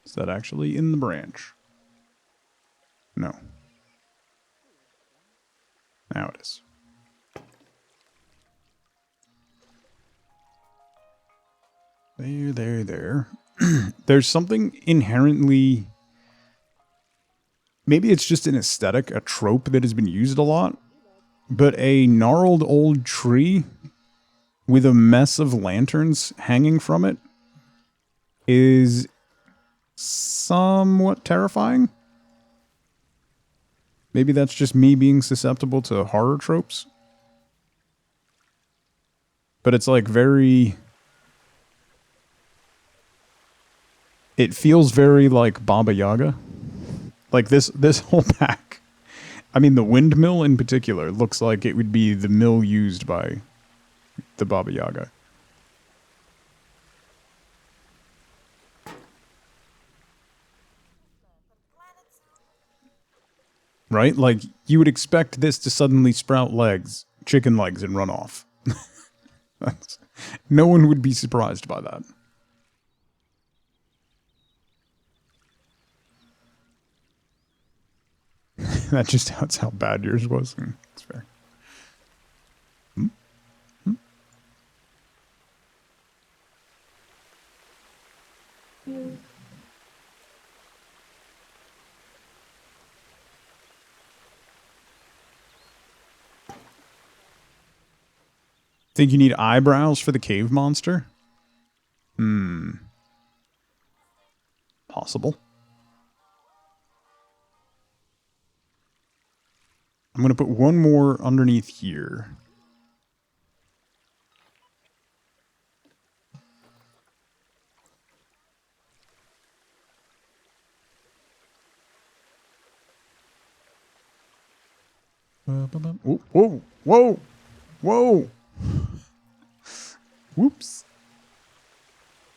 Is that actually in the branch? No. Now it is. There. There's something inherently... Maybe it's just an aesthetic, a trope that has been used a lot. But a gnarled old tree with a mess of lanterns hanging from it is somewhat terrifying. Maybe that's just me being susceptible to horror tropes. But it's like very... It feels very like Baba Yaga. Like this whole pack. I mean, the windmill in particular looks like it would be the mill used by the Baba Yaga. Right? Like, you would expect this to suddenly sprout legs, chicken legs, and run off. No one would be surprised by that. That's how bad yours was. That's fair. Think you need eyebrows for the cave monster? Possible. I'm going to put one more underneath here. Whoa, whoa, whoa, whoa. Whoops.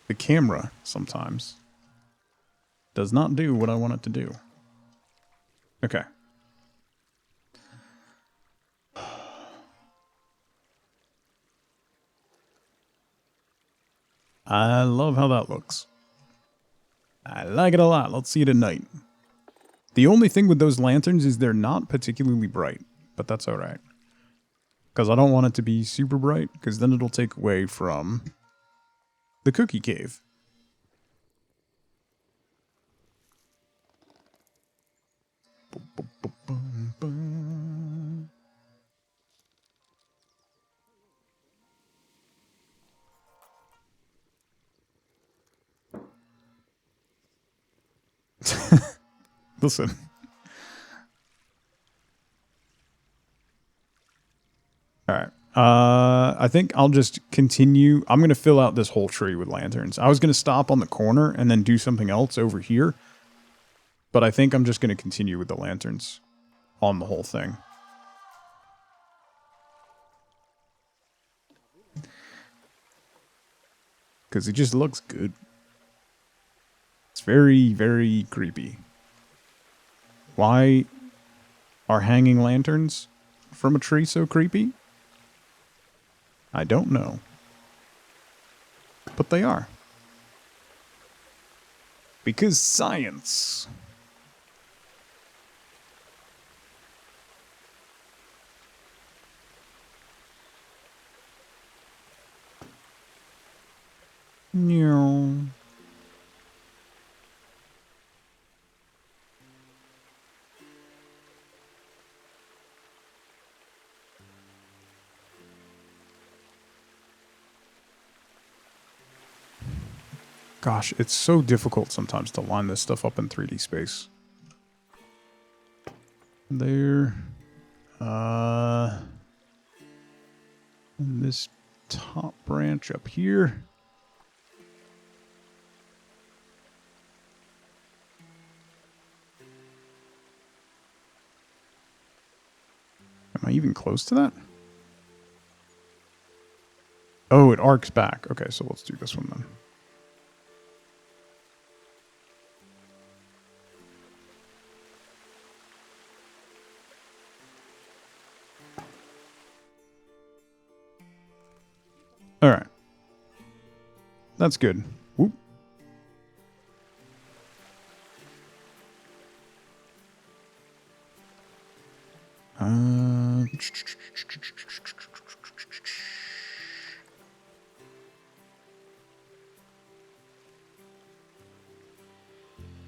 The camera sometimes does not do what I want it to do. Okay. I love how that looks. I like it a lot. Let's see it at night. The only thing with those lanterns is they're not particularly bright, but that's alright. Because I don't want it to be super bright, because then it'll take away from the cookie cave. Listen. Alright. I think I'll just continue. I'm going to fill out this whole tree with lanterns. I was going to stop on the corner and then do something else over here. But I think I'm just going to continue with the lanterns on the whole thing. Because it just looks good. It's very, very creepy. Why are hanging lanterns from a tree so creepy? I don't know. But they are. Because science. No. Gosh, it's so difficult sometimes to line this stuff up in 3D space. There. And this top branch up here. Am I even close to that? Oh, it arcs back. Okay, so let's do this one then. Alright. That's good. Whoop.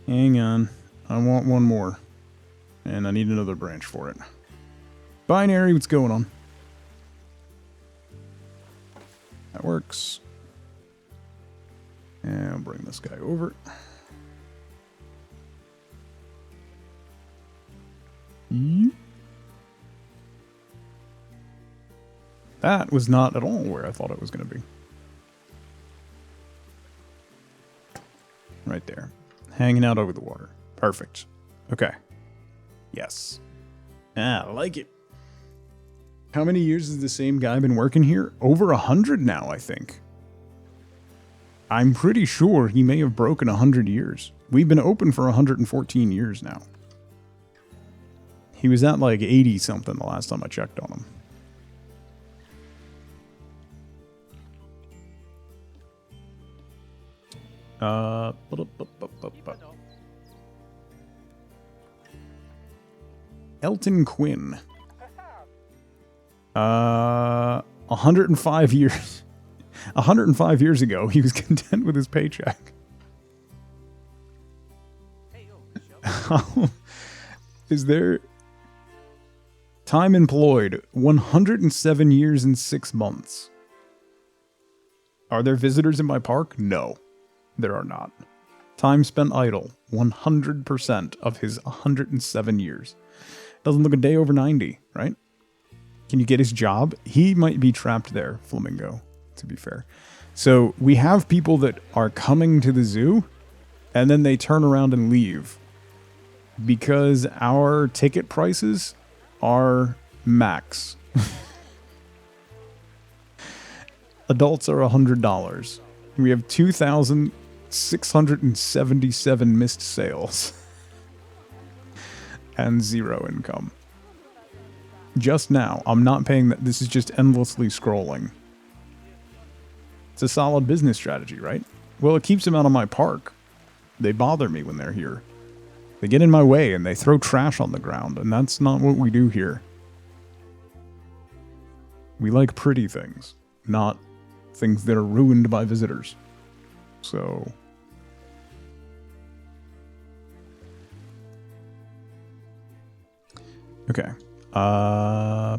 Hang on. I want one more. And I need another branch for it. Binary, what's going on? That works. And I'll bring this guy over. That was not at all where I thought it was going to be. Right there. Hanging out over the water. Perfect. Okay. Yes. Ah, I like it. How many years has the same guy been working here? Over 100 now, I think. I'm pretty sure he may have broken 100 years. We've been open for 114 years now. He was at like 80 something the last time I checked on him. Elton Quinn. 105 years. 105 years ago, he was content with his paycheck. Is there time employed 107 years and 6 months? Are there visitors in my park? No, there are not. Time spent idle 100% of his 107 years. Doesn't look a day over 90, right? Can you get his job? He might be trapped there, Flamingo, to be fair. So we have people that are coming to the zoo and then they turn around and leave because our ticket prices are max. Adults are $100. We have 2,677 missed sales. and 0 income. Just now, I'm not paying that. This is just endlessly scrolling. It's a solid business strategy, right? Well, it keeps them out of my park. They bother me when they're here. They get in my way and they throw trash on the ground, and that's not what we do here. We like pretty things, not things that are ruined by visitors. So... okay.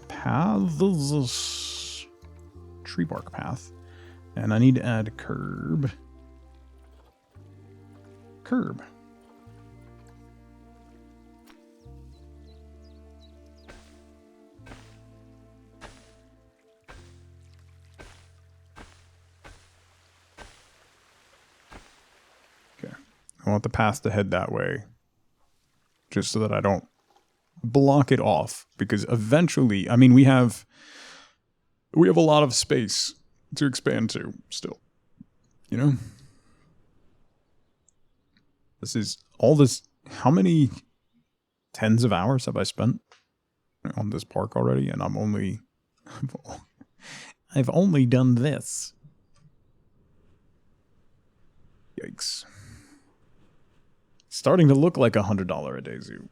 Paths. Tree bark path. And I need to add curb. Curb. Okay. I want the path to head that way. Just so that I don't block it off, because eventually, I mean, we have a lot of space to expand to still, you know? This is all this, how many tens of hours have I spent on this park already? And I've only done this. Yikes. Starting to look like $100 a day zoo.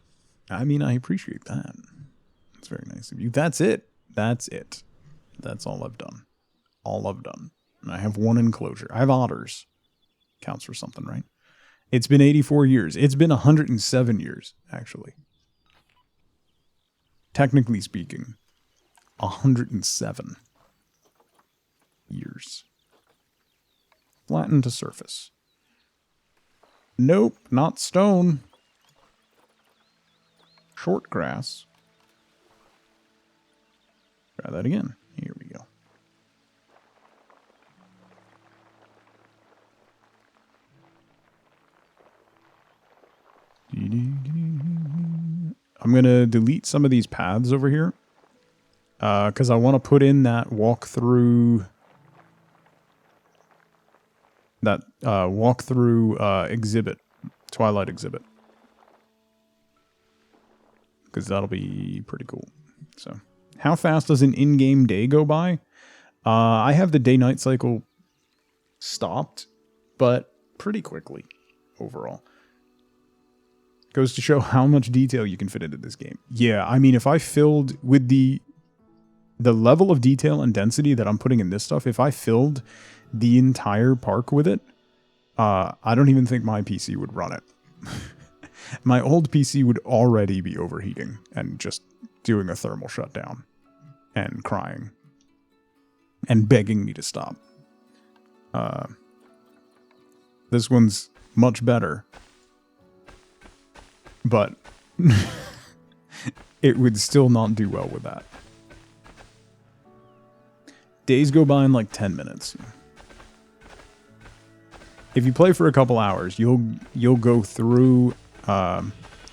I mean, I appreciate that. That's very nice of you. That's it. That's it. That's all I've done. All I've done. And I have one enclosure. I have otters. Counts for something, right? It's been 84 years. It's been 107 years, actually. Technically speaking, 107 years. Flatten to surface. Nope, not stone. Short grass. Try that again. Here we go. I'm going to delete some of these paths over here. Because I want to put in that walkthrough... exhibit. Twilight exhibit. Because that'll be pretty cool. So, how fast does an in-game day go by? I have the day-night cycle stopped, but pretty quickly overall. Goes to show how much detail you can fit into this game. Yeah, I mean, if I filled with the level of detail and density that I'm putting in this stuff, if I filled the entire park with it, I don't even think my PC would run it. My old PC would already be overheating and just doing a thermal shutdown and crying and begging me to stop. This one's much better, but it would still not do well with that. Days go by in like 10 minutes. If you play for a couple hours, you'll go through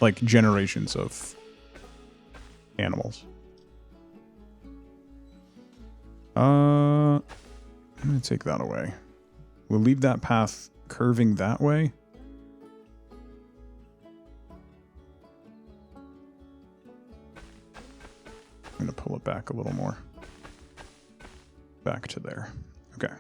like generations of animals. I'm gonna take that away. We'll leave that path curving that way. I'm gonna pull it back a little more. Back to there. Okay.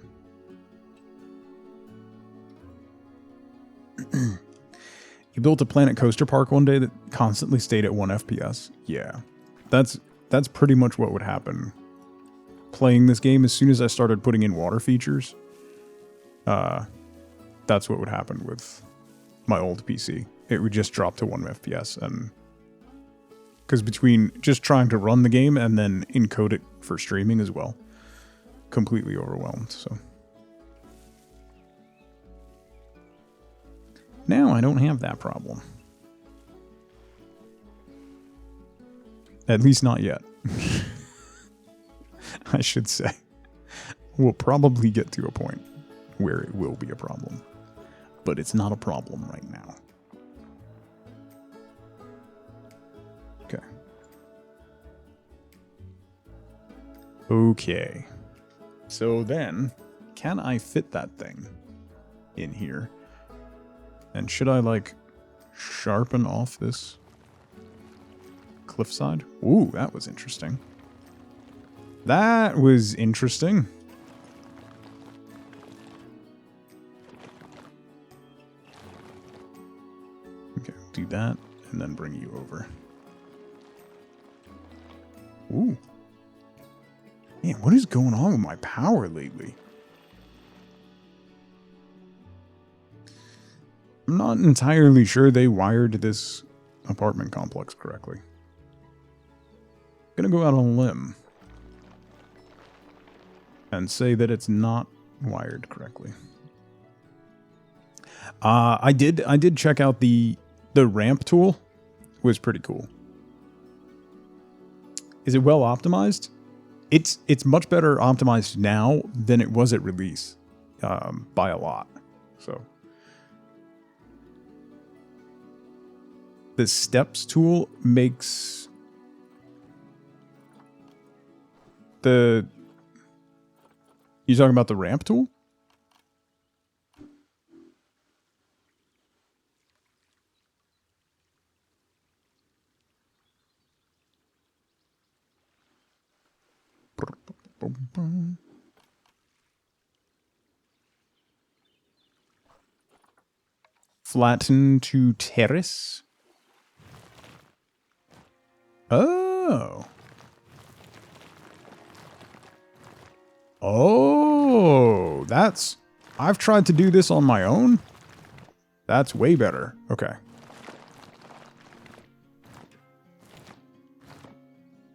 You built a Planet Coaster Park one day that constantly stayed at 1 FPS. Yeah. That's pretty much what would happen. Playing this game, as soon as I started putting in water features, that's what would happen with my old PC. It would just drop to 1 FPS, and because between just trying to run the game and then encode it for streaming as well, completely overwhelmed. So now I don't have that problem. At least not yet. I should say. We'll probably get to a point where it will be a problem. But it's not a problem right now. Okay. Okay. So then, can I fit that thing in here? And should I, like, sharpen off this cliffside. Ooh, that was interesting. That was interesting. Okay, do that and then bring you over. Ooh. Man, what is going on with my power lately? I'm not entirely sure they wired this apartment complex correctly. I'm gonna go out on a limb and say that it's not wired correctly. I did check out the ramp tool. It was pretty cool. Is it well optimized? It's much better optimized now than it was at release, by a lot. So the steps tool makes the... You talking about the ramp tool? Flatten to terrace. Oh. Oh, that's... I've tried to do this on my own. That's way better. Okay.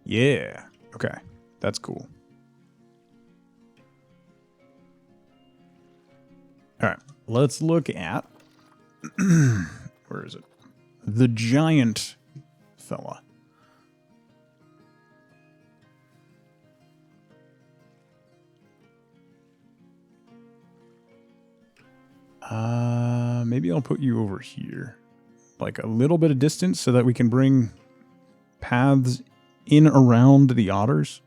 Yeah. Okay. That's cool. All right. Let's look at... Where is it? The giant fella. Maybe I'll put you over here. Like a little bit of distance so that we can bring paths in around the otters.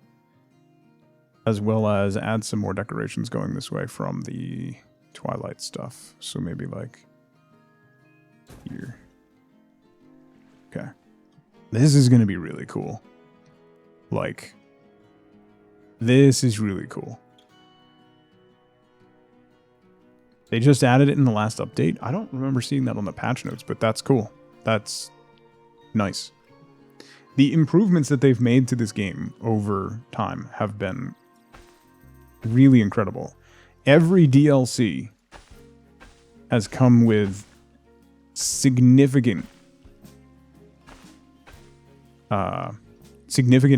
As well as add some more decorations going this way from the Twilight stuff. So maybe like here. Okay. This is going to be really cool. Like, this is really cool. They just added it in the last update. I don't remember seeing that on the patch notes, but that's cool. That's nice. The improvements that they've made to this game over time have been really incredible. Every DLC has come with significant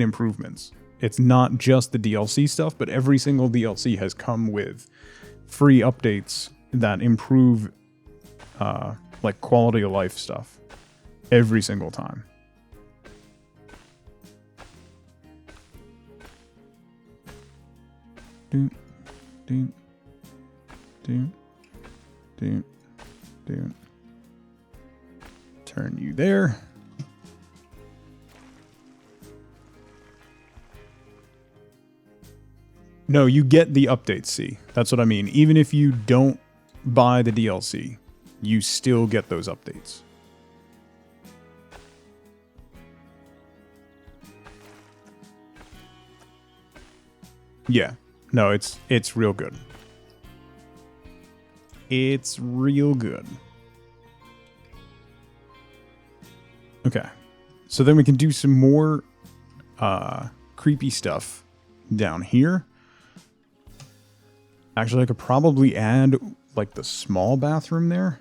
improvements. It's not just the DLC stuff, but every single DLC has come with free updates that improve like quality of life stuff every single time. Do, do, do, do, do. Turn you there. No, you get the updates, see. That's what I mean. Even if you don't buy the DLC, you still get those updates. Yeah. No, it's real good. It's real good. Okay. So then we can do some more creepy stuff down here. Actually, I could probably add like the small bathroom there.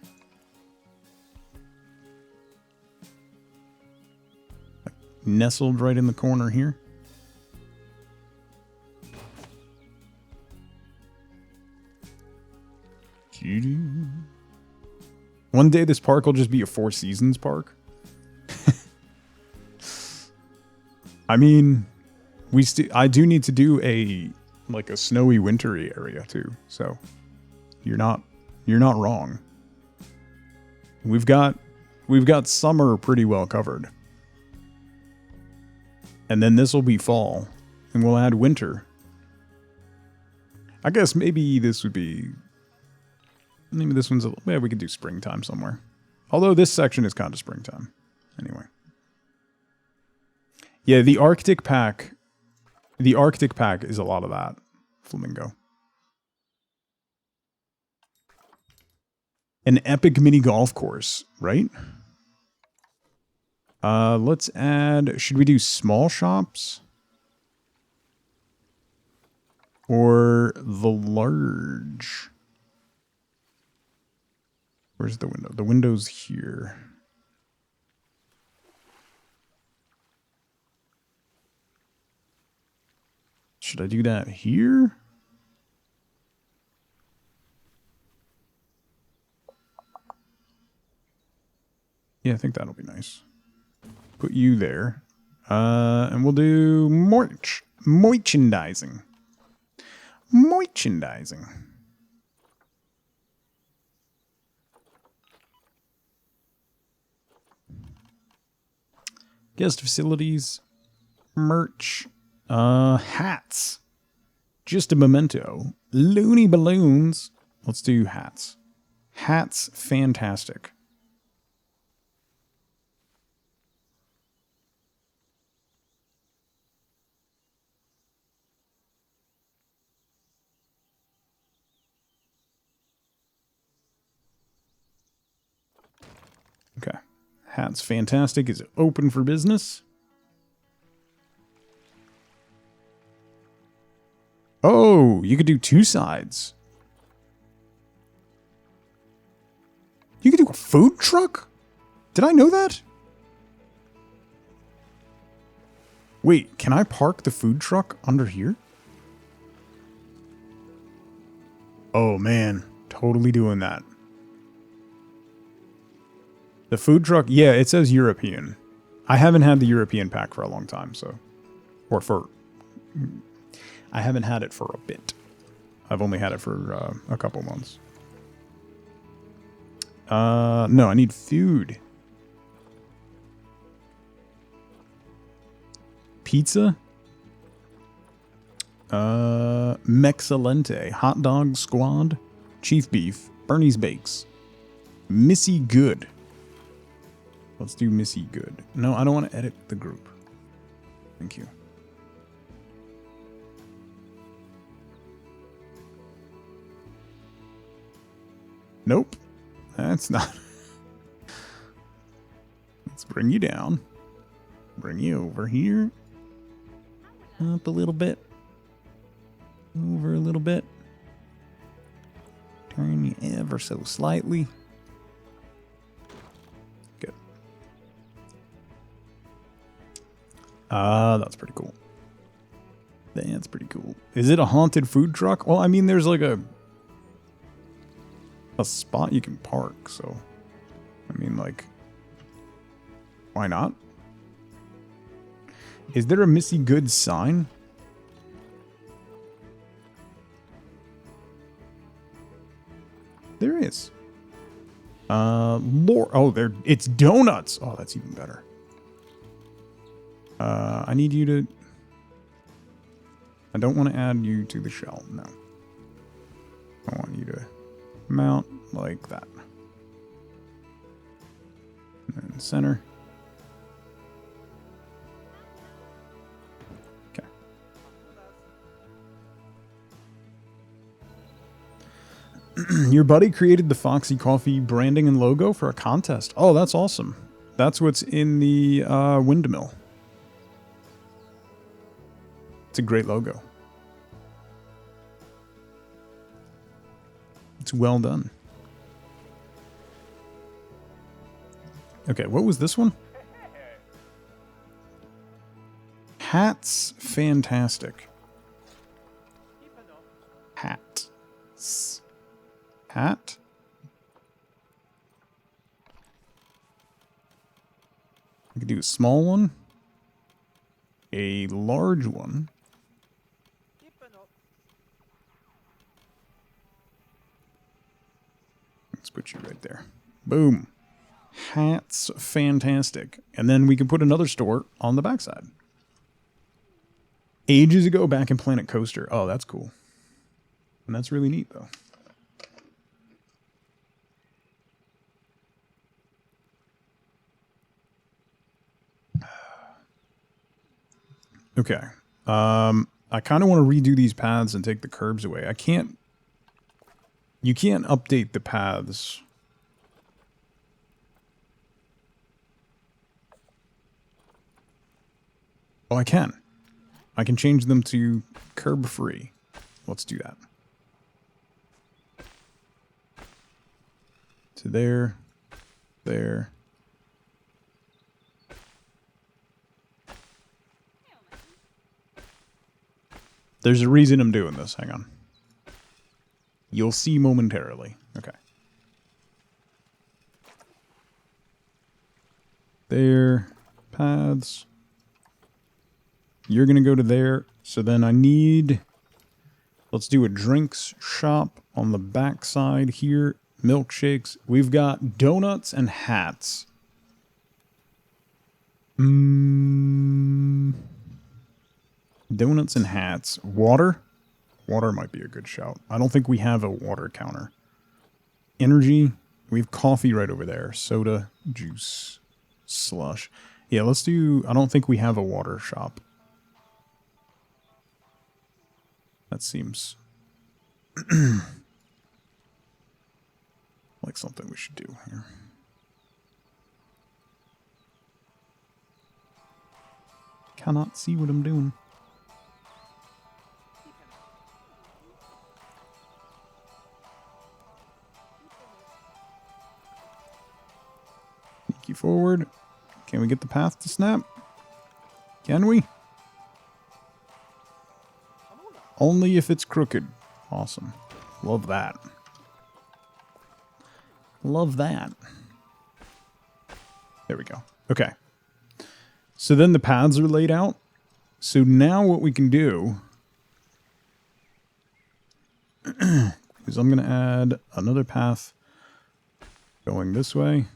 Like, nestled right in the corner here. One day this park will just be a Four Seasons park. I mean, I do need to do a snowy wintry area too. So you're not wrong. We've got summer pretty well covered. And then this will be fall and we'll add winter. I guess maybe this would be... Maybe this one's... Yeah, we could do springtime somewhere. Although this section is kind of springtime. Anyway. Yeah, the Arctic pack. The Arctic pack is a lot of that. Flamingo. An epic mini golf course, right? Let's add... Should we do small shops? Or the large? Where's the window? The window's here. Should I do that here? Yeah, I think that'll be nice. Put you there. And we'll do merchandising. Merchandising. Guest facilities. Merch. Hats. Just a memento. Loony balloons. Let's do hats. Hats, fantastic. Okay. Hats, fantastic. Is open for business. Oh, you could do two sides. You could do a food truck? Did I know that? Wait, can I park the food truck under here? Oh man, totally doing that. The food truck, yeah, it says European. I haven't had the European pack for a long time, so... Or for... I haven't had it for a bit. I've only had it for a couple months. No, I need food. Pizza? Mexcellente. Hot dog squad. Chief beef. Bernie's Bakes. Missy Good. Let's do Missy Good. No, I don't want to edit the group. Thank you. Nope. That's not. Let's bring you down. Bring you over here. Up a little bit. Over a little bit. Turn you ever so slightly. Good. That's pretty cool. That's pretty cool. Is it a haunted food truck? Well, I mean, there's like a spot you can park, so I mean, like, why not? Is there a Missy Good sign? There is. More. Oh, there. It's donuts. Oh, that's even better. I need you to. I don't want to add you to the shell. No. I want you to mount like that. And then center. Okay. Your buddy created the Foxy Coffee branding and logo for a contest. Oh, that's awesome. That's what's in the windmill. It's a great logo. It's well done. Okay, what was this one? Hats, fantastic. Hat. Hat. I could do a small one. A large one. Let's put you right there. Boom. Hats, fantastic. And then we can put another store on the backside. Ages ago, back in Planet Coaster. Oh, that's cool. And that's really neat, though. Okay. I kind of want to redo these paths and take the curbs away. I can't... You can't update the paths. Oh, I can. I can change them to curb free. Let's do that. To there. There. There's a reason I'm doing this. Hang on. You'll see momentarily. Okay. There. Paths. You're going to go to there. So then I need... Let's do a drinks shop on the back side here. Milkshakes. We've got donuts and hats. Donuts and hats. Water? Water might be a good shout. I don't think we have a water counter. Energy. We have coffee right over there. Soda. Juice. Slush. Yeah, let's do... I don't think we have a water shop. That seems... like something we should do here. Cannot see what I'm doing. Sneaky forward. Can we get the path to snap? Can we? Only if it's crooked. Awesome. Love that. Love that. There we go. Okay. So then the paths are laid out. So now what we can do is I'm going to add another path going this way.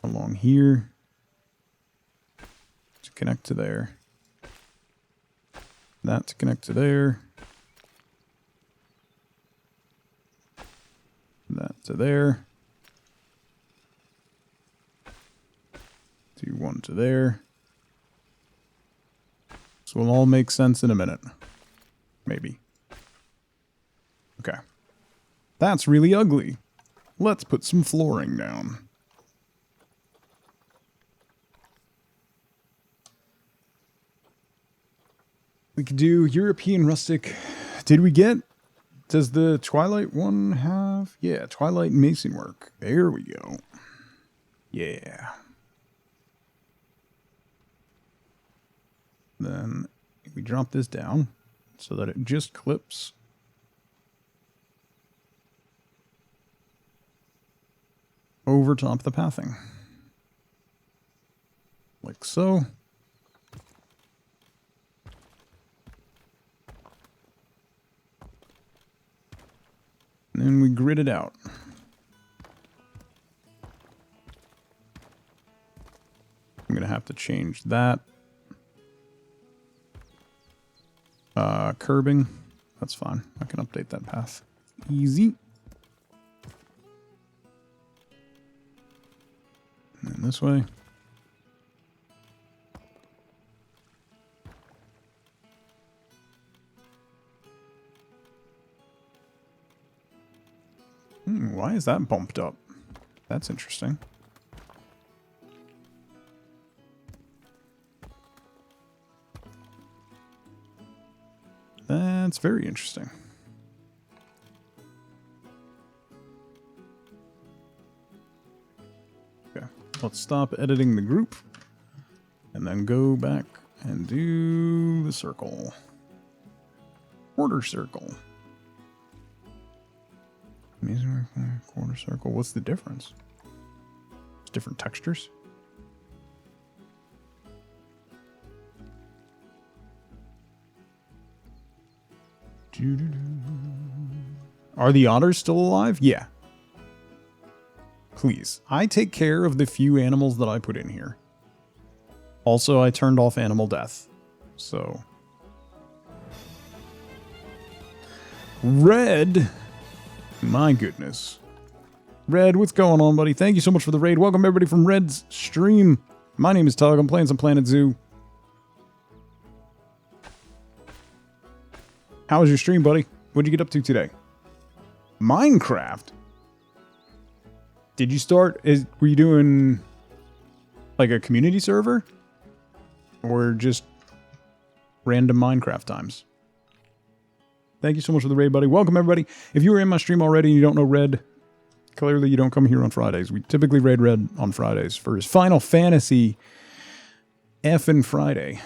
Along here. To connect to there. That to connect to there. That to there. Do one to there. This will all make sense in a minute. Maybe. Okay. That's really ugly. Let's put some flooring down. We could do European rustic. Did we get... Does the Twilight one have... Yeah, Twilight mason work. There we go. Yeah. Then we drop this down so that it just clips. Over top the pathing. Like so. And then we grid it out. I'm going to have to change that. Curbing. That's fine. I can update that path. Easy. And then this way. Why is that bumped up? That's interesting. That's very interesting. Okay, let's stop editing the group and then go back and do the circle. Quarter circle. Quarter circle. What's the difference? It's different textures. Are the otters still alive? Yeah. Please. I take care of the few animals that I put in here. Also, I turned off animal death. So. Red. My goodness. Red, what's going on, buddy? Thank you so much for the raid. Welcome everybody from Red's stream. My name is Tug. I'm playing some Planet Zoo. How was your stream, buddy? What'd you get up to today? Minecraft? Did you start... Were you doing... like a community server? Or just... random Minecraft times? Thank you so much for the raid, buddy. Welcome, everybody. If you were in my stream already and you don't know Red, clearly you don't come here on Fridays. We typically raid Red on Fridays for his Final Fantasy F&. Friday.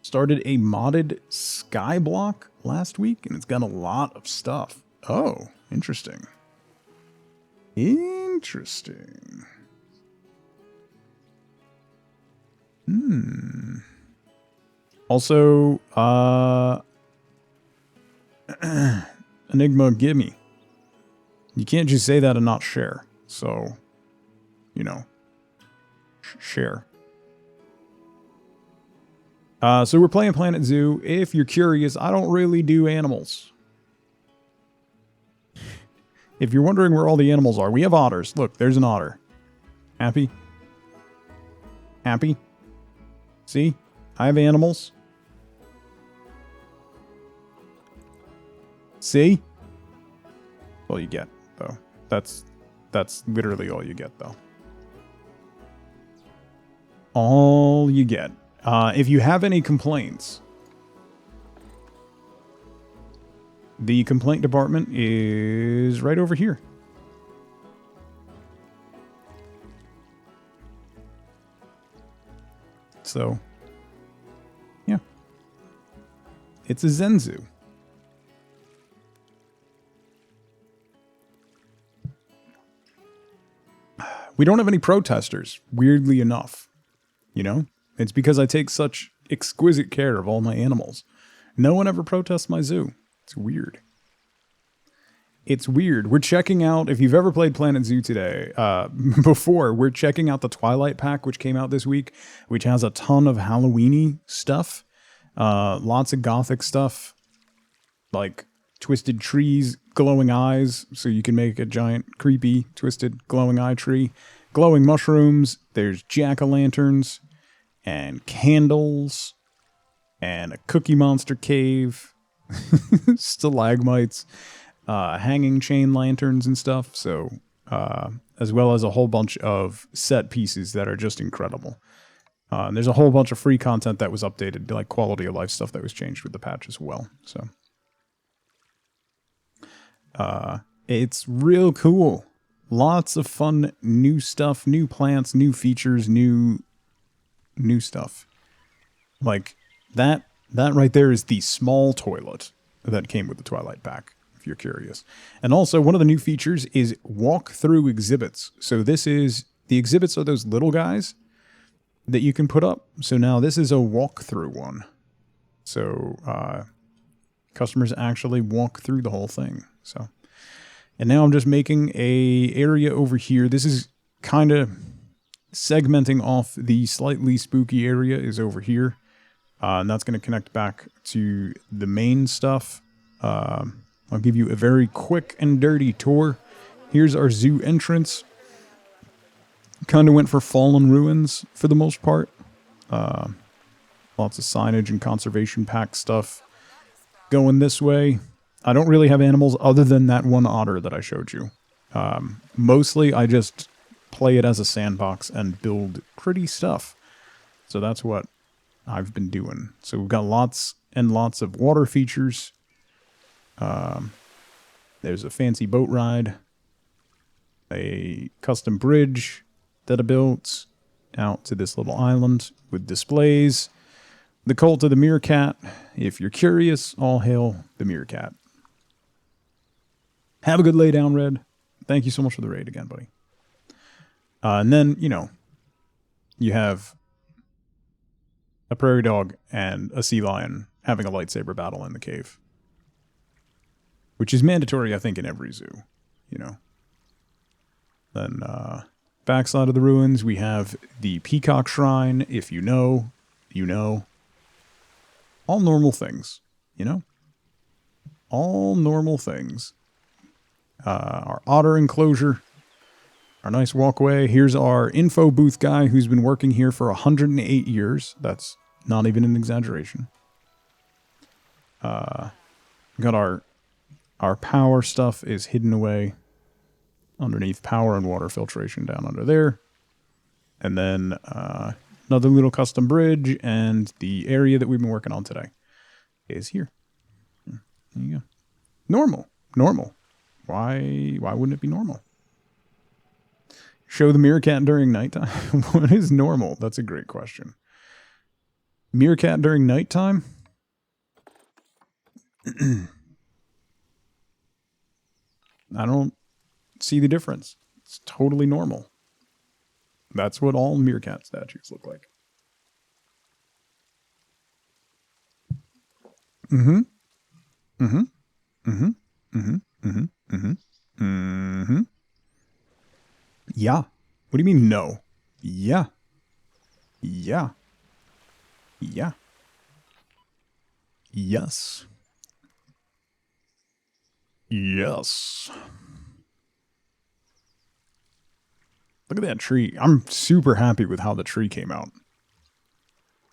Started a modded skyblock last week, and it's got a lot of stuff. Oh, interesting. Interesting. Also, Enigma, gimme. You can't just say that and not share. So, you know, share. So we're playing Planet Zoo. If you're curious, I don't really do animals. If you're wondering where all the animals are, we have otters. Look, there's an otter. Happy? Happy? See? I have animals. See? All you get, though. That's literally all you get, though. All you get. If you have any complaints, the complaint department is right over here. So, yeah. It's a Zen Zoo. We don't have any protesters, weirdly enough. You know? It's because I take such exquisite care of all my animals. No one ever protests my zoo. It's weird. It's weird. We're checking out, if you've ever played Planet Zoo today, before, we're checking out the Twilight pack, which came out this week, which has a ton of Halloween-y stuff. Lots of gothic stuff. Like twisted trees, glowing eyes, so you can make a giant, creepy, twisted, glowing eye tree. Glowing mushrooms. There's jack-o'-lanterns. And candles. And a Cookie Monster cave. Stalagmites. Hanging chain lanterns and stuff. So, as well as a whole bunch of set pieces that are just incredible. And there's a whole bunch of free content that was updated, like quality of life stuff that was changed with the patch as well. So, it's real cool. Lots of fun new stuff, new plants, new features, new stuff. Like that right there is the small toilet that came with the Twilight pack, if you're curious. And also one of the new features is walk-through exhibits. So the exhibits are those little guys that you can put up. So now this is a walk-through one. So customers actually walk through the whole thing. So, and now I'm just making a area over here. This is kind of segmenting off the slightly spooky area is over here. And that's going to connect back to the main stuff. I'll give you a very quick and dirty tour. Here's our zoo entrance. Kind of went for fallen ruins for the most part. Lots of signage and conservation pack stuff going this way. I don't really have animals other than that one otter that I showed you. Mostly I just play it as a sandbox and build pretty stuff. So that's what I've been doing. So we've got lots and lots of water features. There's a fancy boat ride. A custom bridge that I built out to this little island with displays. The cult of the meerkat. If you're curious, all hail the meerkat. Have a good lay down, Red. Thank you so much for the raid again, buddy. And then, you know, you have a prairie dog and a sea lion having a lightsaber battle in the cave. Which is mandatory, I think, in every zoo, you know. Then, backside of the ruins, we have the Peacock Shrine. If you know, you know. All normal things, you know? All normal things. Our otter enclosure. our nice walkway. Here's our info booth guy who's been working here for 108 years. That's not even an exaggeration. Got our power stuff is hidden away underneath power and water filtration down under there. And then another little custom bridge, and the area that we've been working on today is here. There you go. Normal. Why wouldn't it be normal? Show the meerkat during nighttime? What is normal? That's a great question. Meerkat during nighttime? I don't see the difference. It's totally normal. That's what all meerkat statues look like. Yeah. What do you mean no? Yeah. Yeah. Yeah. Yes. Yes. Look at that tree. I'm super happy with how the tree came out.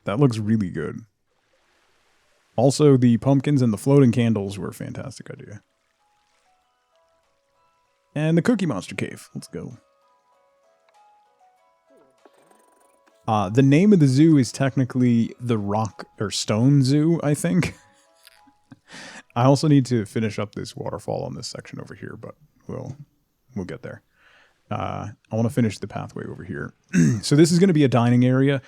That looks really good. Also, the pumpkins and the floating candles were a fantastic idea. And the Cookie Monster Cave. Let's go. The name of the zoo is technically the Rock or Stone Zoo, I think. I also need to finish up this waterfall on this section over here, but we'll get there. I want to finish the pathway over here. So this is going to be a dining area.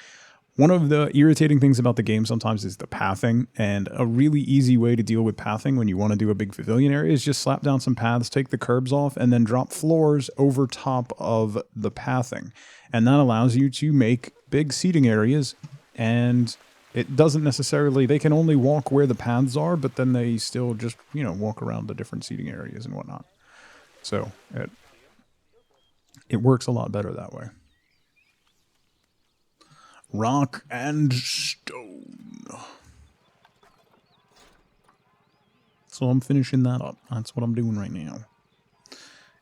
One of the irritating things about the game sometimes is the pathing, and a really easy way to deal with pathing when you want to do a big pavilion area is just slap down some paths, take the curbs off, and then drop floors over top of the pathing. And that allows you to make big seating areas, and it doesn't necessarily, they can only walk where the paths are, but then they still just, you know, walk around the different seating areas and whatnot. So it works a lot better that way. Rock and stone. So I'm finishing that up. That's what I'm doing right now.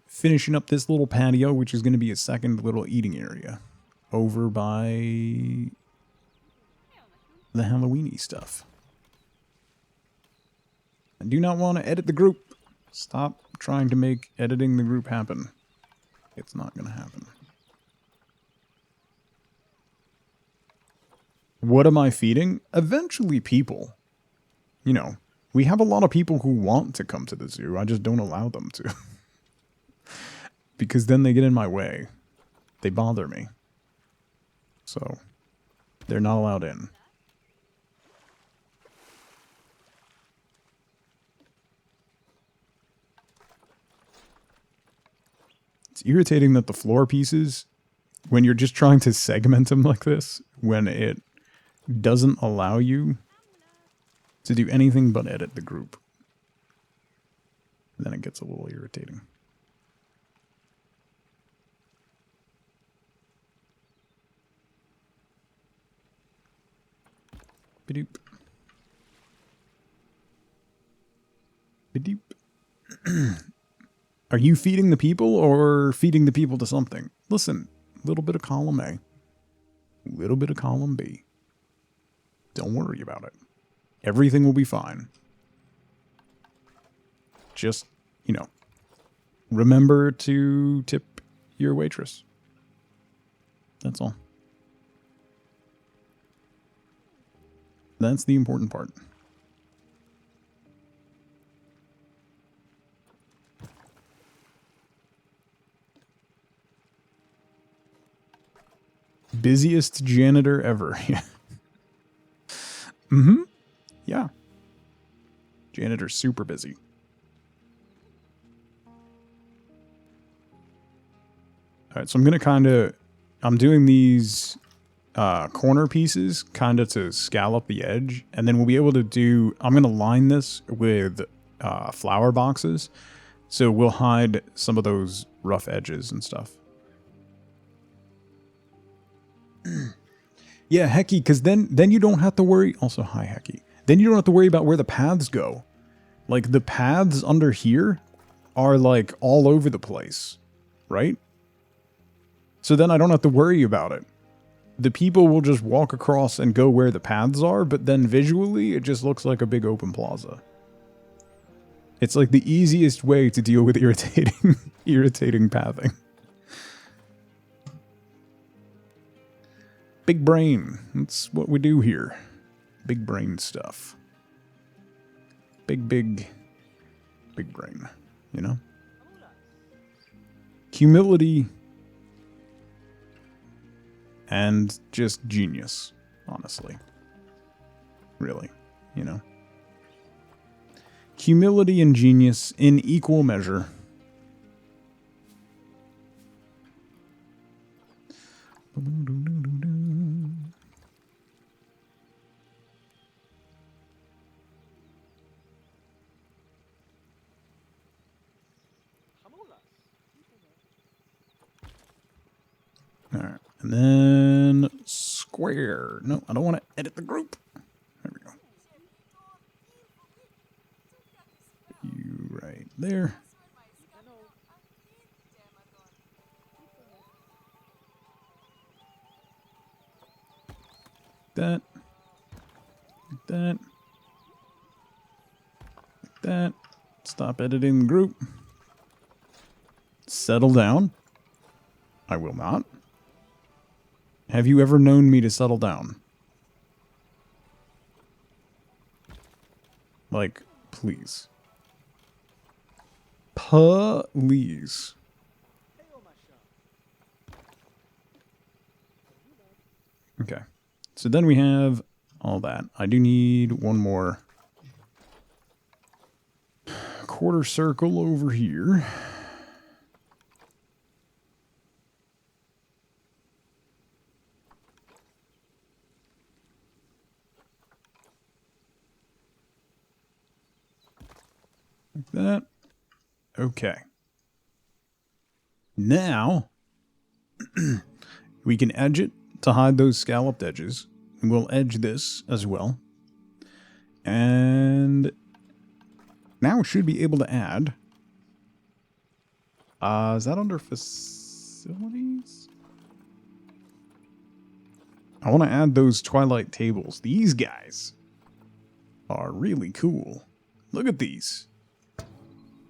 Finishing up this little patio, which is going to be a second little eating area over by the Halloweeny stuff. I do not want to edit the group. Stop trying to make editing the group happen. It's not going to happen. What am I feeding? Eventually people. You know, we have a lot of people who want to come to the zoo. I just don't allow them to. Because then they get in my way. They bother me. So, they're not allowed in. It's irritating that the floor pieces, when you're just trying to segment them like this, when it doesn't allow you to do anything but edit the group. Then it gets a little irritating. Badoop. Badoop. Are you feeding the people or feeding the people to something? Listen, a little bit of column A, a little bit of column B. Don't worry about it. Everything will be fine. Just, you know, remember to tip your waitress. That's all. That's the important part. Busiest janitor ever. Mm-hmm. Yeah. Janitor's super busy. Alright, so I'm gonna I'm doing these corner pieces kind of to scallop the edge, and then we'll be able to do, I'm gonna line this with flower boxes, so we'll hide some of those rough edges and stuff. Yeah, Hecky, because then you don't have to worry. Also, hi, Hecky. Then you don't have to worry about where the paths go. Like, the paths under here are, like, all over the place. Right? So then I don't have to worry about it. The people will just walk across and go where the paths are, but then visually it just looks like a big open plaza. It's like the easiest way to deal with irritating pathing. Big brain. That's what we do here. Big brain stuff. Big brain, you know? Humility and just genius, honestly. Really, you know? Humility and genius in equal measure. Alright, and then square. No, I don't want to edit the group. There we go. You right there. That. Like that. Like that. Stop editing the group. Settle down. I will not. Have you ever known me to settle down? Like, please. Please. Okay. So then we have all that. I do need one more quarter circle over here. Like that. Okay. Now, we can edge it to hide those scalloped edges. And we'll edge this as well. And now we should be able to add. Is that under facilities? I want to add those Twilight tables. These guys are really cool. Look at these.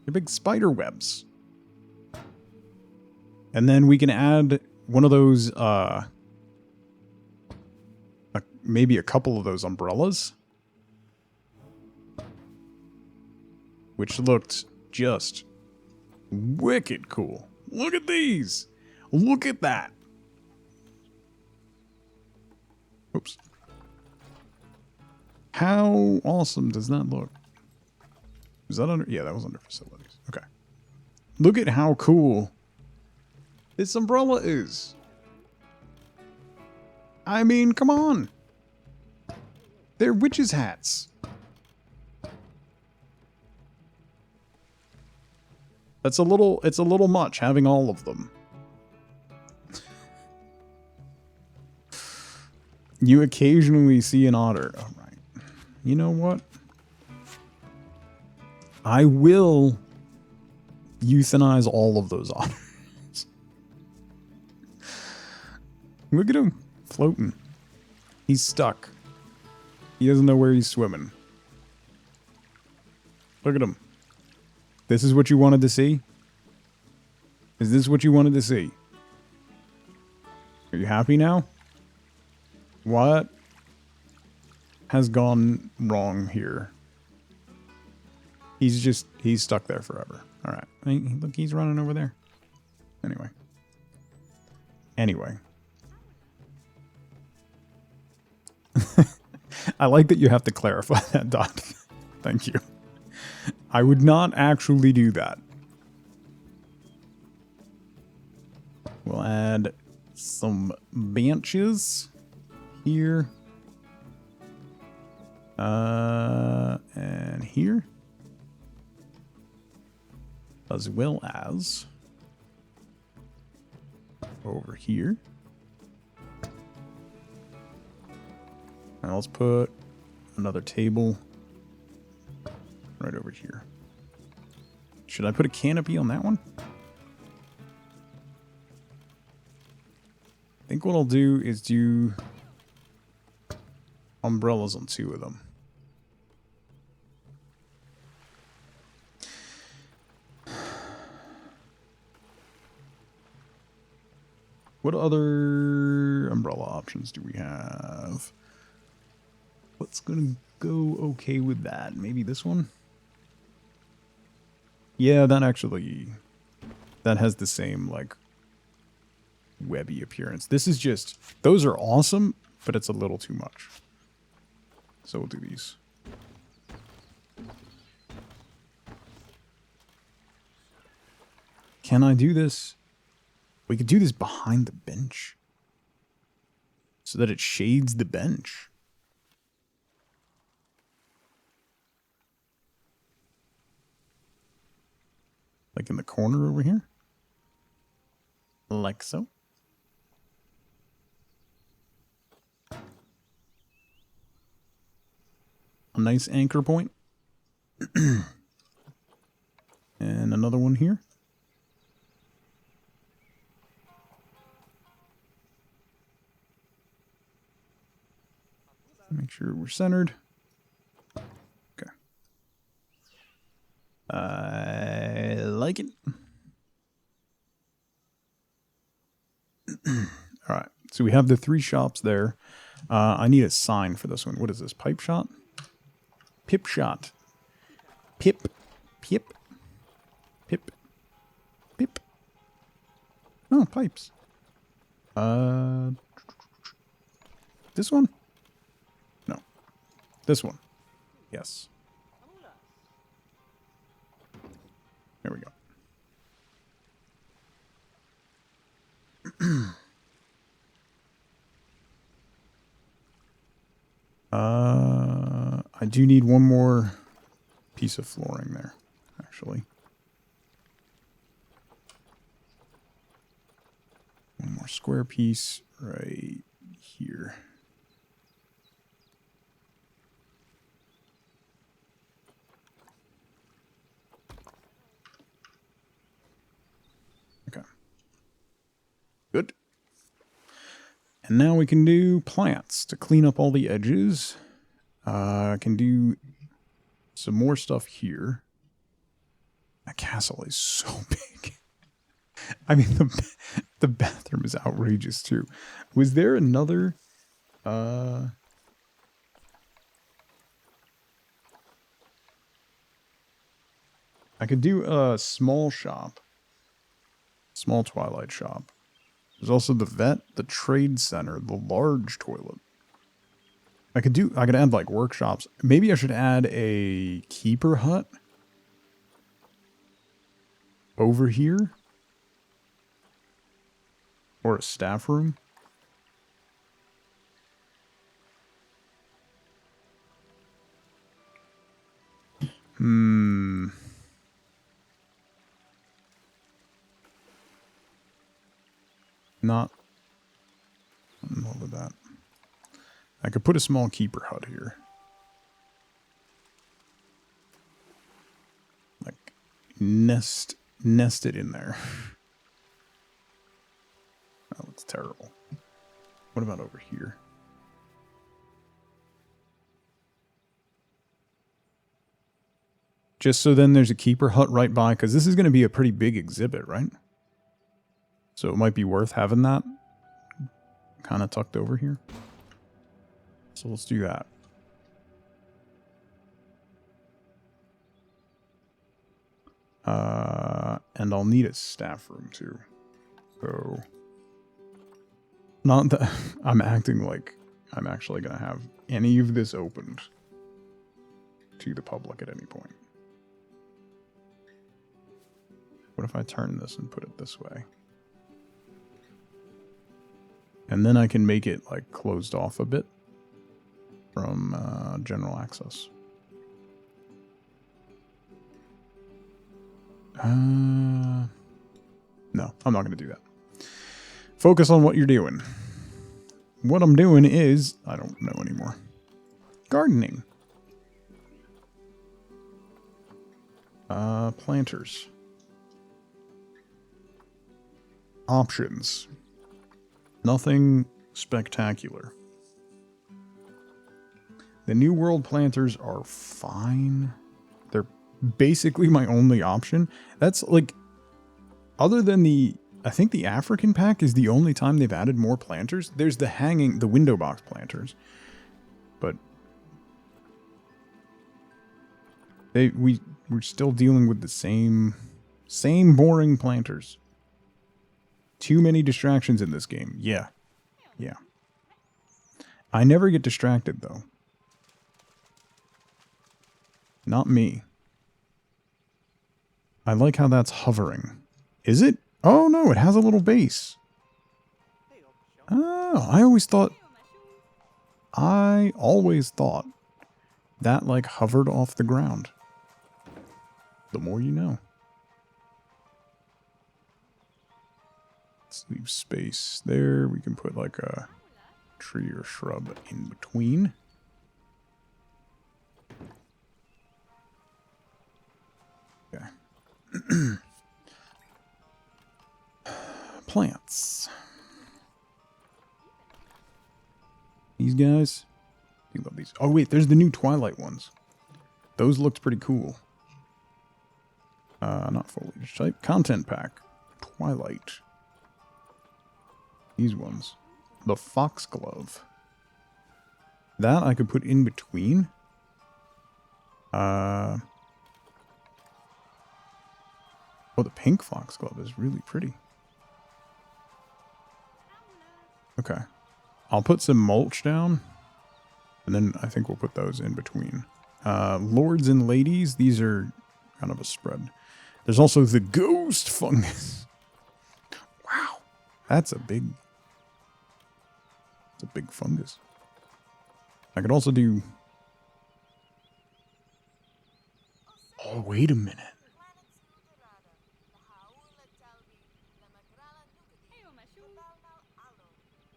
They're big spider webs. And then we can add one of those, maybe a couple of those umbrellas. Which looked just wicked cool. Look at these. Look at that. Oops. How awesome does that look? Is that under? Yeah, that was under facilities. Okay. Look at how cool this umbrella is. I mean, come on. They're witches' hats. It's a little much having all of them. You occasionally see an otter. All right. You know what? I will euthanize all of those otters. Look at him floating. He's stuck. He doesn't know where he's swimming. Look at him. This is what you wanted to see? Is this what you wanted to see? Are you happy now? What has gone wrong here? He's stuck there forever. All right. Look, he's running over there. Anyway. I like that you have to clarify that, Doc. Thank you. I would not actually do that. We'll add some benches here. And here. As well as over here. Now let's put another table right over here. Should I put a canopy on that one? think what I'll do is do umbrellas on 2 of them. What other umbrella options do we have? What's gonna go okay with that? Maybe this one? Yeah, that actually... that has the same, like, webby appearance. This is just... those are awesome, but it's a little too much. So we'll do these. Can I do this? We could do this behind the bench. So that it shades the bench. Like in the corner over here? Like so. A nice anchor point. And another one here. Make sure we're centered. Okay. I like it. All right. So we have the 3 shops there. I need a sign for this one. What is this? Pipe shot? Pip shot. Pip. Pip. Pip. Pip. Oh, pipes. This one? No. This one. Yes. There we go. I do need one more piece of flooring there, actually. One more square piece right here. Okay. Good. And now we can do plants to clean up all the edges. I can do some more stuff here. That castle is so big. I mean, the bathroom is outrageous too. Was there another... I could do a small shop. Small Twilight shop. There's also the vet, the trade center, the large toilet. I could add like workshops. Maybe I should add a keeper hut over here. Or a staff room. Not in love with that. I could put a small keeper hut here. Like, nest it in there. Oh, it's terrible. What about over here? Just so then there's a keeper hut right by, because this is going to be a pretty big exhibit, right? So it might be worth having that kind of tucked over here. So let's do that. And I'll need a staff room too. So, not that I'm acting like I'm actually going to have any of this opened to the public at any point. What if I turn this and put it this way? And then I can make it like closed off a bit from general access. No, I'm not going to do that. Focus on what you're doing. What I'm doing is, I don't know anymore. Gardening. Planters. Nothing spectacular. The New World planters are fine. They're basically my only option. That's like, other than the, I think the African pack is the only time they've added more planters. There's the window box planters. But we're still dealing with the same boring planters. Too many distractions in this game. Yeah. Yeah. I never get distracted though. Not me. I like how that's hovering. Is it? Oh no, it has a little base. Oh, I always thought that like hovered off the ground. The more you know. Let's leave space there. We can put like a tree or shrub in between. Okay. Plants. These guys. You love these. Oh wait, there's the new Twilight ones. Those looked pretty cool. Not foliage type. Content pack. Twilight. These ones. The foxglove. That I could put in between. Oh, the pink foxglove is really pretty. Okay. I'll put some mulch down. And then I think we'll put those in between. Lords and ladies, these are kind of a spread. There's also the ghost fungus. Wow. That's a big fungus. I could also do... Oh, wait a minute.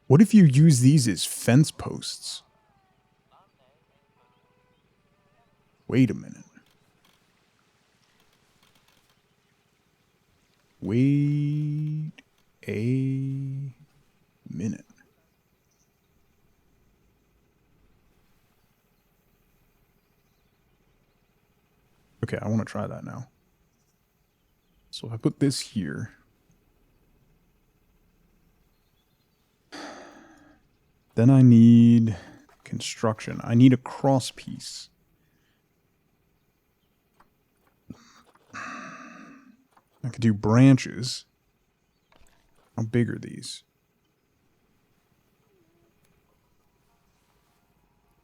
What if you use these as fence posts? Wait a minute. Wait a minute. Okay, I want to try that now. So if I put this here... Then I need construction. I need a cross piece. I could do branches. How big are these?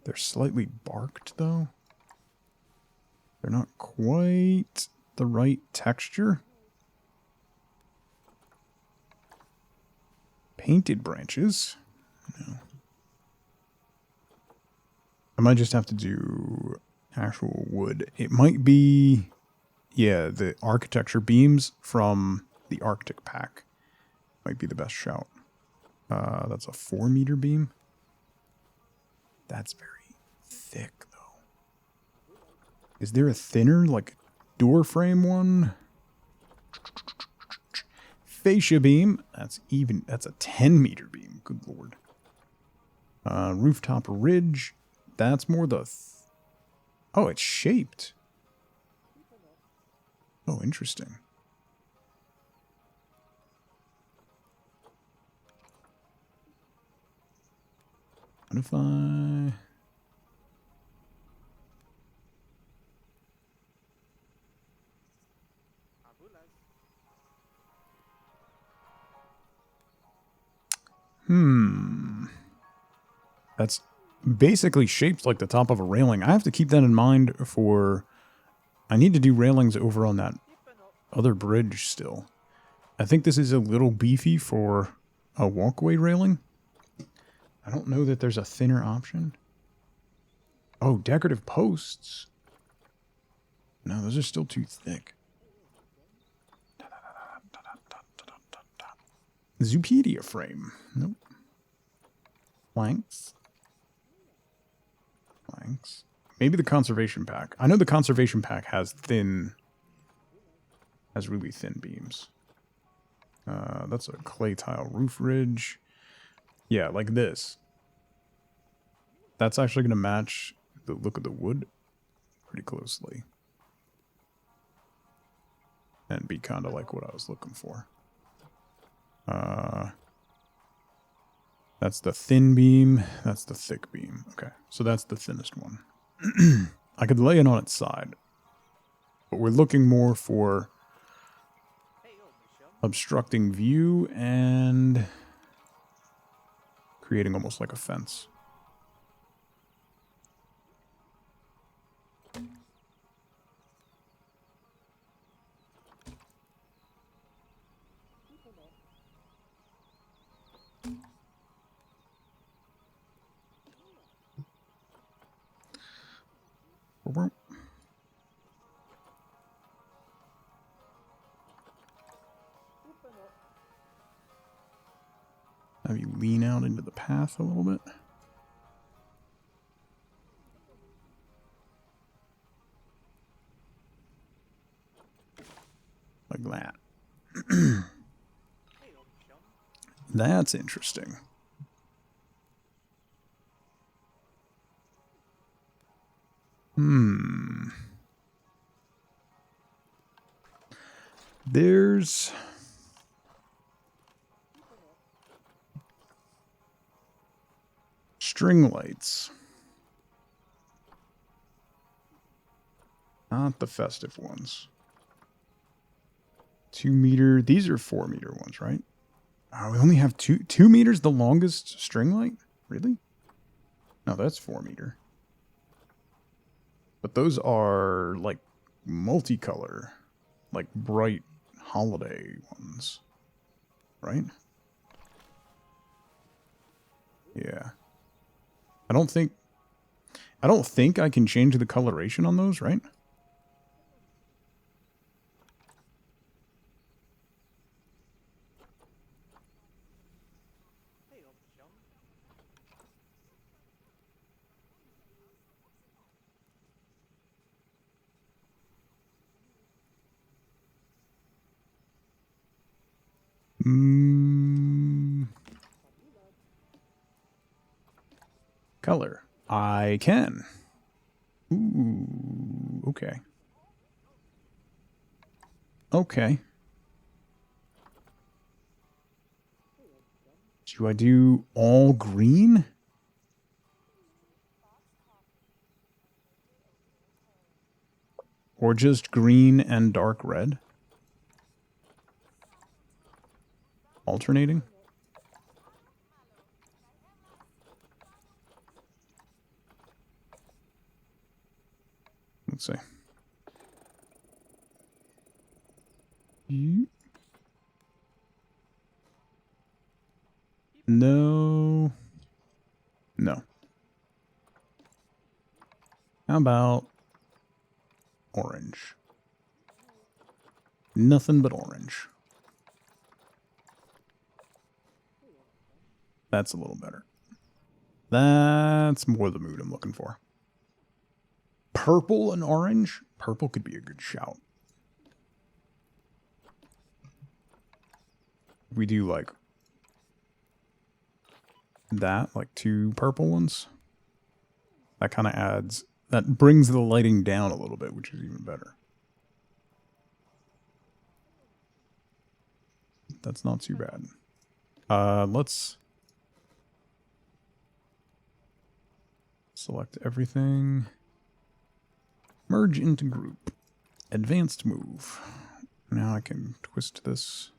They're slightly barked though. They're not quite the right texture. Painted branches. No. I might just have to do actual wood. It might be, yeah, the architecture beams from the Arctic pack. Might be the best shout. That's a 4-meter beam. That's very thick, though. Is there a thinner, like, door frame one? Fascia beam. That's a 10-meter beam. Good lord. Rooftop ridge. That's more the... Oh, it's shaped. Oh, interesting. What if I... That's basically shaped like the top of a railing. I have to keep that in mind for... I need to do railings over on that other bridge still. I think this is a little beefy for a walkway railing. I don't know that there's a thinner option. Oh, decorative posts. No, those are still too thick. Zupedia frame. Nope. Planks. Planks. Maybe the conservation pack. I know the conservation pack has really thin beams. That's a clay tile roof ridge. Yeah, like this. That's actually going to match the look of the wood pretty closely. And be kind of like what I was looking for. That's the thin beam. That's the thick beam. Okay, so that's the thinnest one. I could lay it on its side. But we're looking more for obstructing view and creating almost like a fence. Have you lean out into the path a little bit. Like that. That's interesting. There's string lights. Not the festive ones. 2 meter. These are 4 meter ones, right? Oh, we only have 2 meters, the longest string light? Really? No, that's 4 meter. But those are like multicolor, like bright holiday ones, right? Yeah. I don't think I can change the coloration on those, right? Color. I can. Ooh, okay. Okay. Do I do all green? Or just green and dark red? Alternating? Let's see. No. No. How about orange? Nothing but orange. That's a little better. That's more the mood I'm looking for. Purple and orange? Purple could be a good shout. We do like that, like 2 purple ones. That kind of adds, that brings the lighting down a little bit, which is even better. That's not too bad. Let's select everything. Merge into group. Advanced move. Now I can twist this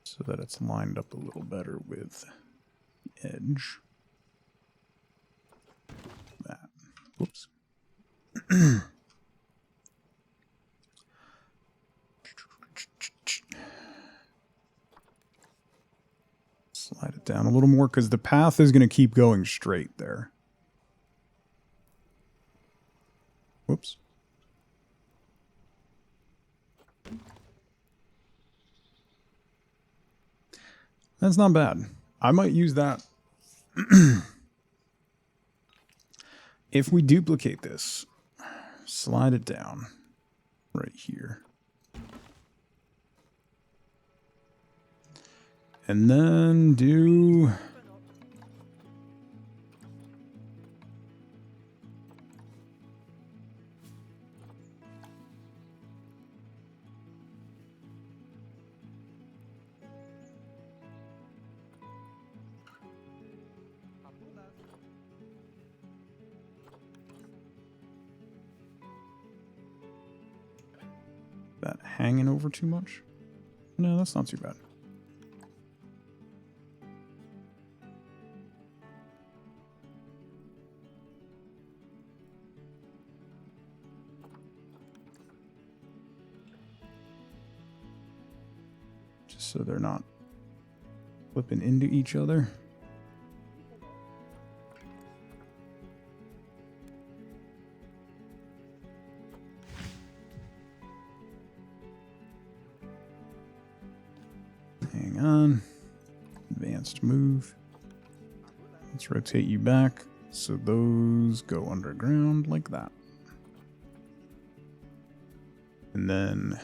so that it's lined up a little better with the edge. That. Whoops. Slide it down a little more because the path is going to keep going straight there. Whoops. That's not bad. I might use that. If we duplicate this, slide it down right here. And then do... that hanging over too much? No, that's not too bad. Just so they're not flipping into each other. Hang on. Advanced move. Let's rotate you back so those go underground like that. And then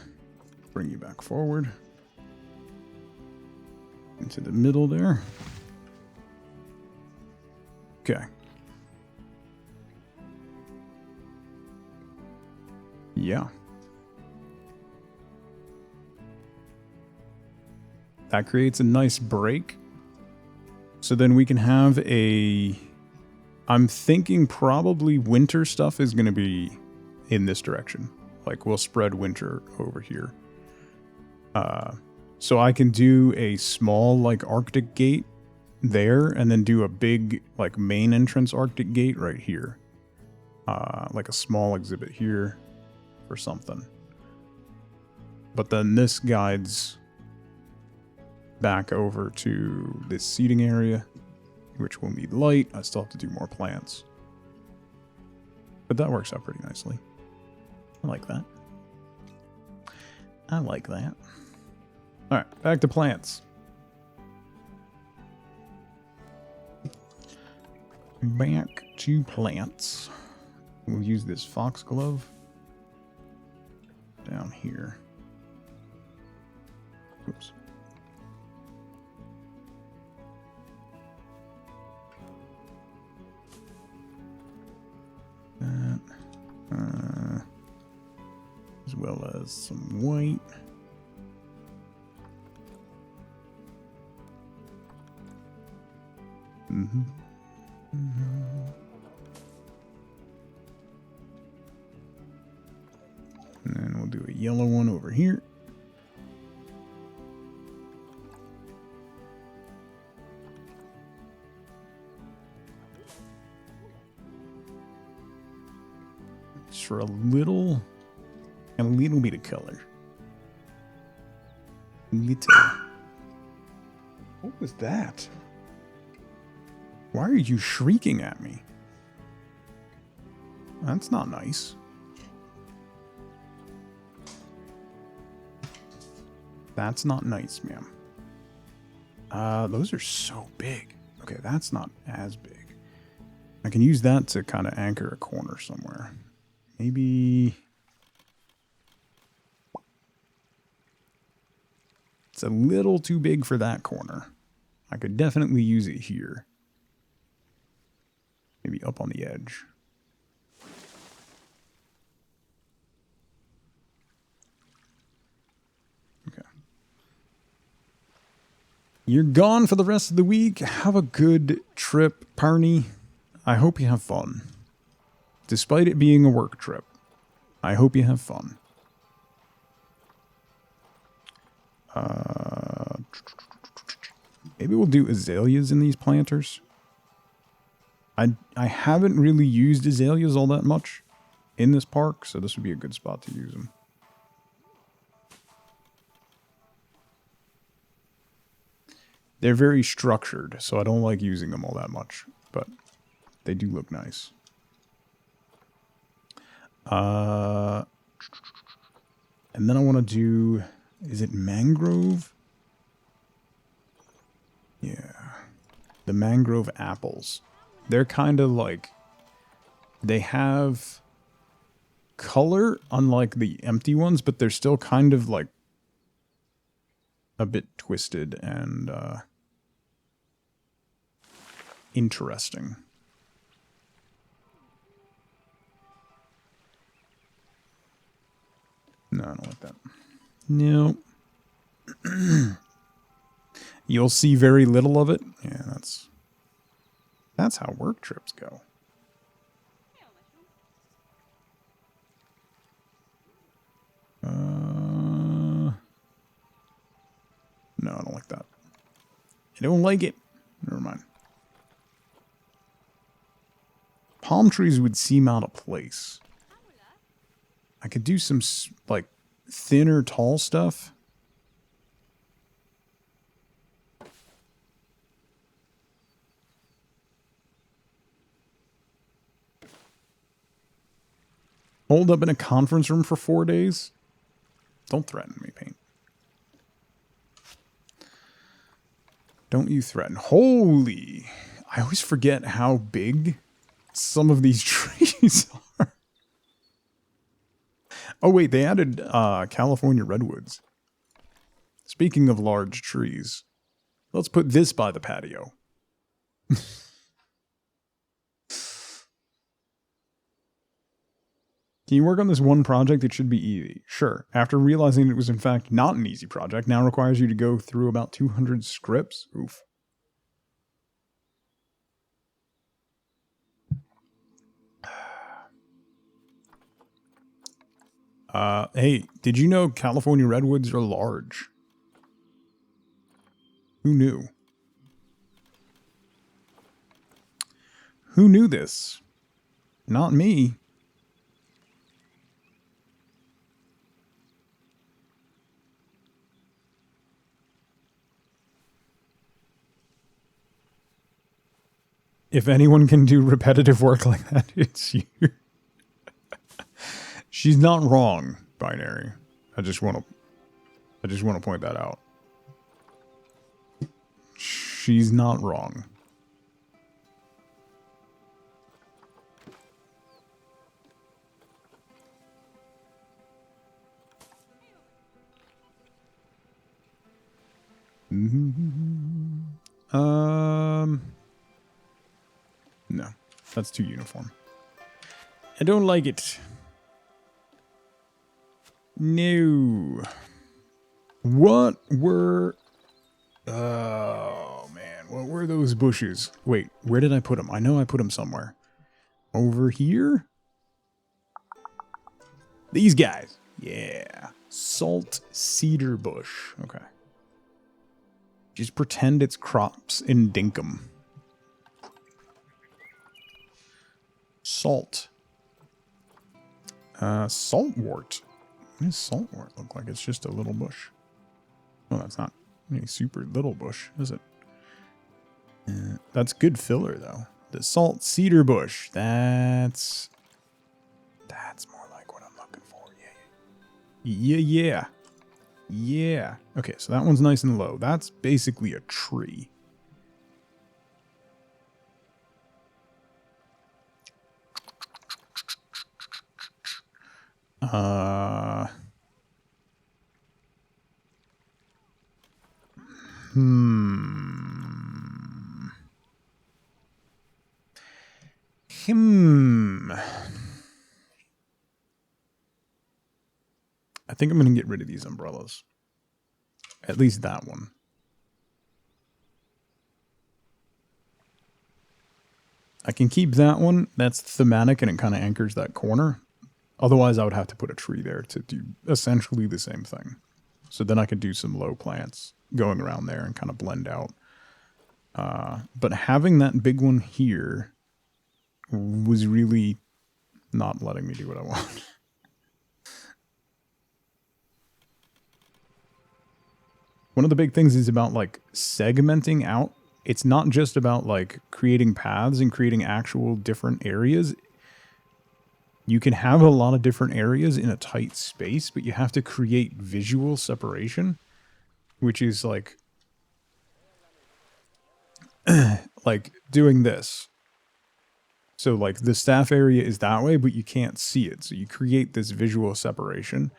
bring you back forward into the middle there. Okay. Yeah. That creates a nice break. So then we can have a... I'm thinking probably winter stuff is going to be in this direction. Like, we'll spread winter over here. So I can do a small, like, Arctic gate there, and then do a big, like, main entrance Arctic gate right here. Like a small exhibit here or something. But then this guides back over to this seating area, which will need light. I still have to do more plants. But that works out pretty nicely. I like that. I like that. Alright, back to plants. Back to plants. We'll use this foxglove down here. Oops. That, as well as some white. Mm-hmm. Mm-hmm. And then we'll do a yellow one over here. Just for a little bit of color. Little. What was that? Why are you shrieking at me? That's not nice. That's not nice, ma'am. Those are so big. Okay, that's not as big. I can use that to kind of anchor a corner somewhere. Maybe... It's a little too big for that corner. I could definitely use it here. Maybe up on the edge. Okay. You're gone for the rest of the week. Have a good trip, Parney. I hope you have fun. Despite it being a work trip, I hope you have fun. Maybe we'll do azaleas in these planters. I haven't really used azaleas all that much in this park, so this would be a good spot to use them. They're very structured, so I don't like using them all that much, but they do look nice. And then I want to do, is it mangrove? Yeah. The mangrove apples. They're kind of like, they have color unlike the empty ones, but they're still kind of like a bit twisted and interesting. No, I don't like that. No. You'll see very little of it. Yeah, that's how work trips go. No, I don't like that. I don't like it. Never mind. Palm trees would seem out of place. I could do some, like, thinner, tall stuff. Hold up in a conference room for 4 days? Don't threaten me, Paint. Don't you threaten. Holy! I always forget how big some of these trees are. Oh wait, they added California redwoods. Speaking of large trees, let's put this by the patio. Can you work on this one project? It should be easy. Sure. After realizing it was in fact not an easy project, now requires you to go through about 200 scripts. Oof. Hey, did you know California redwoods are large? Who knew? Who knew this? Not me. If anyone can do repetitive work like that, it's you. She's not wrong, Binary. I just want to point that out. She's not wrong. No, that's too uniform. I don't like it. No. What were... Oh, man. What were those bushes? Wait, where did I put them? I know I put them somewhere. Over here? These guys. Yeah. Salt cedar bush. Okay. Just pretend it's crops in Dinkum. Salt. Saltwort. What does saltwort look like? It's just a little bush. Oh, that's not any super little bush, is it? That's good filler, though. The salt cedar bush. That's more like what I'm looking for. Yeah. Okay, so that one's nice and low. That's basically a tree. I think I'm going to get rid of these umbrellas. At least that one. I can keep that one. That's thematic and it kind of anchors that corner. Otherwise, I would have to put a tree there to do essentially the same thing. So then I could do some low plants going around there and kind of blend out. But having that big one here was really not letting me do what I want. One of the big things is about like segmenting out. It's not just about like creating paths and creating actual different areas. You can have a lot of different areas in a tight space, but you have to create visual separation, which is like like doing this. So like the staff area is that way, but you can't see it. So you create this visual separation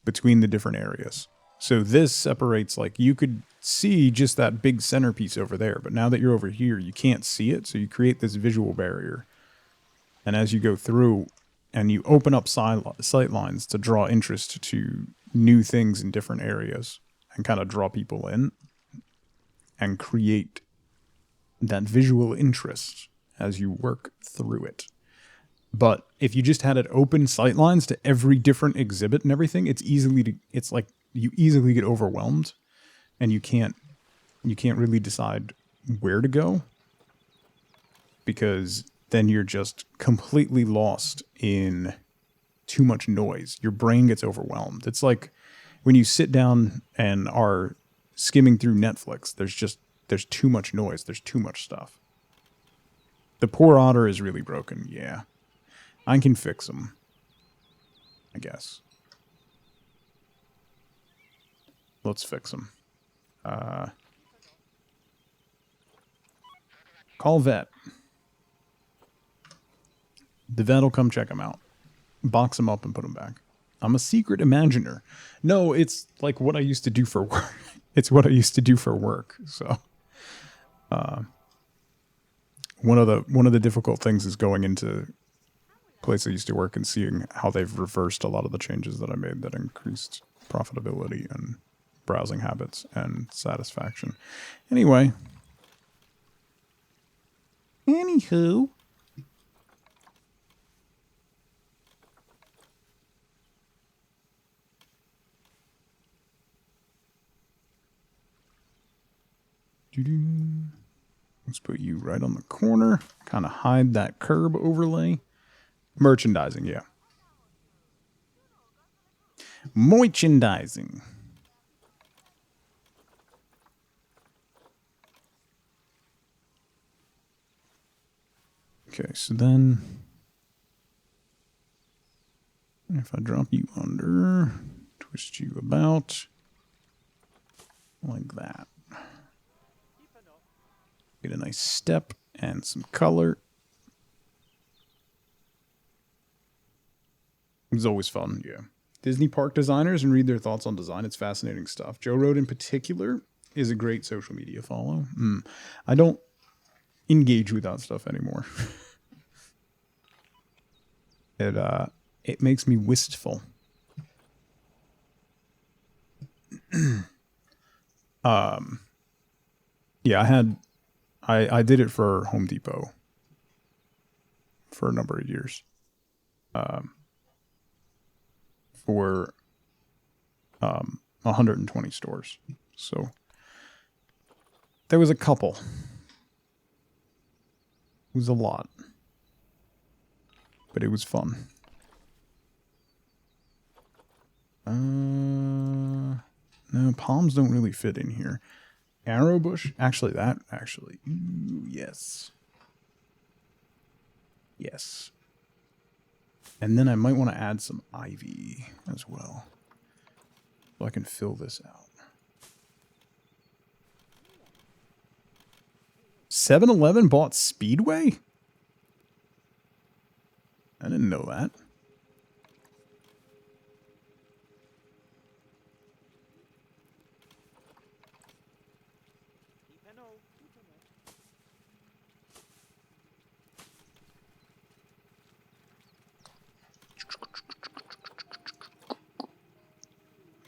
between the different areas. So this separates, like, you could see just that big centerpiece over there, but now that you're over here, you can't see it, so you create this visual barrier. And as you go through, and you open up sight lines to draw interest to new things in different areas, and kind of draw people in, and create that visual interest as you work through it. But if you just had it open sight lines to every different exhibit and everything, it's like you easily get overwhelmed, and you can't really decide where to go, because then you're just completely lost in too much noise. Your brain gets overwhelmed. It's like when you sit down and are skimming through Netflix, there's too much noise. There's too much stuff. The poor otter is really broken. Yeah. I can fix him, I guess. Let's fix him. Call vet. The vet will come check him out. Box him up and put him back. I'm a secret imaginer. No, it's like what I used to do for work. It's what I used to do for work. So, one of the difficult things is going into place I used to work and seeing how they've reversed a lot of the changes that I made that increased profitability and browsing habits and satisfaction. Anyway. Anywho. Let's put you right on the corner. Kind of hide that curb overlay. Merchandising, yeah. Merchandising. Okay, so then if I drop you under, twist you about like that. Get a nice step and some color. It's always fun, yeah. Disney park designers and read their thoughts on design. It's fascinating stuff. Joe Road in particular is a great social media follow. I don't engage with that stuff anymore. It makes me wistful. Yeah, I did it for Home Depot for a number of years. For 120 stores. So there was a couple. It was a lot. But it was fun. No, palms don't really fit in here. Arrow bush? Actually, ooh, yes. Yes. And then I might want to add some ivy as well. So I can fill this out. 7-Eleven bought Speedway? I didn't know that.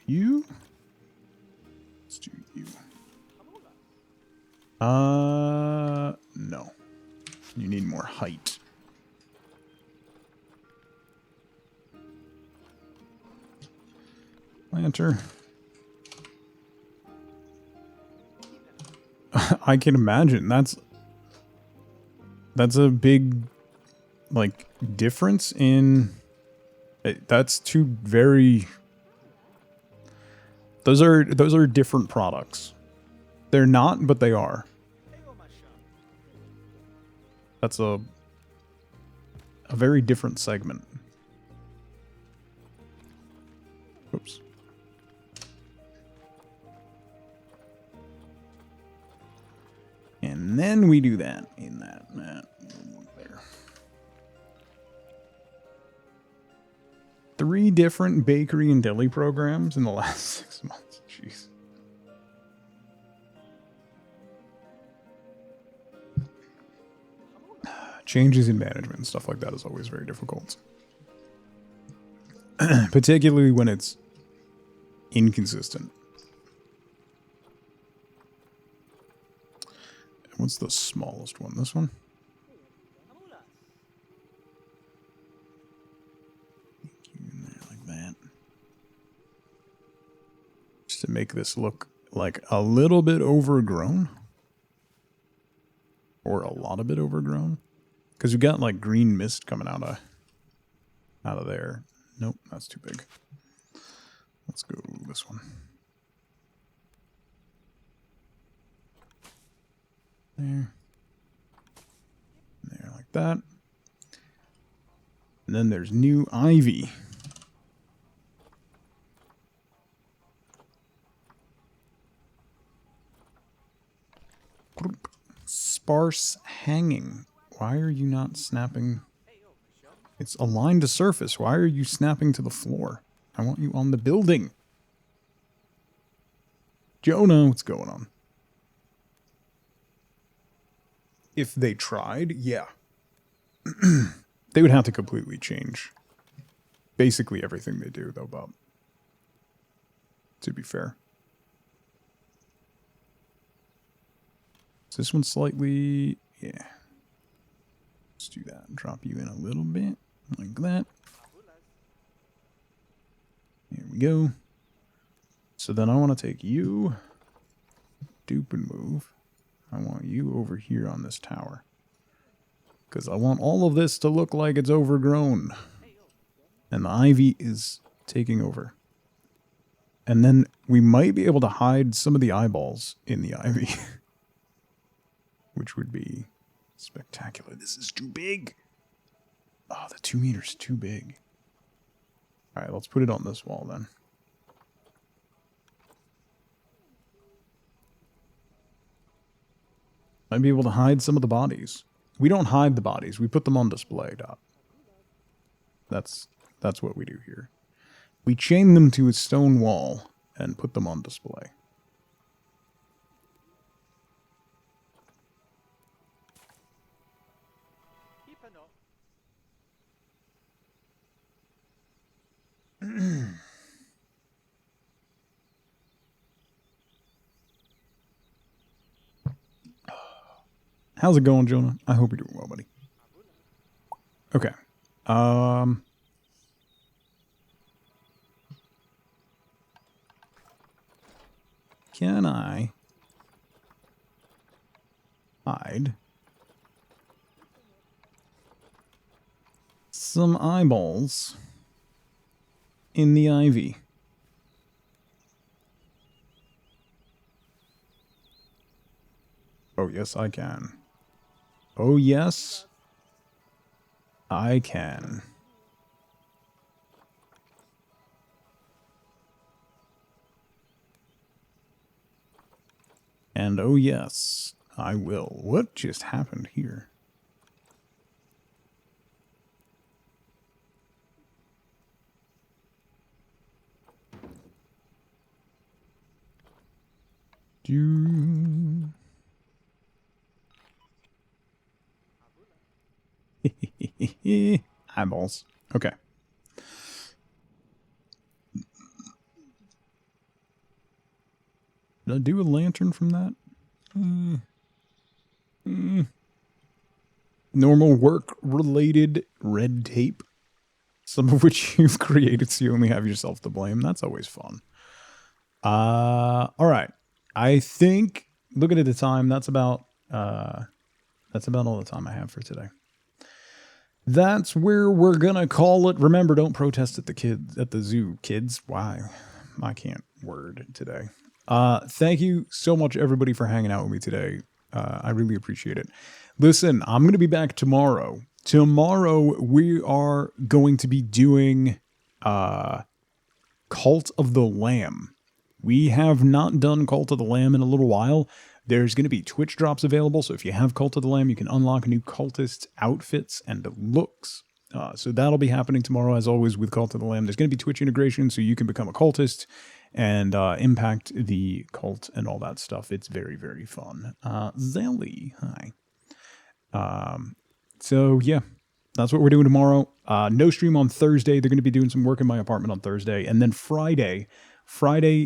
You? Let's do you. No. You need more height. Planter. I can imagine. That's a big, like, difference in... That's two very... Those are different products. They're not, but they are. That's a very different segment. Oops. And then we do that in that there. 3 3 different bakery and deli programs in the last 6 months. Jeez. Changes in management and stuff like that is always very difficult. Particularly when it's inconsistent. What's the smallest one? This one? In there like that. Just to make this look like a little bit overgrown. Or a lot of bit overgrown. Because we've got like green mist coming out of there. Nope, that's too big. Let's go this one. There. There, like that. And then there's new ivy. Sparse hanging. Why are you not snapping? It's aligned to surface. Why are you snapping to the floor? I want you on the building. Jonah, what's going on? If they tried, yeah. They would have to completely change basically everything they do, though, Bob. To be fair. Is this one slightly... Yeah. Let's do that. Drop you in a little bit. Like that. Here we go. So then I want to take you. Dupe and move. I want you over here on this tower. Because I want all of this to look like it's overgrown. And the ivy is taking over. And then we might be able to hide some of the eyeballs in the ivy. Which would be spectacular. This is too big. Oh, the 2 meters too big. Alright, let's put it on this wall then. Might be able to hide some of the bodies. We don't hide the bodies. We put them on display, Dot. That's what we do here. We chain them to a stone wall and put them on display. How's it going, Jonah? I hope you're doing well, buddy. Okay. Can I hide some eyeballs in the ivy? Oh, yes, I can. Oh, yes, I can. And oh, yes, I will. What just happened here? Eyeballs. Okay. Did I do a lantern from that? Normal work-related red tape. Some of which you've created so you only have yourself to blame. That's always fun. Alright. I think, looking at the time, that's about all the time I have for today. That's where we're gonna call it. Remember, don't protest at the zoo, kids. Why? I can't word today. Thank you so much, everybody, for hanging out with me today. I really appreciate it. Listen, I'm gonna be back tomorrow. Tomorrow we are going to be doing Cult of the Lamb. We have not done Cult of the Lamb in a little while. There's going to be Twitch drops available, so if you have Cult of the Lamb, you can unlock new cultist outfits and looks. So that'll be happening tomorrow, as always, with Cult of the Lamb. There's going to be Twitch integration, so you can become a cultist and impact the cult and all that stuff. It's very, very fun. Zelly, hi. So yeah, that's what we're doing tomorrow. No stream on Thursday. They're going to be doing some work in my apartment on Thursday. And then Friday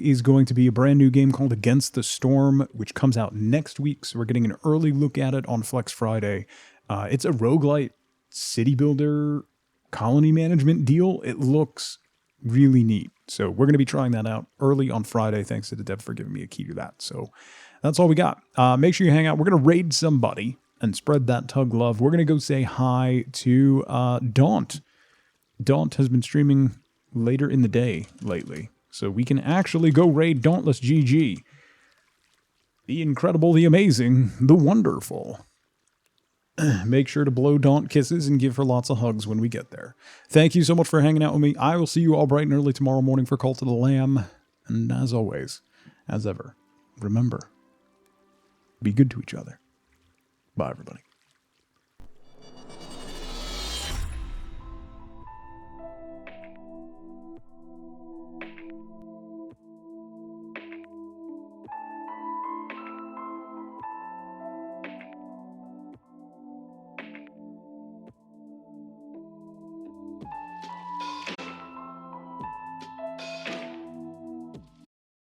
is going to be a brand new game called Against the Storm, which comes out next week. So we're getting an early look at it on Flex Friday. It's a roguelite city builder colony management deal. It looks really neat. So we're going to be trying that out early on Friday. Thanks to the dev for giving me a key to that. So that's all we got. Make sure you hang out. We're going to raid somebody and spread that tug love. We're going to go say hi to Daunt. Daunt has been streaming later in the day lately. So we can actually go raid Dauntless GG. The incredible, the amazing, the wonderful. Make sure to blow Daunt kisses and give her lots of hugs when we get there. Thank you so much for hanging out with me. I will see you all bright and early tomorrow morning for Cult of the Lamb. And as always, as ever, remember, be good to each other. Bye, everybody.